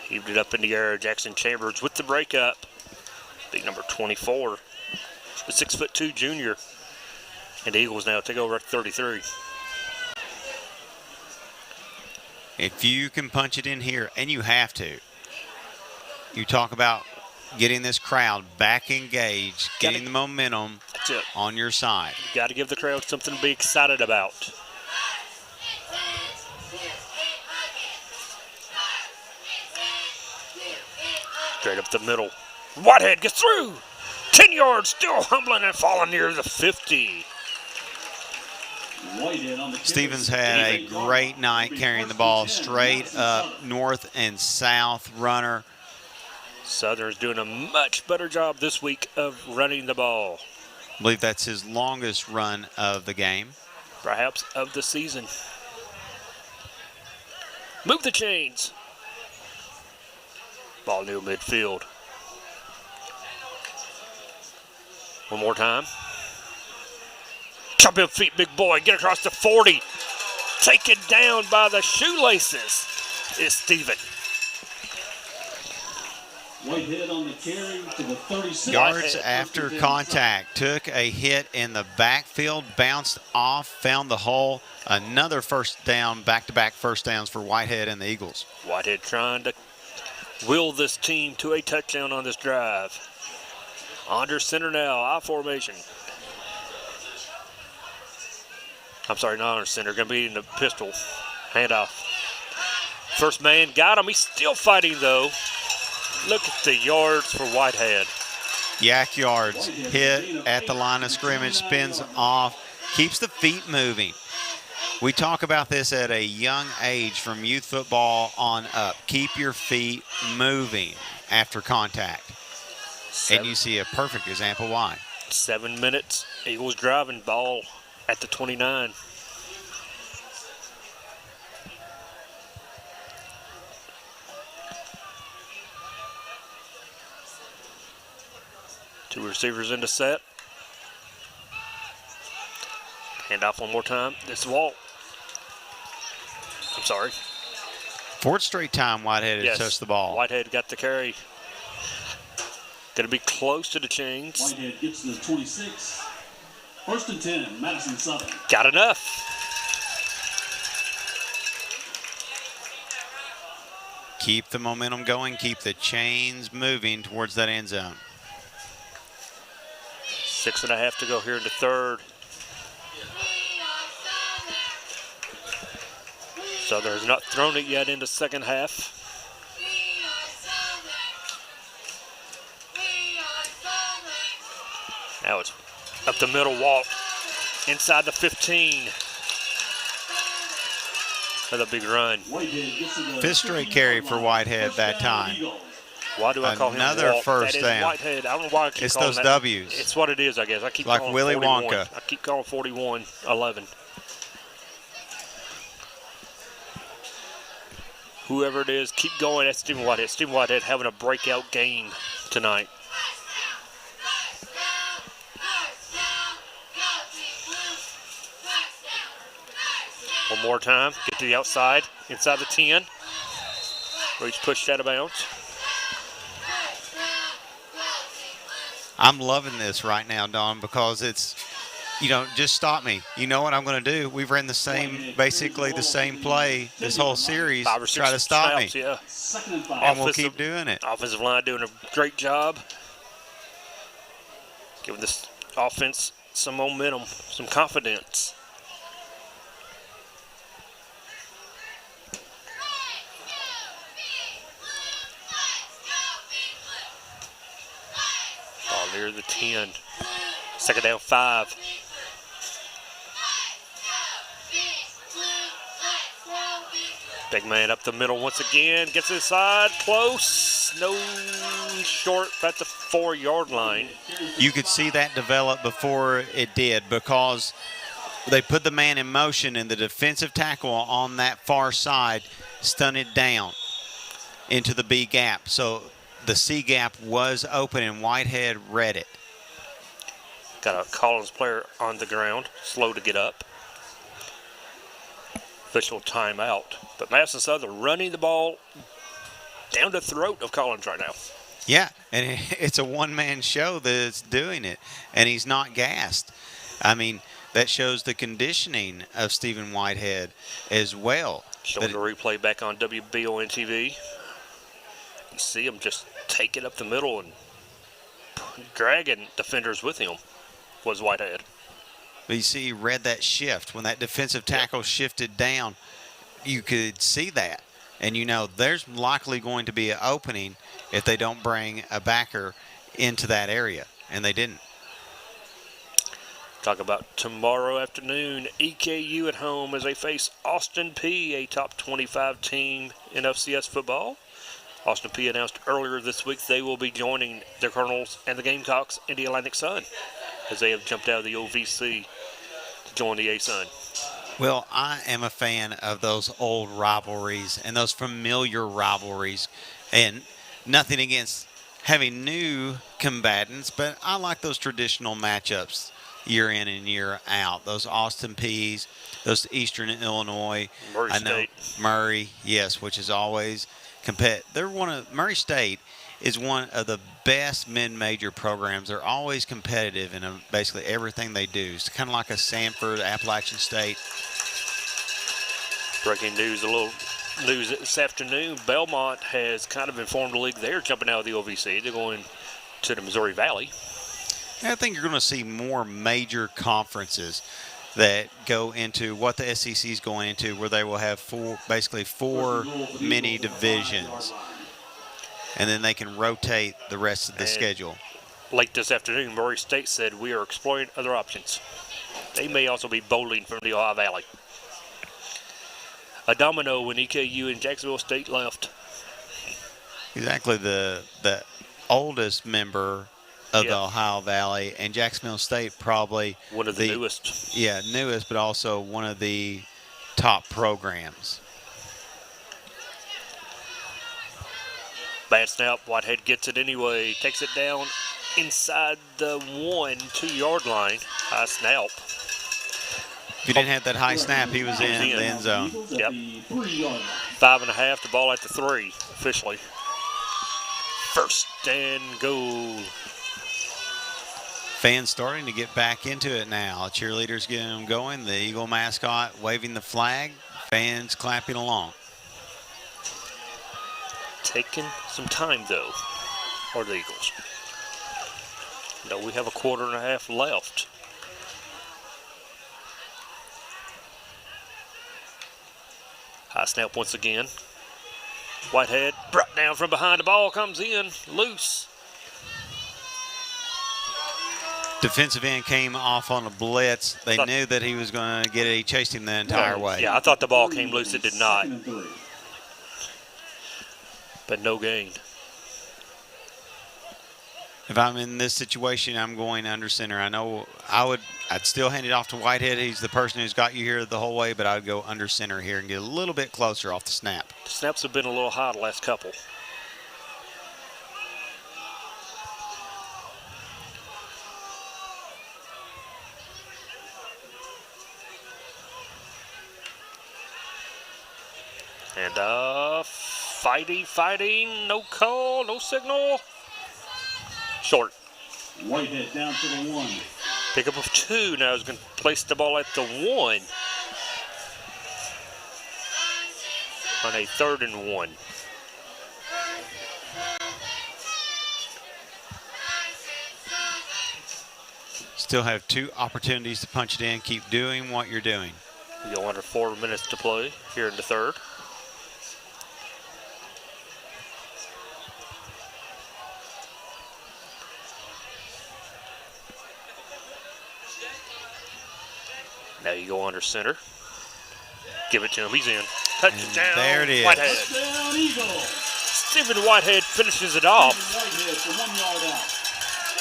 Speaker 12: Heaved it up in the air. Jackson Chambers with the breakup. Big number 24. The 6'2" junior. And the Eagles now take over at 33.
Speaker 9: If you can punch it in here, and you have to, you talk about getting this crowd back engaged, getting the momentum on your side.
Speaker 12: You got to give the crowd something to be excited about. Straight up the middle. Whitehead gets through. 10 yards, still humbling and falling near the 50.
Speaker 9: Stevens had a great night carrying the ball straight up, north and south runner.
Speaker 12: Southern's doing a much better job this week of running the ball.
Speaker 9: I believe that's his longest run of the game.
Speaker 12: Perhaps of the season. Move the chains. Ball near midfield. One more time. Jump in feet, big boy. Get across the 40. Taken down by the shoelaces is Steven.
Speaker 7: Whitehead on the carry to the 36.
Speaker 9: Yards after contact. Took a hit in the backfield, bounced off, found the hole. Another first down, back-to-back first downs for Whitehead and the Eagles.
Speaker 12: Whitehead trying to will this team to a touchdown on this drive. Under center now, I formation. I'm sorry, not under center. Going to be in the pistol. Handoff. First man got him. He's still fighting, though. Look at the yards for Whitehead.
Speaker 9: Yak yards. Hit at the line of scrimmage, spins off, keeps the feet moving. We talk about this at a young age from youth football on up. Keep your feet moving after contact. And you see a perfect example why.
Speaker 12: 7 minutes. Eagles driving, ball at the 29. Two receivers in the set. Hand off one more time. This is Walt. I'm sorry.
Speaker 9: Fourth straight time Whitehead has touched the ball.
Speaker 12: Whitehead got the carry. Going to be close to the chains.
Speaker 7: Whitehead gets to the 26. First and 10, Madison Southern.
Speaker 12: Got enough.
Speaker 9: Keep the momentum going. Keep the chains moving towards that end zone.
Speaker 12: 6.5 to go here in the third. Southern has not thrown it yet in the second half. Now it's up the middle, Walt inside the 15. Another big run.
Speaker 9: Fifth straight carry for Whitehead that time.
Speaker 12: Why do I call him
Speaker 9: another
Speaker 12: Walt?
Speaker 9: first
Speaker 12: that is
Speaker 9: down?
Speaker 12: Whitehead. I don't know why I keep
Speaker 9: It's
Speaker 12: calling
Speaker 9: those
Speaker 12: that.
Speaker 9: W's.
Speaker 12: It's what it is, I guess. I keep
Speaker 9: Like
Speaker 12: calling
Speaker 9: Willy
Speaker 12: 41.
Speaker 9: Wonka.
Speaker 12: I keep calling 41-11. Whoever it is, keep going. That's Stephen Whitehead. Stephen Whitehead having a breakout game tonight. One more time. Get to the outside, inside the 10. Where he's pushed out of bounds.
Speaker 9: I'm loving this right now, Don, because it's, just stop me. You know what I'm going to do? We've ran basically the same play this whole series.
Speaker 12: 5 or 6
Speaker 9: try to stop
Speaker 12: snaps,
Speaker 9: me.
Speaker 12: Yeah.
Speaker 9: And we'll keep doing it.
Speaker 12: Offensive line doing a great job. Giving this offense some momentum, some confidence. Ball near the 10. Second down, 5. Big man up the middle once again. Gets inside, close. No, short at the 4-yard line.
Speaker 9: You could see that develop before it did because they put the man in motion and the defensive tackle on that far side stunted down into the B gap. So the C gap was open and Whitehead read it.
Speaker 12: Got a Collins player on the ground, slow to get up. Official timeout. But Madison Southern running the ball down the throat of Collins right now.
Speaker 9: Yeah, and it's a one-man show that's doing it, and he's not gassed. I mean, that shows the conditioning of Stephen Whitehead as well.
Speaker 12: Showing the replay back on WBON TV. You see him just take it up the middle and dragging defenders with him was Whitehead.
Speaker 9: But you see, he read that shift. When that defensive tackle shifted down, you could see that. And there's likely going to be an opening if they don't bring a backer into that area. and they didn't.
Speaker 12: Talk about tomorrow afternoon, EKU at home as they face Austin P, a top 25 team in FCS football. Austin P announced earlier this week they will be joining the Colonels and the Gamecocks in the Atlantic Sun as they have jumped out of the OVC to join the A-Sun.
Speaker 9: Well, I am a fan of those old rivalries and those familiar rivalries, and nothing against having new combatants, but I like those traditional matchups year in and year out. Those Austin Peas, those Eastern Illinois.
Speaker 12: Murray State.
Speaker 9: Murray, yes, which is always Murray State is one of the best mid-major programs. They're always competitive in basically everything they do. It's kind of like a Sanford, Appalachian State.
Speaker 12: Breaking news, a little news this afternoon. Belmont has kind of informed the league they're jumping out of the OVC. They're going to the Missouri Valley.
Speaker 9: I think you're going to see more major conferences that go into what the SEC is going into, where they will have four mini divisions, and then they can rotate the rest of the schedule.
Speaker 12: Late this afternoon, Murray State said we are exploring other options. They may also be bowling from the Ohio Valley. A domino when EKU and Jacksonville State left.
Speaker 9: Exactly, the oldest member of the Ohio Valley, and Jacksonville State probably
Speaker 12: one of the newest.
Speaker 9: Yeah, newest, but also one of the top programs.
Speaker 12: Bad snap. Whitehead gets it anyway. Takes it down inside the 2-yard line. High snap.
Speaker 9: If he didn't have that high snap, he was in the end zone.
Speaker 12: Yep. 5.5. The ball at the 3 officially. First and goal.
Speaker 9: Fans starting to get back into it now. Cheerleaders getting them going. The Eagle mascot waving the flag. Fans clapping along.
Speaker 12: Taking some time, though, are the Eagles. No, we have a 1/4 left. High snap once again. Whitehead brought down from behind. The ball comes in loose.
Speaker 9: Defensive end came off on a blitz. They knew that he was going to get it. He chased him the entire way.
Speaker 12: Yeah, I thought the ball came loose. It did not. But no gain.
Speaker 9: If I'm in this situation, I'm going under center. I know I'd still hand it off to Whitehead. He's the person who's got you here the whole way, but I'd go under center here and get a little bit closer off the snap.
Speaker 12: The snaps have been a little high the last couple. And fighting, no call, no signal. Short.
Speaker 7: Whitehead down to the 1.
Speaker 12: Pickup of 2. Now he's going to place the ball at the 1. On a 3rd and 1.
Speaker 9: Still have 2 opportunities to punch it in. Keep doing what you're doing.
Speaker 12: We go under 4 minutes to play here in the 3rd. Now you go under center. Give it to him. He's in. Touchdown.
Speaker 9: There it is.
Speaker 12: Whitehead.
Speaker 7: Touchdown, Eagles.
Speaker 12: Stephen Whitehead finishes it off.
Speaker 7: Whitehead for 1 yard out.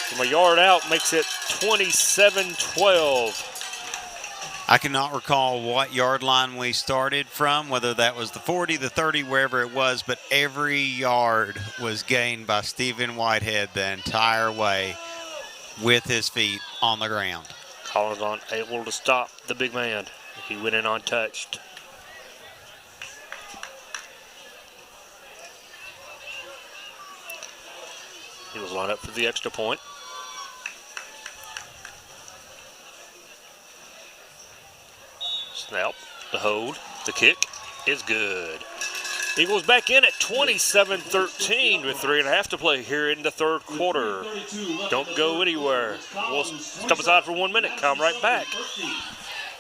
Speaker 12: From a yard out makes it 27-12.
Speaker 9: I cannot recall what yard line we started from, whether that was the 40, the 30, wherever it was, but every yard was gained by Stephen Whitehead the entire way with his feet on the ground.
Speaker 12: Collins unable to stop the big man. He went in untouched. He was lined up for the extra point. Snap, the hold, the kick is good. Eagles back in at 27-13 with 3.5 to play here in the 3rd quarter. Don't go anywhere. We'll step aside for 1 minute. Come right back.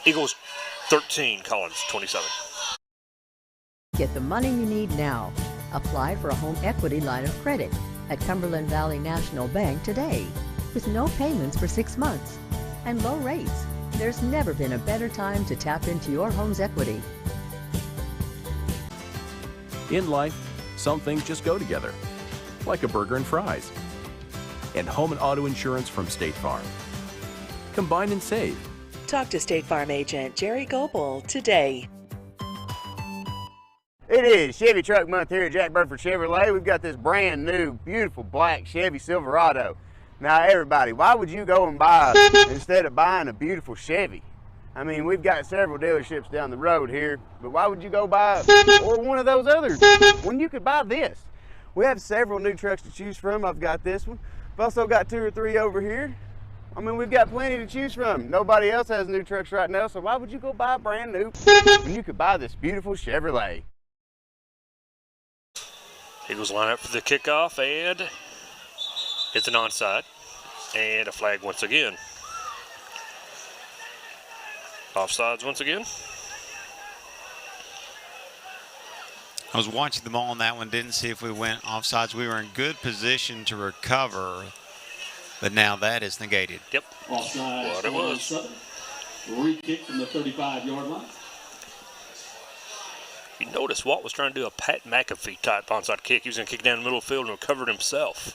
Speaker 12: Eagles 13, Collins 27.
Speaker 4: Get the money you need now. Apply for a home equity line of credit at Cumberland Valley National Bank today. with no payments for 6 months and low rates. There's never been a better time to tap into your home's equity.
Speaker 5: In life, some things just go together, like a burger and fries. And home and auto insurance from State Farm. Combine and save.
Speaker 6: Talk to State Farm agent Jerry Goebel today.
Speaker 14: It is Chevy Truck Month here at Jack Burford Chevrolet. We've got this brand new, beautiful black Chevy Silverado. Now everybody, why would you go and buy instead of buying a beautiful Chevy? I mean, we've got several dealerships down the road here, but why would you go buy or one of those others when you could buy this? We have several new trucks to choose from. I've got this one. I've also got 2 or 3 over here. I mean, we've got plenty to choose from. Nobody else has new trucks right now, so why would you go buy brand new when you could buy this beautiful Chevrolet?
Speaker 12: Eagles line up for the kickoff, and it's an onside, and a flag once again. Offsides once again.
Speaker 9: I was watching the ball on that one, didn't see if we went offsides. We were in good position to recover, but now that is negated.
Speaker 12: Yep.
Speaker 7: Offside.
Speaker 12: What it was.
Speaker 7: Re-kick from the 35-yard line.
Speaker 12: You notice Walt was trying to do a Pat McAfee type onside kick. He was going to kick down the middle of the field and recovered himself.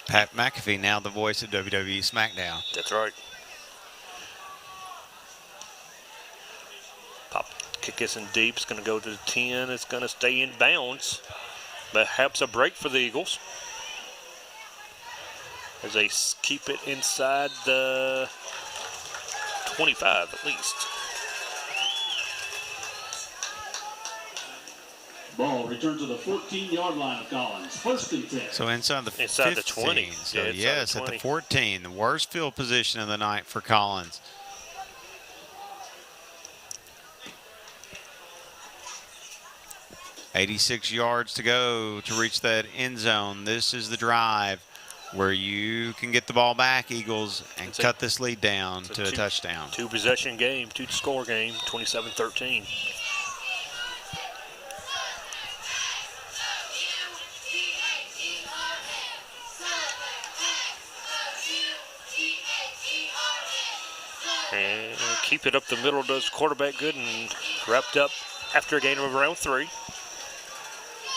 Speaker 9: Pat McAfee, now the voice of WWE SmackDown.
Speaker 12: That's right. Pop kick is in deep. It's going to go to the 10. It's going to stay in bounds. But helps a break for the Eagles as they keep it inside the 25 at least.
Speaker 7: Ball returned to the 14-yard line of Collins. 1st and 10.
Speaker 9: So inside the 15.
Speaker 12: The 20.
Speaker 9: So
Speaker 12: yeah,
Speaker 9: yes,
Speaker 12: the 20.
Speaker 9: at the 14, the worst field position of the night for Collins. $86 yards to go to reach that end zone. This is the drive where you can get the ball back, Eagles, and cut this lead down to a touchdown.
Speaker 12: 2-possession game, 2-score game, 27-13. And keep it up the middle does quarterback good and wrapped up after a gain of around 3.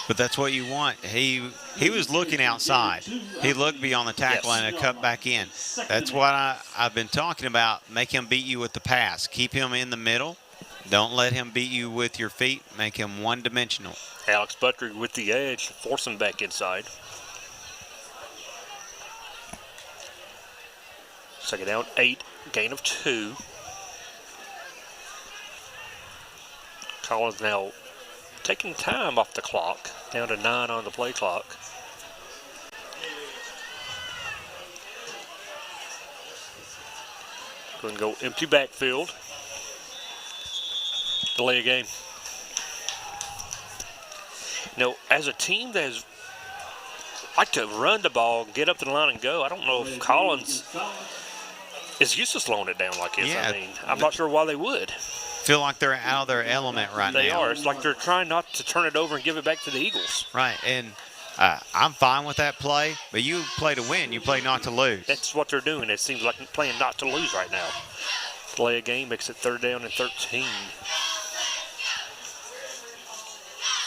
Speaker 9: But that's what you want. He was looking outside. He looked beyond the tackle and cut back in. That's what I've been talking about. Make him beat you with the pass. Keep him in the middle. Don't let him beat you with your feet. Make him one-dimensional.
Speaker 12: Alex Butker with the edge, force him back inside. Second down, 8, gain of 2. Collins now taking time off the clock, down to 9 on the play clock. Going to go empty backfield. Delay a game. Now, as a team that has like to run the ball, get up to the line and go, I don't know if Collins is used to slowing it down like this.
Speaker 9: Yeah.
Speaker 12: I mean, I'm not sure why they would.
Speaker 9: Feel like they're out of their element right now.
Speaker 12: They are. It's like they're trying not to turn it over and give it back to the Eagles.
Speaker 9: Right, and I'm fine with that play, but you play to win. You play not to lose.
Speaker 12: That's what they're doing. It seems like playing not to lose right now. Delay a game makes it 3rd down and 13.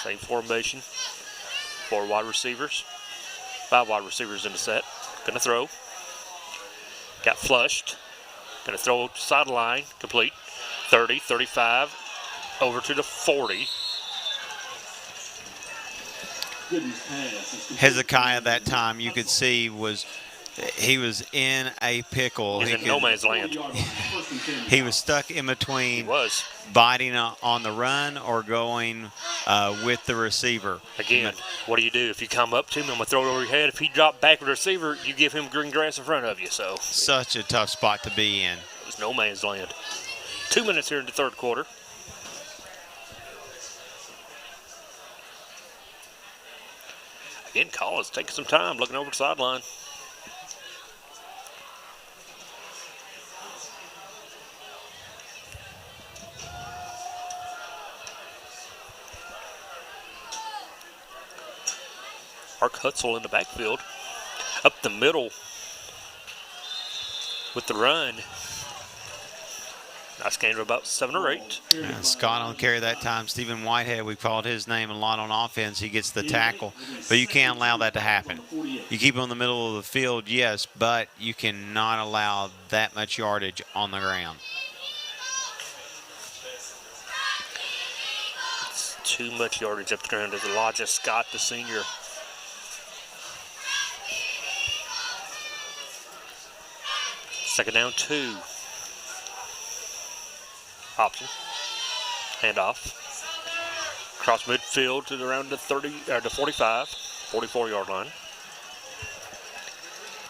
Speaker 12: Same formation. 4 wide receivers. 5 wide receivers in the set. Going to throw. Got flushed. Going to throw sideline. Complete. 30, 35. Over to the 40.
Speaker 9: Hezekiah that time you could see he was in a pickle.
Speaker 12: He's in no man's land.
Speaker 9: He was stuck in between biting on the run or going with the receiver.
Speaker 12: Again, what do? If you come up to him, I'm going to throw it over your head. If he dropped back with the receiver, you give him green grass in front of you. So
Speaker 9: such a tough spot to be in.
Speaker 12: It was no man's land. 2 minutes here in the 3rd quarter. Again, Collins taking some time, looking over the sideline. Mark Hutzel in the backfield. up the middle with the run. Nice gain of about 7 or 8.
Speaker 9: Yeah, Scott on the carry that time. Stephen Whitehead, we called his name a lot on offense. He gets the tackle, but you can't allow that to happen. You keep him in the middle of the field, yes, but you cannot allow that much yardage on the ground.
Speaker 12: It's too much yardage up the ground as Elijah Scott, the senior. Second down, 2. Option. Handoff. Cross midfield to around the 45, 44-yard line.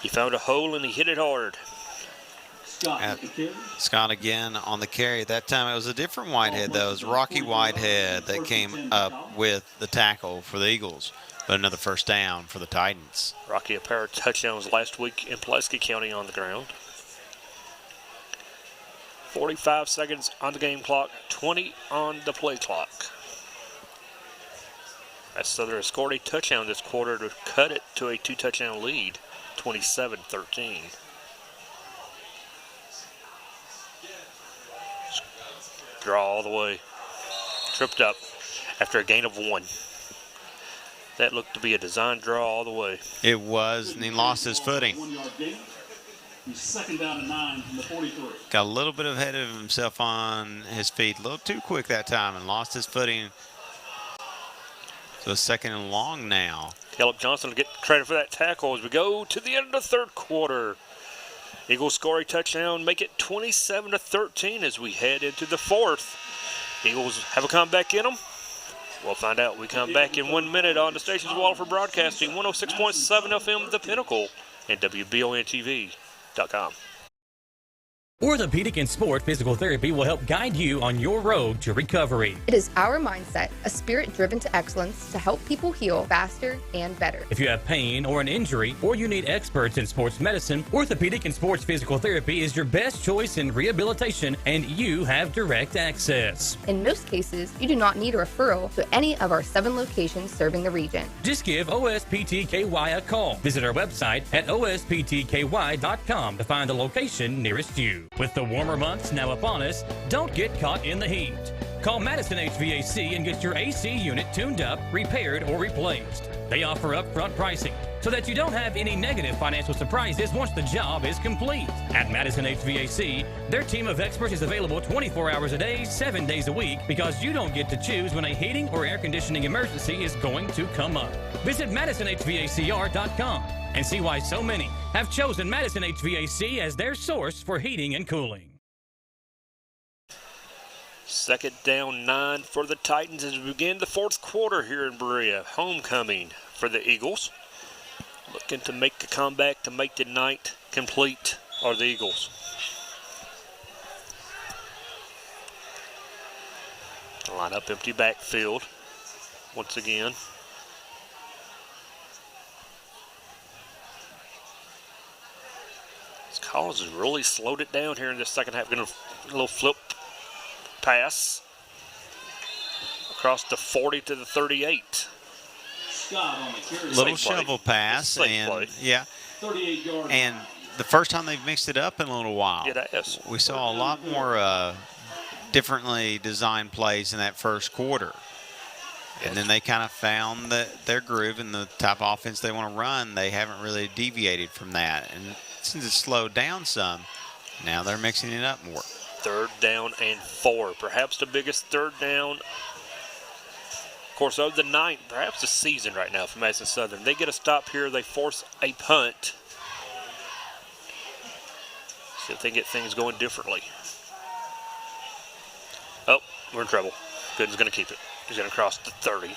Speaker 12: He found a hole and he hit it hard.
Speaker 9: Scott again on the carry. That time it was a different Whitehead, though. It was Rocky Whitehead that came up with the tackle for the Eagles, but another first down for the Titans.
Speaker 12: Rocky, a pair of touchdowns last week in Pulaski County on the ground. 45 seconds on the game clock, 20 on the play clock. As Southern has scored a touchdown this quarter to cut it to a 2-touchdown lead, 27-13. Draw all the way. Tripped up after a gain of 1. That looked to be a design draw all the way.
Speaker 9: It was, and he lost his footing.
Speaker 7: Second down and 9 from the 43.
Speaker 9: Got a little bit ahead of himself on his feet. A little too quick that time and lost his footing. So second and long now.
Speaker 12: Caleb Johnson will get credit for that tackle as we go to the end of the third quarter. Eagles score a touchdown, make it 27-13 as we head into the fourth. Eagles have a comeback in them. We'll find out. We come back in 1 minute on the station's Waterford Broadcasting, 106.7 FM, The Pinnacle, and WBONTV.com.
Speaker 10: Orthopedic and Sport Physical Therapy will help guide you on your road to recovery.
Speaker 15: It is our mindset, a spirit driven to excellence to help people heal faster and better.
Speaker 10: If you have pain or an injury, or you need experts in sports medicine, Orthopedic and Sports Physical Therapy is your best choice in rehabilitation, and you have direct access.
Speaker 15: In most cases, you do not need a referral to any of our 7 locations serving the region.
Speaker 10: Just give OSPTKY a call. Visit our website at osptky.com to find the location nearest you. With the warmer months now upon us, don't get caught in the heat. Call Madison HVAC and get your AC unit tuned up, repaired, or replaced. They offer upfront pricing so that you don't have any negative financial surprises once the job is complete. At Madison HVAC, their team of experts is available 24 hours a day, 7 days a week, because you don't get to choose when a heating or air conditioning emergency is going to come up. Visit MadisonHVACR.com and see why so many have chosen Madison HVAC as their source for heating and cooling.
Speaker 12: Second down 9 for the Titans as we begin the fourth quarter here in Berea. Homecoming for the Eagles. Looking to make the comeback to make the night complete are the Eagles. Line up empty backfield once again. Collins has really slowed it down here in this second half. Going to a little flip pass across the 40 to the 38.
Speaker 9: Little shovel pass, and yeah, and the first time they've mixed it up in a little while.
Speaker 12: It has.
Speaker 9: We saw a lot more differently designed plays in that first quarter. And then they kind of found their groove and the type of offense they want to run. They haven't really deviated from that. And since it's slowed down some, now they're mixing it up more.
Speaker 12: Third down and 4. Perhaps the biggest third down, of course, of the night, perhaps the season right now for Madison Southern. They get a stop here. They force a punt. See if they get things going differently. Oh, we're in trouble. Gooden's going to keep it. He's going to cross the 30,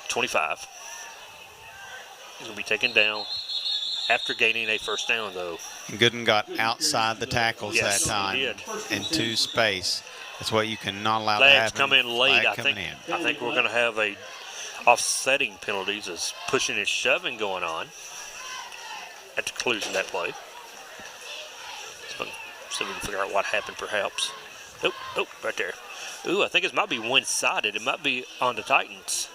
Speaker 12: 25. He's going to be taken down after gaining a first down, though.
Speaker 9: Gooden got outside the tackles that time
Speaker 12: he did.
Speaker 9: into space. That's what you cannot allow to
Speaker 12: Flags
Speaker 9: happen.
Speaker 12: come in late.
Speaker 9: Flag coming in.
Speaker 12: I think we're going to have a offsetting penalties as pushing and shoving going on at the conclusion of that play. So we can figure out what happened, perhaps. Oh, right there. Ooh, I think it might be one-sided. It might be on the Titans.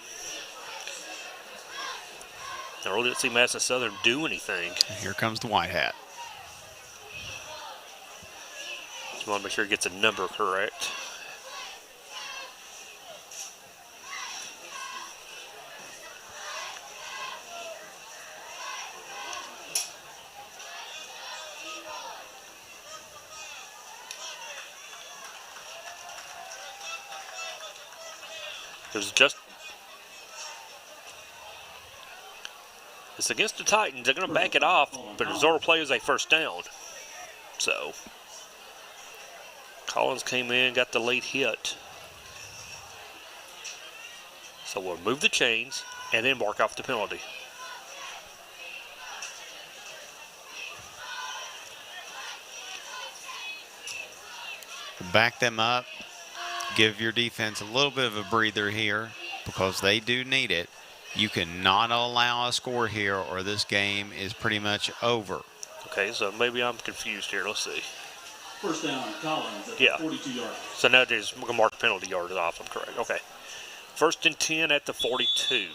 Speaker 12: I really didn't see Madison Southern do anything.
Speaker 9: Here comes the white hat.
Speaker 12: Just want to make sure he gets a number correct. It's against the Titans. They're going to back it off, but the result of play is a first down. So Collins came in, got the late hit. So we'll move the chains and then mark off the penalty.
Speaker 9: Back them up. Give your defense a little bit of a breather here because they do need it. You cannot allow a score here or this game is pretty much over.
Speaker 12: Okay, so maybe I'm confused here. Let's see.
Speaker 7: First down, Collins at 42 yards.
Speaker 12: So now we're going to mark penalty yards off. I'm correct. Okay. 1st and 10 at the 42.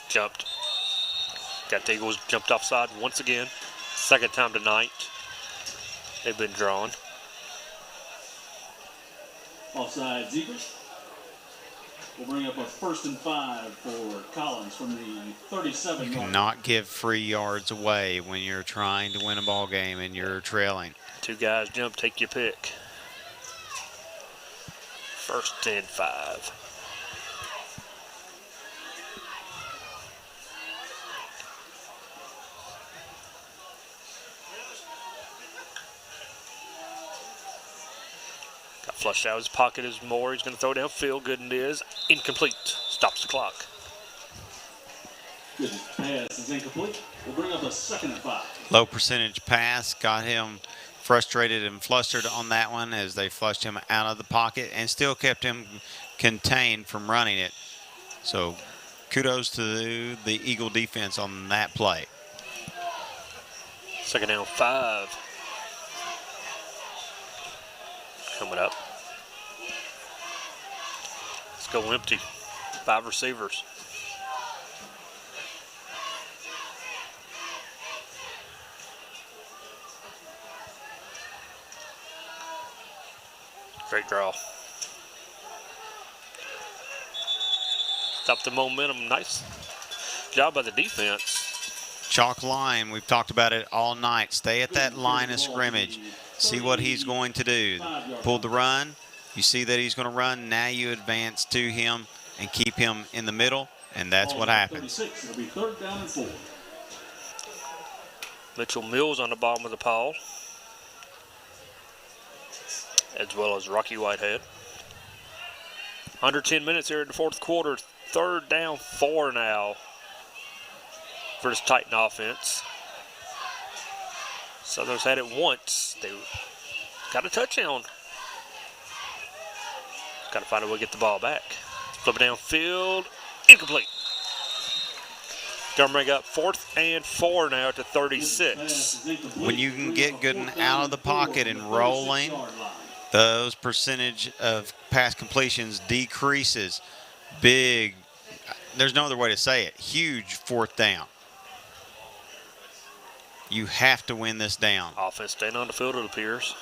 Speaker 12: Jumped. Got the Eagles jumped offside once again. Second time tonight. They've been drawn.
Speaker 7: Offside, Zegers. We'll bring up a 1st and 5 for Collins from the 37
Speaker 9: You
Speaker 7: yard.
Speaker 9: cannot give free yards away when you're trying to win a ball game and you're trailing.
Speaker 12: Two guys jump, take your pick. 1st and 5. Got flushed out of his pocket as Moore. He's going to throw downfield. Good and is. Incomplete. Stops the clock.
Speaker 7: Good pass is incomplete. We'll bring up a 2nd and 5.
Speaker 9: Low percentage pass got him frustrated and flustered on that one as they flushed him out of the pocket and still kept him contained from running it. So kudos to the Eagle defense on that play.
Speaker 12: 2nd down 5. Coming up. Let's go empty. 5 receivers. Great draw. Stop the momentum. Nice job by the defense.
Speaker 9: Chalk line, we've talked about it all night. Stay at that line of scrimmage. See what he's going to do. Pull the run. You see that he's going to run. Now you advance to him and keep him in the middle, and that's what happens.
Speaker 7: It'll be 3rd down and 4.
Speaker 12: Mitchell Mills on the bottom of the pile, as well as Rocky Whitehead. Under 10 minutes here in the 4th quarter. 3rd down 4 now for this Titan offense. Southern's had it once. They got a touchdown. Got to find a way to get the ball back. Flip it downfield. Incomplete. Gonna bring up 4th and 4 now to 36.
Speaker 9: When you can get Gooden out of the pocket and rolling, those percentage of pass completions decreases. Big, there's no other way to say it, huge 4th down. You have to win this down.
Speaker 12: Offense staying on the field, it appears.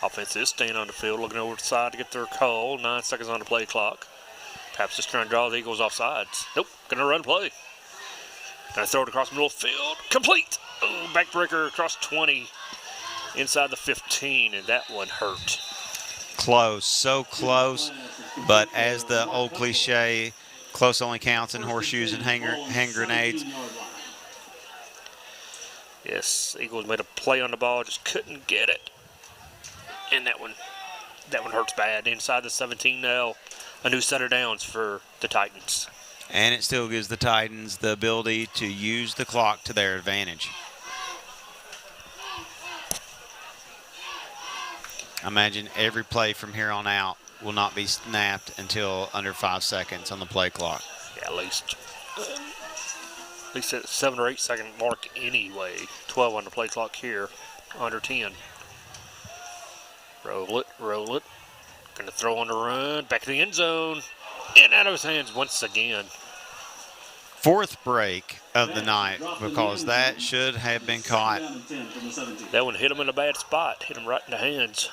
Speaker 12: Offense is staying on the field, looking over the side to get their call. 9 seconds on the play clock. Perhaps just trying to draw the Eagles off sides. Nope, gonna run play. Gonna throw it across the middle of the field. Complete! Oh, backbreaker across 20. Inside the 15, and that one hurt.
Speaker 9: Close, so close, but as the old cliche, close only counts in horseshoes and hand grenades.
Speaker 12: Yes, Eagles made a play on the ball, just couldn't get it. And that one hurts bad. Inside the 17 now, a new set of downs for the Titans.
Speaker 9: And it still gives the Titans the ability to use the clock to their advantage. Imagine every play from here on out will not be snapped until under 5 seconds on the play clock.
Speaker 12: Yeah, at least at 7 or 8 second mark anyway. 12 on the play clock here, under 10. Roll it. Going to throw on the run, back to the end zone. In out of his hands once again.
Speaker 9: 4th break of the night, because that should have been caught.
Speaker 12: That one hit him in a bad spot. Hit him right in the hands.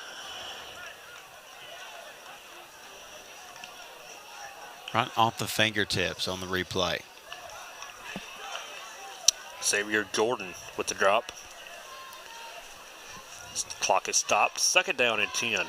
Speaker 9: Right off the fingertips on the replay.
Speaker 12: Xavier Jordan with the drop. The clock is stopped. 2nd down and 10.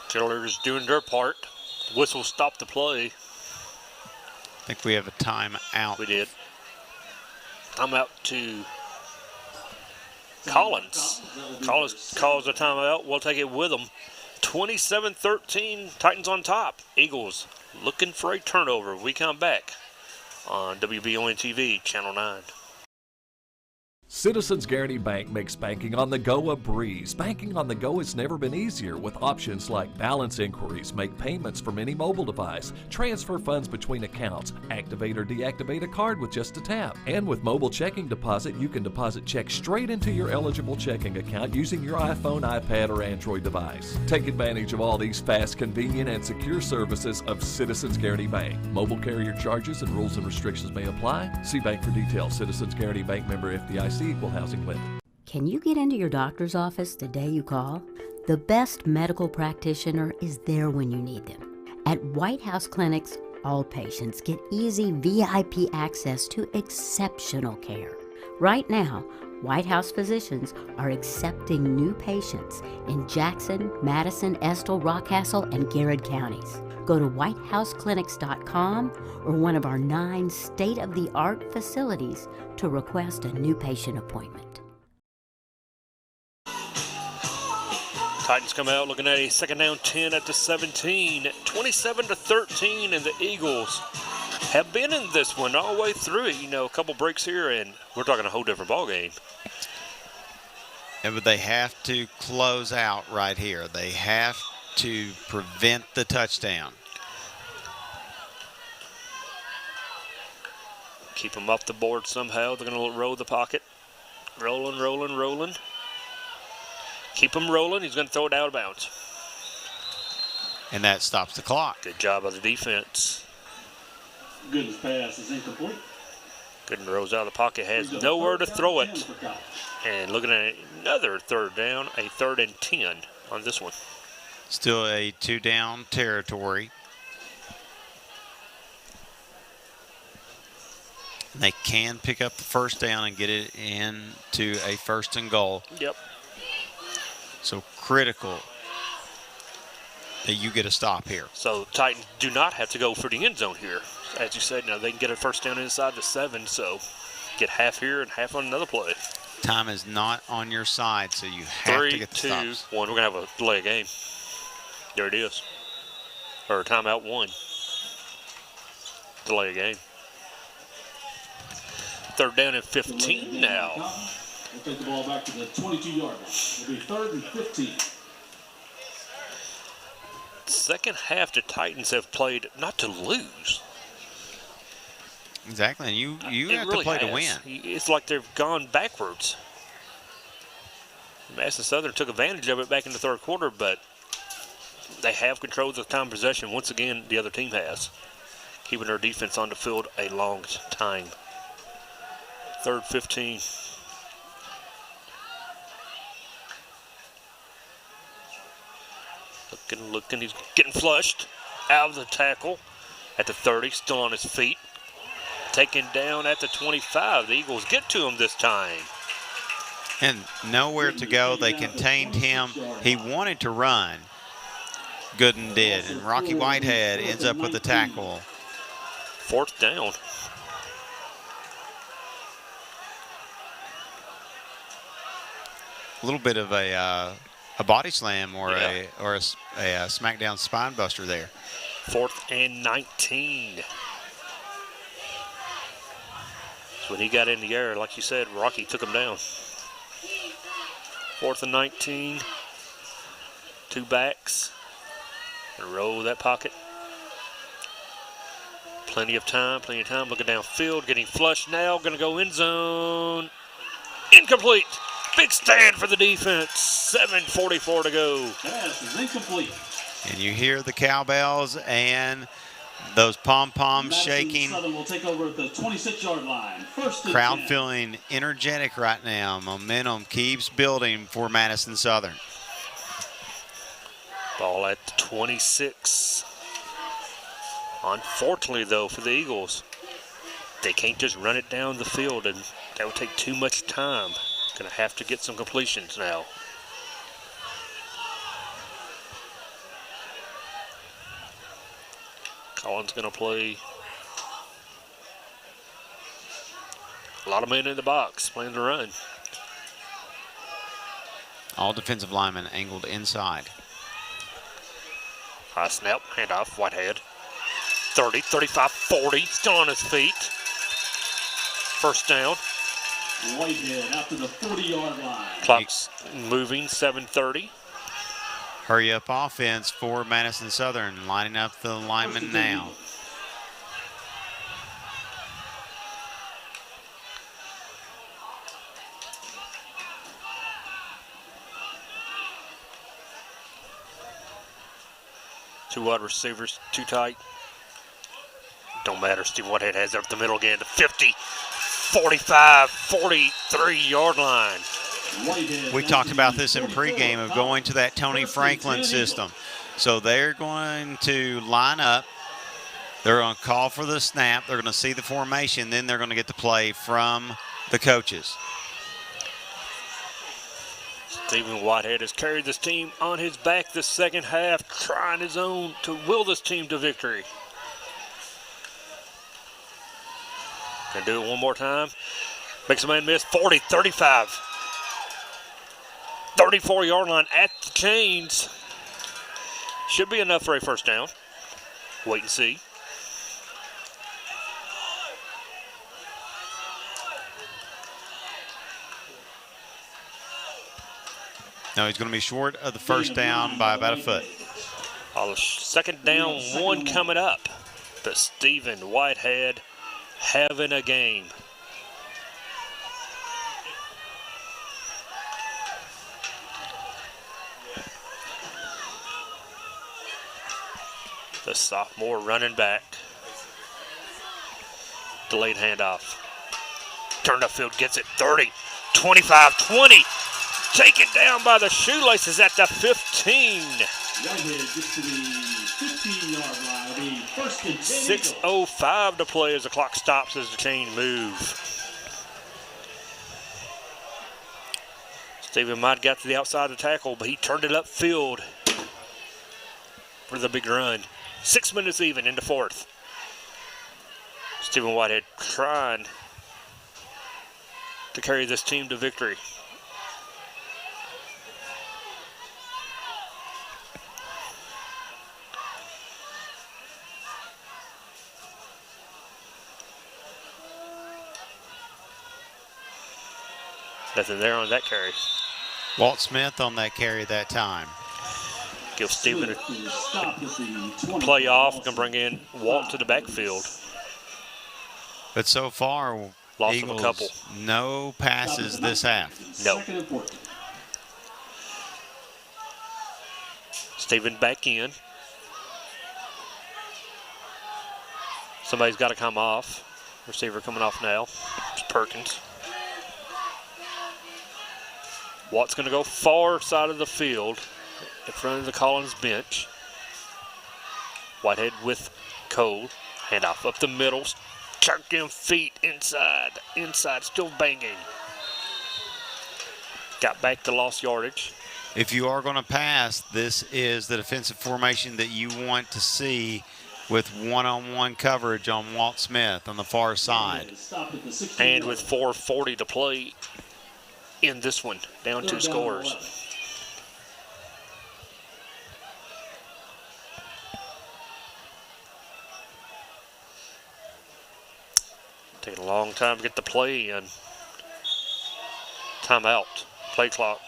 Speaker 12: Cheerleaders doing their part. Whistle stopped the play.
Speaker 9: I think we have a timeout.
Speaker 12: We did. Timeout to Collins. Collins calls a timeout. We'll take it with them. 27-13, Titans on top. Eagles looking for a turnover. We come back on WBON TV, Channel 9.
Speaker 16: Citizens Guaranty Bank makes banking on the go a breeze. Banking on the go has never been easier with options like balance inquiries, make payments from any mobile device, transfer funds between accounts, activate or deactivate a card with just a tap. And with mobile checking deposit, you can deposit checks straight into your eligible checking account using your iPhone, iPad, or Android device. Take advantage of all these fast, convenient, and secure services of Citizens Guaranty Bank. Mobile carrier charges and rules and restrictions may apply. See bank for details. Citizens Guaranty Bank, member FDIC. Equal housing lender.
Speaker 17: Can you get into your doctor's office the day you call? The best medical practitioner is there when you need them. At White House Clinics, all patients get easy VIP access to exceptional care. Right now, White House physicians are accepting new patients in Jackson, Madison, Estill, Rockcastle, and Garrett counties. Go to whitehouseclinics.com or one of our 9 state-of-the-art facilities to request a new patient appointment.
Speaker 12: Titans come out looking at a 2nd down 10 at the 17. 27-13, and the Eagles have been in this one all the way through it. You know, a couple breaks here, and we're talking a whole different ball game.
Speaker 9: And but they have to close out right here. They have to prevent the touchdown.
Speaker 12: Keep them off the board somehow. They're going to roll the pocket. Rolling. Keep him rolling. He's going to throw it out of bounds.
Speaker 9: And that stops the clock.
Speaker 12: Good job of the defense.
Speaker 7: Gooden's pass is incomplete.
Speaker 12: Gooden rolls out of the pocket, has nowhere to throw it. And looking at another 3rd down, a 3rd and 10 on this one.
Speaker 9: Still a 2-down territory. They can pick up the 1st down and get it into a 1st and goal.
Speaker 12: Yep.
Speaker 9: So critical that you get a stop here.
Speaker 12: So Titans do not have to go for the end zone here. As you said, now they can get a 1st down inside the 7, so get half here and half on another play.
Speaker 9: Time is not on your side, so you have to get the stops.
Speaker 12: 3, 2, 1. We're going to have a delay of game. There it is. Or timeout 1. Delay of game. 3rd down and 15 now.
Speaker 7: We'll take the ball back to the 22-yard line. It'll be 3rd and 15.
Speaker 12: Second half, the Titans have played not to lose.
Speaker 9: Exactly, and you have
Speaker 12: really
Speaker 9: to play
Speaker 12: has.
Speaker 9: to win.
Speaker 12: It's like they've gone backwards. Madison Southern took advantage of it back in the 3rd quarter, but they have control of the time possession. Once again, the other team has, keeping their defense on the field a long time. 3rd 15. Looking, he's getting flushed out of the tackle at the 30, still on his feet. Taken down at the 25. The Eagles get to him this time.
Speaker 9: And nowhere to go. They contained him. He wanted to run. Gooden did. And Rocky Whitehead ends up with the tackle.
Speaker 12: 4th down.
Speaker 9: A little bit of a a body slam or a smackdown spine buster there.
Speaker 12: 4th and 19. So when he got in the air, like you said, Rocky took him down. 4th and 19. 2 backs. And roll that pocket. Plenty of time. Looking downfield, getting flushed now. Going to go end zone. Incomplete. Big stand for the defense. 7:44 to go.
Speaker 7: Pass is incomplete.
Speaker 9: And you hear the cowbells and those pom-poms shaking.
Speaker 7: Southern will take over at the 26-yard line. First and
Speaker 9: Crowd
Speaker 7: 10.
Speaker 9: feeling energetic right now. Momentum keeps building for Madison Southern.
Speaker 12: Ball at the 26. Unfortunately, though, for the Eagles, they can't just run it down the field, and that would take too much time. Going to have to get some completions now. Collins going to play a lot of men in the box, playing the run.
Speaker 9: All defensive linemen angled inside.
Speaker 12: High snap, handoff, Whitehead. 30, 35, 40, still on his feet. First down.
Speaker 7: Whitehead out to the 40-yard line.
Speaker 12: Clock's moving, 7:30.
Speaker 9: Hurry up offense for Madison Southern, lining up the linemen now.
Speaker 12: Two wide receivers, too tight. Don't matter. Steve Whitehead has it up the middle again to 50, 45, 43-yard line.
Speaker 9: We talked about this in pregame of going to that Tony Franklin system. So they're going to line up. They're going to call for the snap. They're going to see the formation. Then they're going to get the play from the coaches.
Speaker 12: Stephen Whitehead has carried this team on his back this second half, trying his own to will this team to victory. Can do it one more time. Makes a man miss. 40, 35. 34-yard line at the chains. Should be enough for a first down. Wait and see.
Speaker 9: No, he's going to be short of the first down by about a foot.
Speaker 12: Second down, one coming up. But Stephen Whitehead having a game. The sophomore running back. Delayed handoff. Turned upfield, gets it 30, 25, 20. Taken down by the shoelaces at the 15.
Speaker 7: Whitehead gets to the 15-yard line. The first and 10.
Speaker 12: 6:05 to play as the clock stops as the chain move. Stephen might have got to the outside of the tackle, but he turned it upfield for the big run. 6 minutes even into fourth. Stephen Whitehead trying to carry this team to victory. Nothing there on that carry.
Speaker 9: Walt Smith on that carry that time.
Speaker 12: Give Stephen a play off and bring in Walt to the backfield.
Speaker 9: But so far,
Speaker 12: Loss
Speaker 9: Eagles,
Speaker 12: of a couple.
Speaker 9: no passes this half.
Speaker 12: No. Stephen back in. Somebody's got to come off. Receiver coming off now. It's Perkins. Walt's going to go far side of the field in front of the Collins bench. Whitehead with Cole. Handoff up the middle. Chucking feet inside. Inside, still banging. Got back to lost yardage.
Speaker 9: If you are going to pass, this is the defensive formation that you want to see with one-on-one coverage on Walt Smith on the far side.
Speaker 12: And with 4:40 to play in this one, down 2 scores. Taking a long time to get the play in. Timeout. Play clock.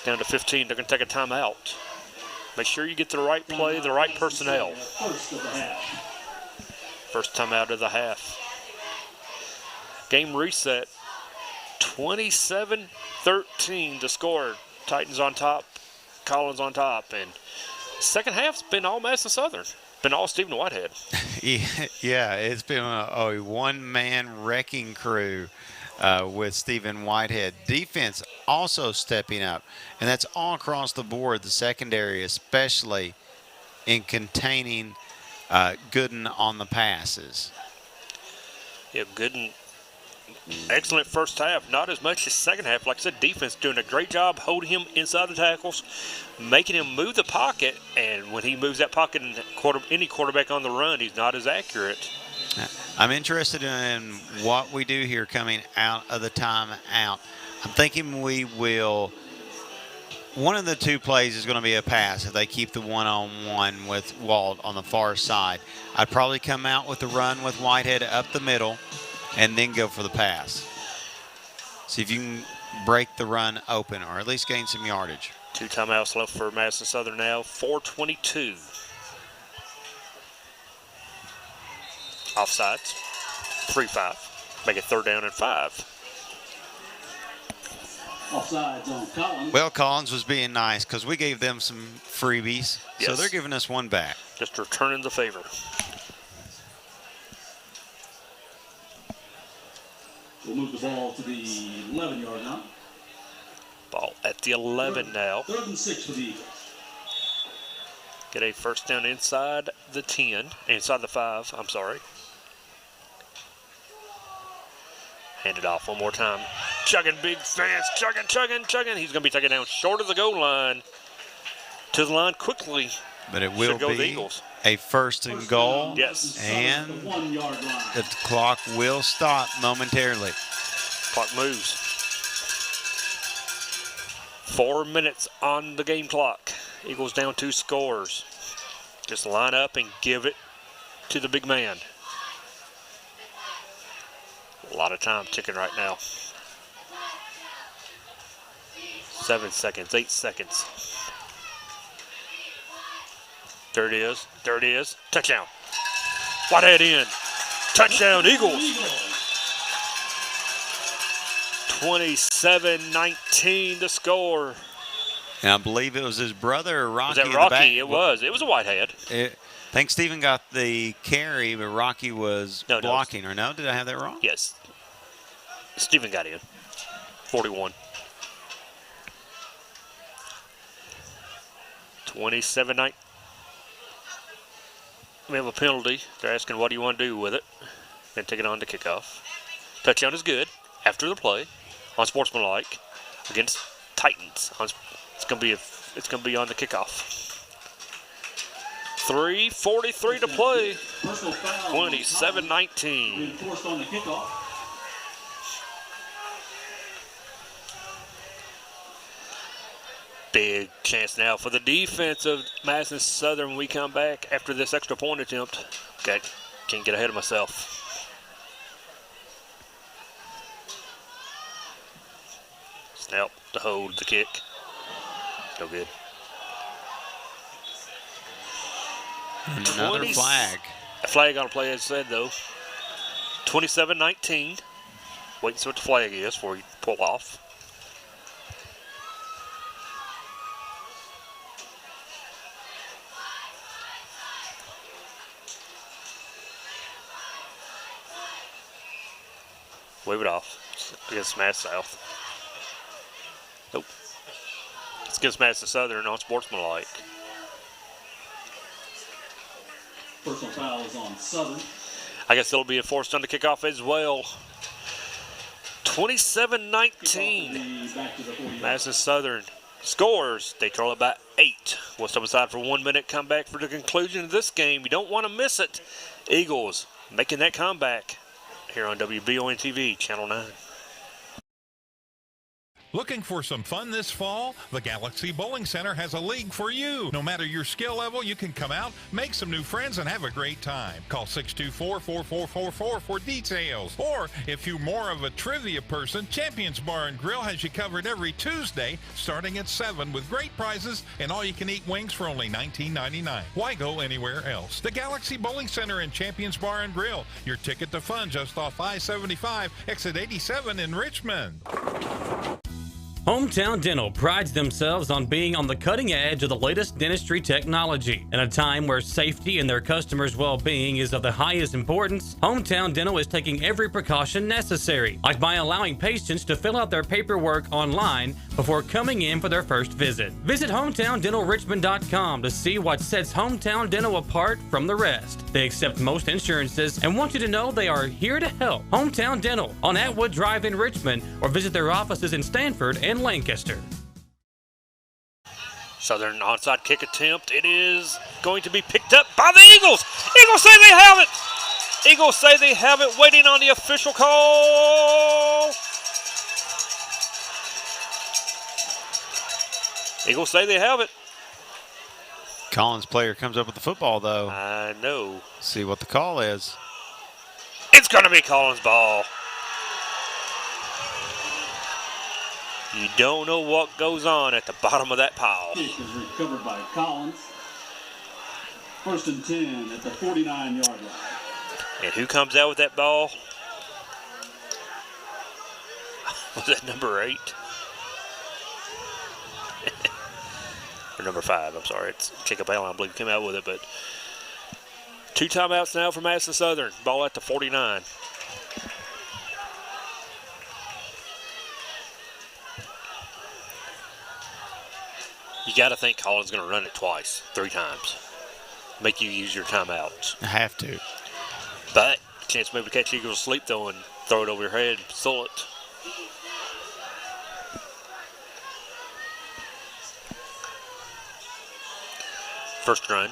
Speaker 12: Down to 15. They're going to take a timeout. Make sure you get the right play, the right personnel. First timeout of the half. Game reset. 27-13 to score. Titans on top. Collins on top. And second half's been all Madison Southern. Been all Stephen Whitehead.
Speaker 9: Yeah, it's been a one-man wrecking crew with Stephen Whitehead. Defense also stepping up, and that's all across the board, the secondary especially in containing Gooden on the passes.
Speaker 12: Yeah, Gooden, excellent first half. Not as much as second half. Like I said, defense doing a great job holding him inside the tackles, making him move the pocket, and when he moves that pocket and any quarterback on the run, he's not as accurate.
Speaker 9: I'm interested in what we do here coming out of the timeout. I'm thinking we will, one of the two plays is going to be a pass if they keep the one-on-one with Walt on the far side. I'd probably come out with the run with Whitehead up the middle and then go for the pass. See if you can break the run open or at least gain some yardage.
Speaker 12: 2 timeouts left for Madison Southern now. 4:22. Offsides. 3-5. Make it 3rd down and 5.
Speaker 7: Offsides on Collins.
Speaker 9: Well, Collins was being nice because we gave them some freebies, so
Speaker 12: Yes.
Speaker 9: they're giving us one back.
Speaker 12: Just returning the favor.
Speaker 7: We'll move the ball to the 11-yard line.
Speaker 12: Ball at the 11 now.
Speaker 7: 3rd and 6 for the Eagles.
Speaker 12: Get a first down inside the 10, inside the 5, I'm sorry. Hand it off one more time. Chugging big fans, chugging. He's going to be taken down short of the goal line. To the line quickly.
Speaker 9: But it will
Speaker 12: Should go the
Speaker 9: be
Speaker 12: Eagles.
Speaker 9: a 1st and goal.
Speaker 12: Yes.
Speaker 9: And the clock will stop momentarily.
Speaker 12: Clock moves. 4 minutes on the game clock. Eagles down 2 scores. Just line up and give it to the big man. A lot of time ticking right now. 7 seconds, 8 seconds. There it is. Touchdown. Whitehead in. Touchdown, Eagles. 27-19 to score.
Speaker 9: And I believe it was his brother, Rocky.
Speaker 12: Was that
Speaker 9: in the
Speaker 12: Rocky?
Speaker 9: back.
Speaker 12: It was. It was a Whitehead.
Speaker 9: I think Stephen got the carry, but Rocky was blocking. Or no? Did I have that wrong?
Speaker 12: Yes. Stephen got in. 41. 27-19. We have a penalty. They're asking, what do you want to do with it? And take it on to kickoff. Touchdown is good after the play on sportsmanlike against Titans. It's going to be on the kickoff. 3:43 to play. 27-19.
Speaker 7: Forced on the kickoff.
Speaker 12: Big chance now for the defense of Madison Southern when we come back after this extra point attempt. Okay, can't get ahead of myself. Snap, the hold, the kick. No good.
Speaker 9: Another flag.
Speaker 12: A flag on a play, as said, though. 27-19. Wait and see what the flag is before you pull off. Wave it off. It's against Madison South. Nope. It's against Madison Southern on sportsmanlike.
Speaker 7: Personal foul is on Southern.
Speaker 12: I guess it'll be enforced on the kickoff as well. 27-19. Madison Southern scores. They trail it by 8. We'll step aside for 1 minute. Come back for the conclusion of this game. You don't want to miss it. Eagles making that comeback here on WBON TV, Channel 9.
Speaker 13: Looking for some fun this fall? The Galaxy Bowling Center has a league for you. No matter your skill level, you can come out, make some new friends, and have a great time. Call 624-4444 for details. Or, if you're more of a trivia person, Champions Bar and Grill has you covered every Tuesday, starting at 7 with great prizes and all-you-can-eat wings for only $19.99. Why go anywhere else? The Galaxy Bowling Center and Champions Bar and Grill, your ticket to fun just off I-75, exit 87 in Richmond.
Speaker 10: Hometown Dental prides themselves on being on the cutting edge of the latest dentistry technology. In a time where safety and their customers' well-being is of the highest importance, Hometown Dental is taking every precaution necessary, like by allowing patients to fill out their paperwork online before coming in for their first visit. Visit HometownDentalRichmond.com to see what sets Hometown Dental apart from the rest. They accept most insurances and want you to know they are here to help. Hometown Dental on Atwood Drive in Richmond, or visit their offices in Stanford and Lancaster.
Speaker 12: Southern onside kick attempt. It is going to be picked up by the Eagles. Eagles say they have it. Eagles say they have it, waiting on the official call. Eagles say they have it.
Speaker 9: Collins player comes up with the football, though.
Speaker 12: I know.
Speaker 9: See what the call is.
Speaker 12: It's going to be Collins' ball. You don't know what goes on at the bottom of that pile.
Speaker 7: Kick is recovered by Collins. 1st and 10 at the 49-yard line.
Speaker 12: And who comes out with that ball? Was that number 8? Or number 5, I'm sorry. It's Jacob Allen, I believe, came out with it. But 2 timeouts now for Madison Southern. Ball at the 49. You got to think Collins going to run it twice, 3 times. Make you use your timeouts.
Speaker 9: I have to.
Speaker 12: But chance maybe to catch Eagles asleep, though, and throw it over your head and pull it. First run.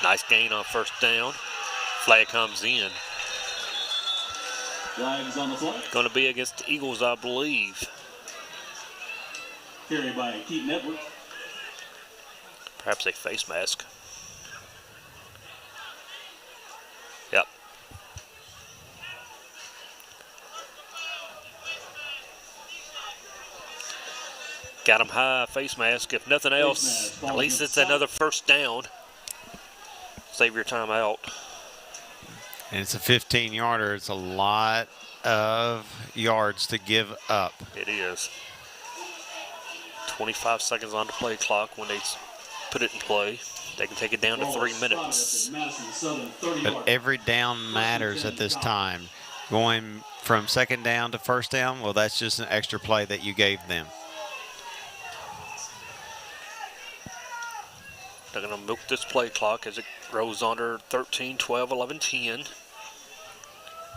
Speaker 12: Nice gain on 1st down. Flag comes in.
Speaker 7: Flags on the play.
Speaker 12: Going to be against the Eagles, I believe.
Speaker 7: Carried by Keaton Edwards.
Speaker 12: Perhaps a face mask. Yep. Got him high, face mask. If nothing else, at least it's another 1st down. Save your timeout.
Speaker 9: And it's a 15-yarder. It's a lot of yards to give up.
Speaker 12: It is. 25 seconds on the play clock when they put it in play. They can take it down to 3 minutes.
Speaker 9: But every down matters at this time. Going from 2nd down to 1st down, well, that's just an extra play that you gave them.
Speaker 12: They're going to milk this play clock as it grows under 13, 12, 11, 10.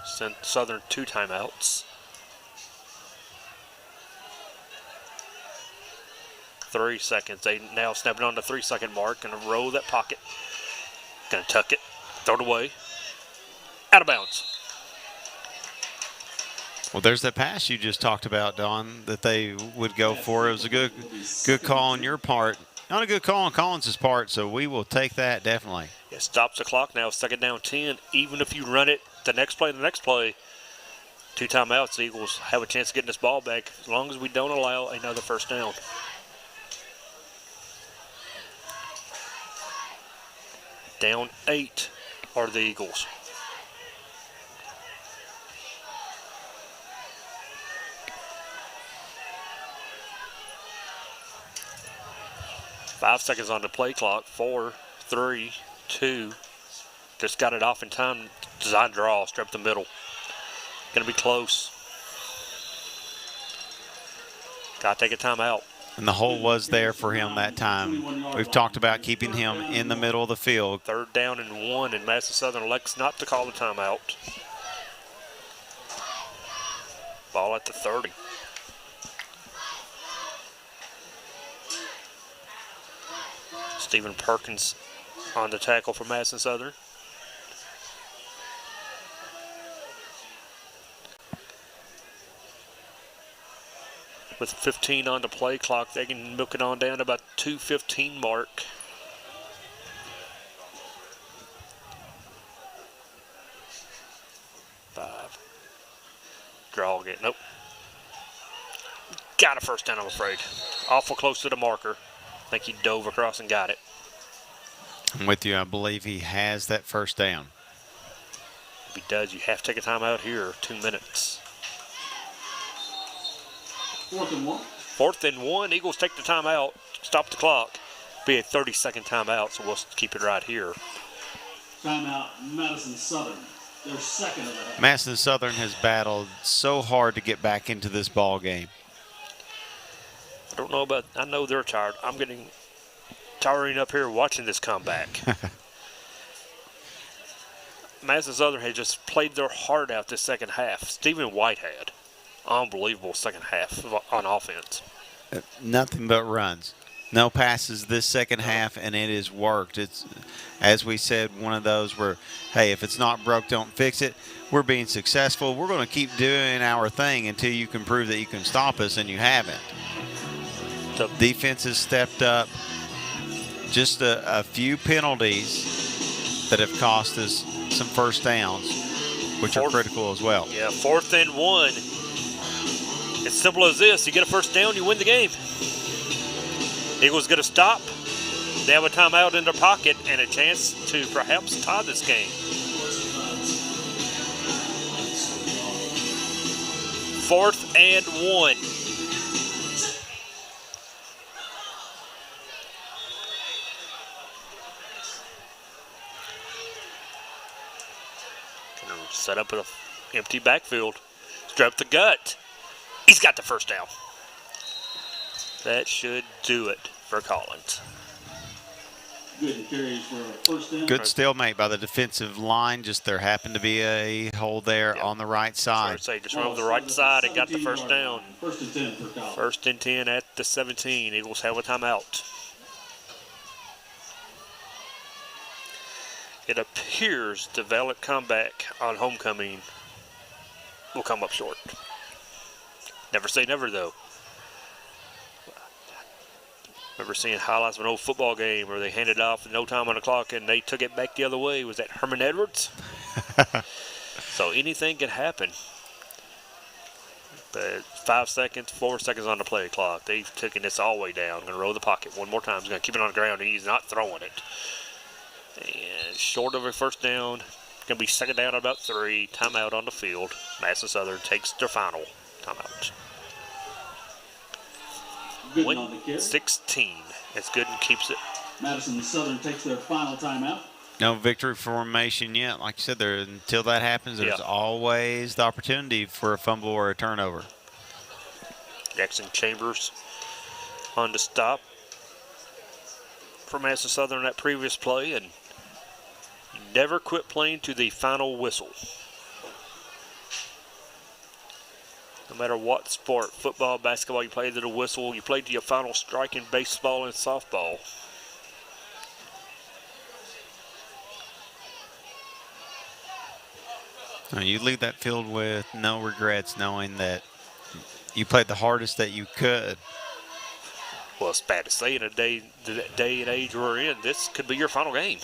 Speaker 12: Sent Southern 2 timeouts. 3 seconds. They now snapping on the 3-second mark. Going to roll that pocket. Going to tuck it. Throw it away. Out of bounds.
Speaker 9: Well, there's that pass you just talked about, Don, that they would go for. It was a good call on your part. Not a good call on Collins' part, so we will take that definitely.
Speaker 12: It stops the clock now. 2nd down 10. Even if you run it the next play, 2 timeouts, the Eagles have a chance of getting this ball back as long as we don't allow another 1st down. Down 8 are the Eagles. Five seconds on the play clock. 4, 3, 2. Just got it off in time. Design draw, strip the middle. Going to be close. Got to take a timeout.
Speaker 9: And the hole was there for him that time. We've talked about keeping him in the middle of the field.
Speaker 12: 3rd down and 1, and Madison Southern elects not to call the timeout. Ball at the 30. Stephen Perkins on the tackle for Madison Southern. With 15 on the play clock, they can milk it on down to about 2:15 mark. Five. Draw again. Nope. Got a first down, I'm afraid. Awful close to the marker. I think he dove across and got it.
Speaker 9: I'm with you. I believe he has that first down.
Speaker 12: If he does, you have to take a timeout here. 2 minutes.
Speaker 7: 4th and 1.
Speaker 12: 4th and 1. Eagles take the timeout. Stop the clock. Be a 30-second timeout, so we'll keep it right here.
Speaker 7: Timeout, Madison Southern. Their second of the half.
Speaker 9: Madison Southern has battled so hard to get back into this ball game.
Speaker 12: I don't know about, I know they're tired. I'm getting tiring up here watching this comeback. Madison Southern had just played their heart out this second half. Stephen Whitehead, unbelievable second half on offense.
Speaker 9: Nothing but runs. No passes this second half, and it has worked. It's, as we said, one of those where, hey, if it's not broke, don't fix it. We're being successful. We're going to keep doing our thing until you can prove that you can stop us, and you haven't. The defense has stepped up. Just a few penalties that have cost us some first downs, which are critical as well.
Speaker 12: Yeah, 4th and 1. It's simple as this. You get a first down, you win the game. Eagles get a stop. They have a timeout in their pocket and a chance to perhaps tie this game. 4th and 1. Set up with an empty backfield. Strap the gut. He's got the first down. That should do it for Collins.
Speaker 7: Good carries for a first down.
Speaker 9: Good stalemate by the defensive line. Just there happened to be a hole there on the right side.
Speaker 12: So just run to the right side and got the first down.
Speaker 7: 1st and 10 for Collins.
Speaker 12: 1st and 10 at the 17. Eagles have a timeout. It appears the valid comeback on homecoming will come up short. Never say never, though. Remember seeing highlights of an old football game where they handed off with no time on the clock and they took it back the other way. Was that Herman Edwards? So anything can happen. But 5 seconds, 4 seconds on the play clock. They've taken this all the way down. Going to roll the pocket one more time. He's going to keep it on the ground, and he's not throwing it. And short of a first down. Going to be second down at about 3. Timeout on the field. Madison Southern takes their final timeout.
Speaker 7: Gooden on the carry.
Speaker 12: 16. That's good and keeps it.
Speaker 7: Madison Southern takes their final timeout.
Speaker 9: No victory formation yet. Like you said, there until that happens, there's always the opportunity for a fumble or a turnover.
Speaker 12: Jackson Chambers on the stop for Madison Southern that previous play, and never quit playing to the final whistle. No matter what sport, football, basketball, you play to the whistle, you play to your final strike in baseball and softball.
Speaker 9: You leave that field with no regrets, knowing that you played the hardest that you could.
Speaker 12: Well, it's bad to say in the day and age we're in, this could be your final game.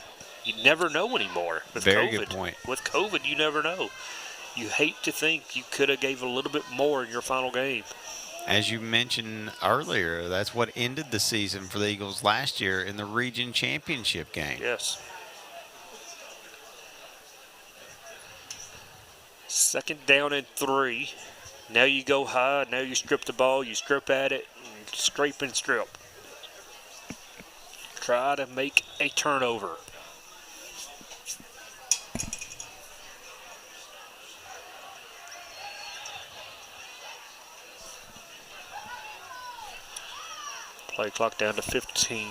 Speaker 12: You never know anymore with
Speaker 9: Very
Speaker 12: COVID.
Speaker 9: good point.
Speaker 12: With COVID, you never know. You hate to think you could have gave a little bit more in your final game.
Speaker 9: As you mentioned earlier, that's what ended the season for the Eagles last year in the region championship game.
Speaker 12: Yes. Second down and 3. Now you go high. Now you strip the ball. You strip at it. And scrape and strip. Try to make a turnover. Play clock down to 15,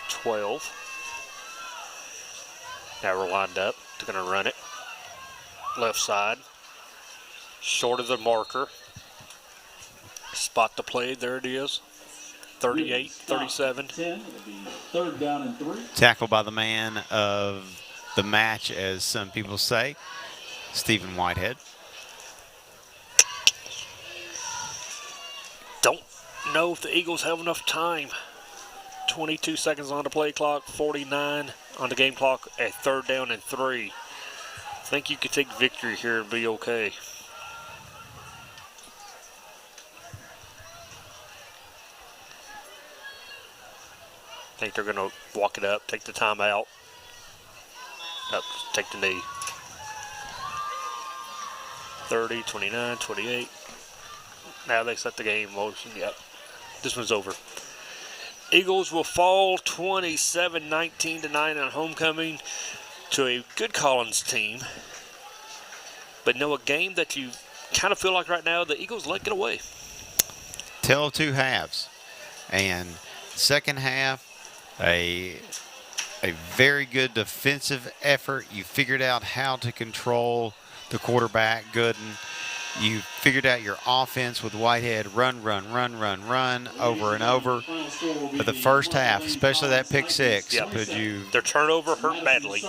Speaker 12: 12. Now we're lined up. They're going to run it. Left side. Short of the marker. Spot the play. There it is. 38, 37.
Speaker 7: 10. It'll be 3rd down and 3.
Speaker 9: Tackled by the man of the match, as some people say, Stephen Whitehead.
Speaker 12: Don't know if the Eagles have enough time. 22 seconds on the play clock, 49 on the game clock at 3rd down and 3. I think you could take victory here and be okay. I think they're going to walk it up, take the timeout. Take the knee. 30, 29, 28. Now they set the game in motion. Yep. This one's over. Eagles will fall 27-19 on homecoming to a good Collins team. But a game that you kind of feel like right now the Eagles let get away.
Speaker 9: Tell of 2 halves. And second half, a very good defensive effort. You figured out how to control the quarterback, Gooden. You figured out your offense with Whitehead, run over and over. But the first half, especially that pick 6,
Speaker 12: their turnover hurt badly.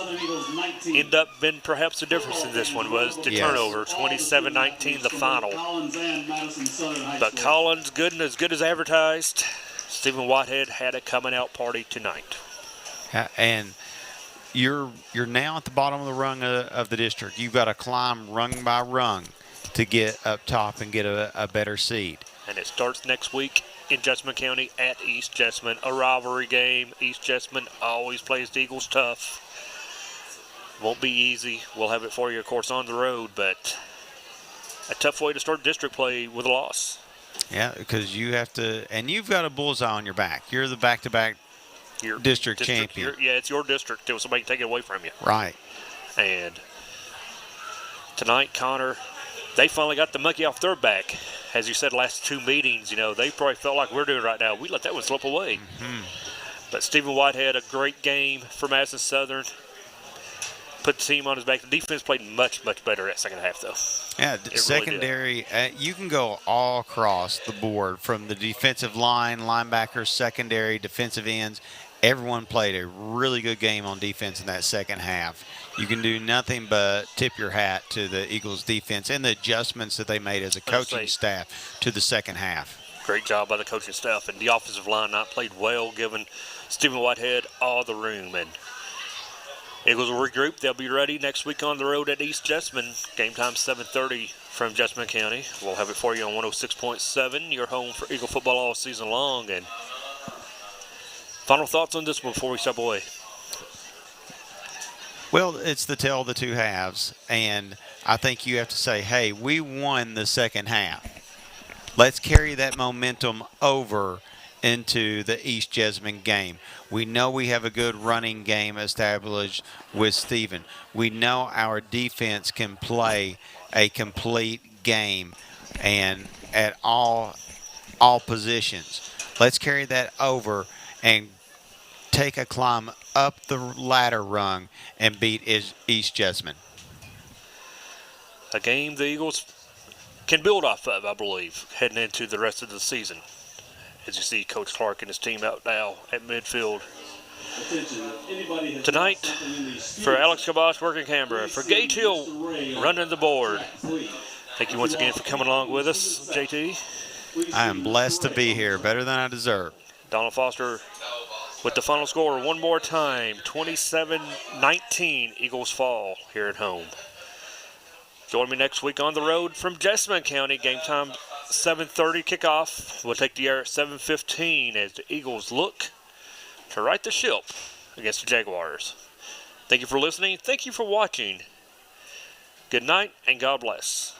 Speaker 12: End up being perhaps the difference in this one was the turnover, 27-19 the final. But Collins, Gooden as good as advertised. Stephen Whitehead had a coming out party tonight.
Speaker 9: And you're now at the bottom of the rung of the district. You've got to climb rung by rung to get up top and get a better seed.
Speaker 12: And it starts next week in Jessamine County at East Jessamine, a rivalry game. East Jessamine always plays the Eagles tough. Won't be easy. We'll have it for you, of course, on the road, but a tough way to start district play with a loss.
Speaker 9: Yeah, because you have to, and you've got a bullseye on your back. You're the back-to-back district champion.
Speaker 12: It's your district until somebody can take it away from you.
Speaker 9: Right.
Speaker 12: And tonight, Connor, they finally got the monkey off their back. As you said, last 2 meetings, they probably felt like we're doing right now. We let that one slip away.
Speaker 9: Mm-hmm.
Speaker 12: But Stephen Whitehead, a great game for Madison Southern. Put the team on his back. The defense played much better at second half, though.
Speaker 9: Yeah, secondary, you can go all across the board from the defensive line, linebackers, secondary, defensive ends. Everyone played a really good game on defense in that second half. You can do nothing but tip your hat to the Eagles defense and the adjustments that they made as a coaching staff to the second half.
Speaker 12: Great job by the coaching staff, and the offensive line not played well, giving Stephen Whitehead all the room. And Eagles will regroup. They'll be ready next week on the road at East Jessamine. Game time 7:30 from Jessamine County. We'll have it for you on 106.7. Your home for Eagle football all season long. And final thoughts on this one before we step away?
Speaker 9: Well, it's the tale of the 2 halves, and I think you have to say, hey, we won the second half. Let's carry that momentum over into the East Jessamine game. We know we have a good running game established with Stephen. We know our defense can play a complete game and at all positions. Let's carry that over and take a climb up the ladder rung and beat East Jessamine.
Speaker 12: A game the Eagles can build off of, I believe, heading into the rest of the season. As you see Coach Clark and his team out now at midfield. Tonight, for Alex Kabosh working camera, for Gage Hill running the board. Thank you once again for coming along with us, JT.
Speaker 9: I am blessed to be here, better than I deserve.
Speaker 12: Donald Foster with the final score one more time, 27-19, Eagles fall here at home. Join me next week on the road from Jessamine County. Game time 7:30 kickoff. We'll take the air at 7:15 as the Eagles look to right the ship against the Jaguars. Thank you for listening. Thank you for watching. Good night and God bless.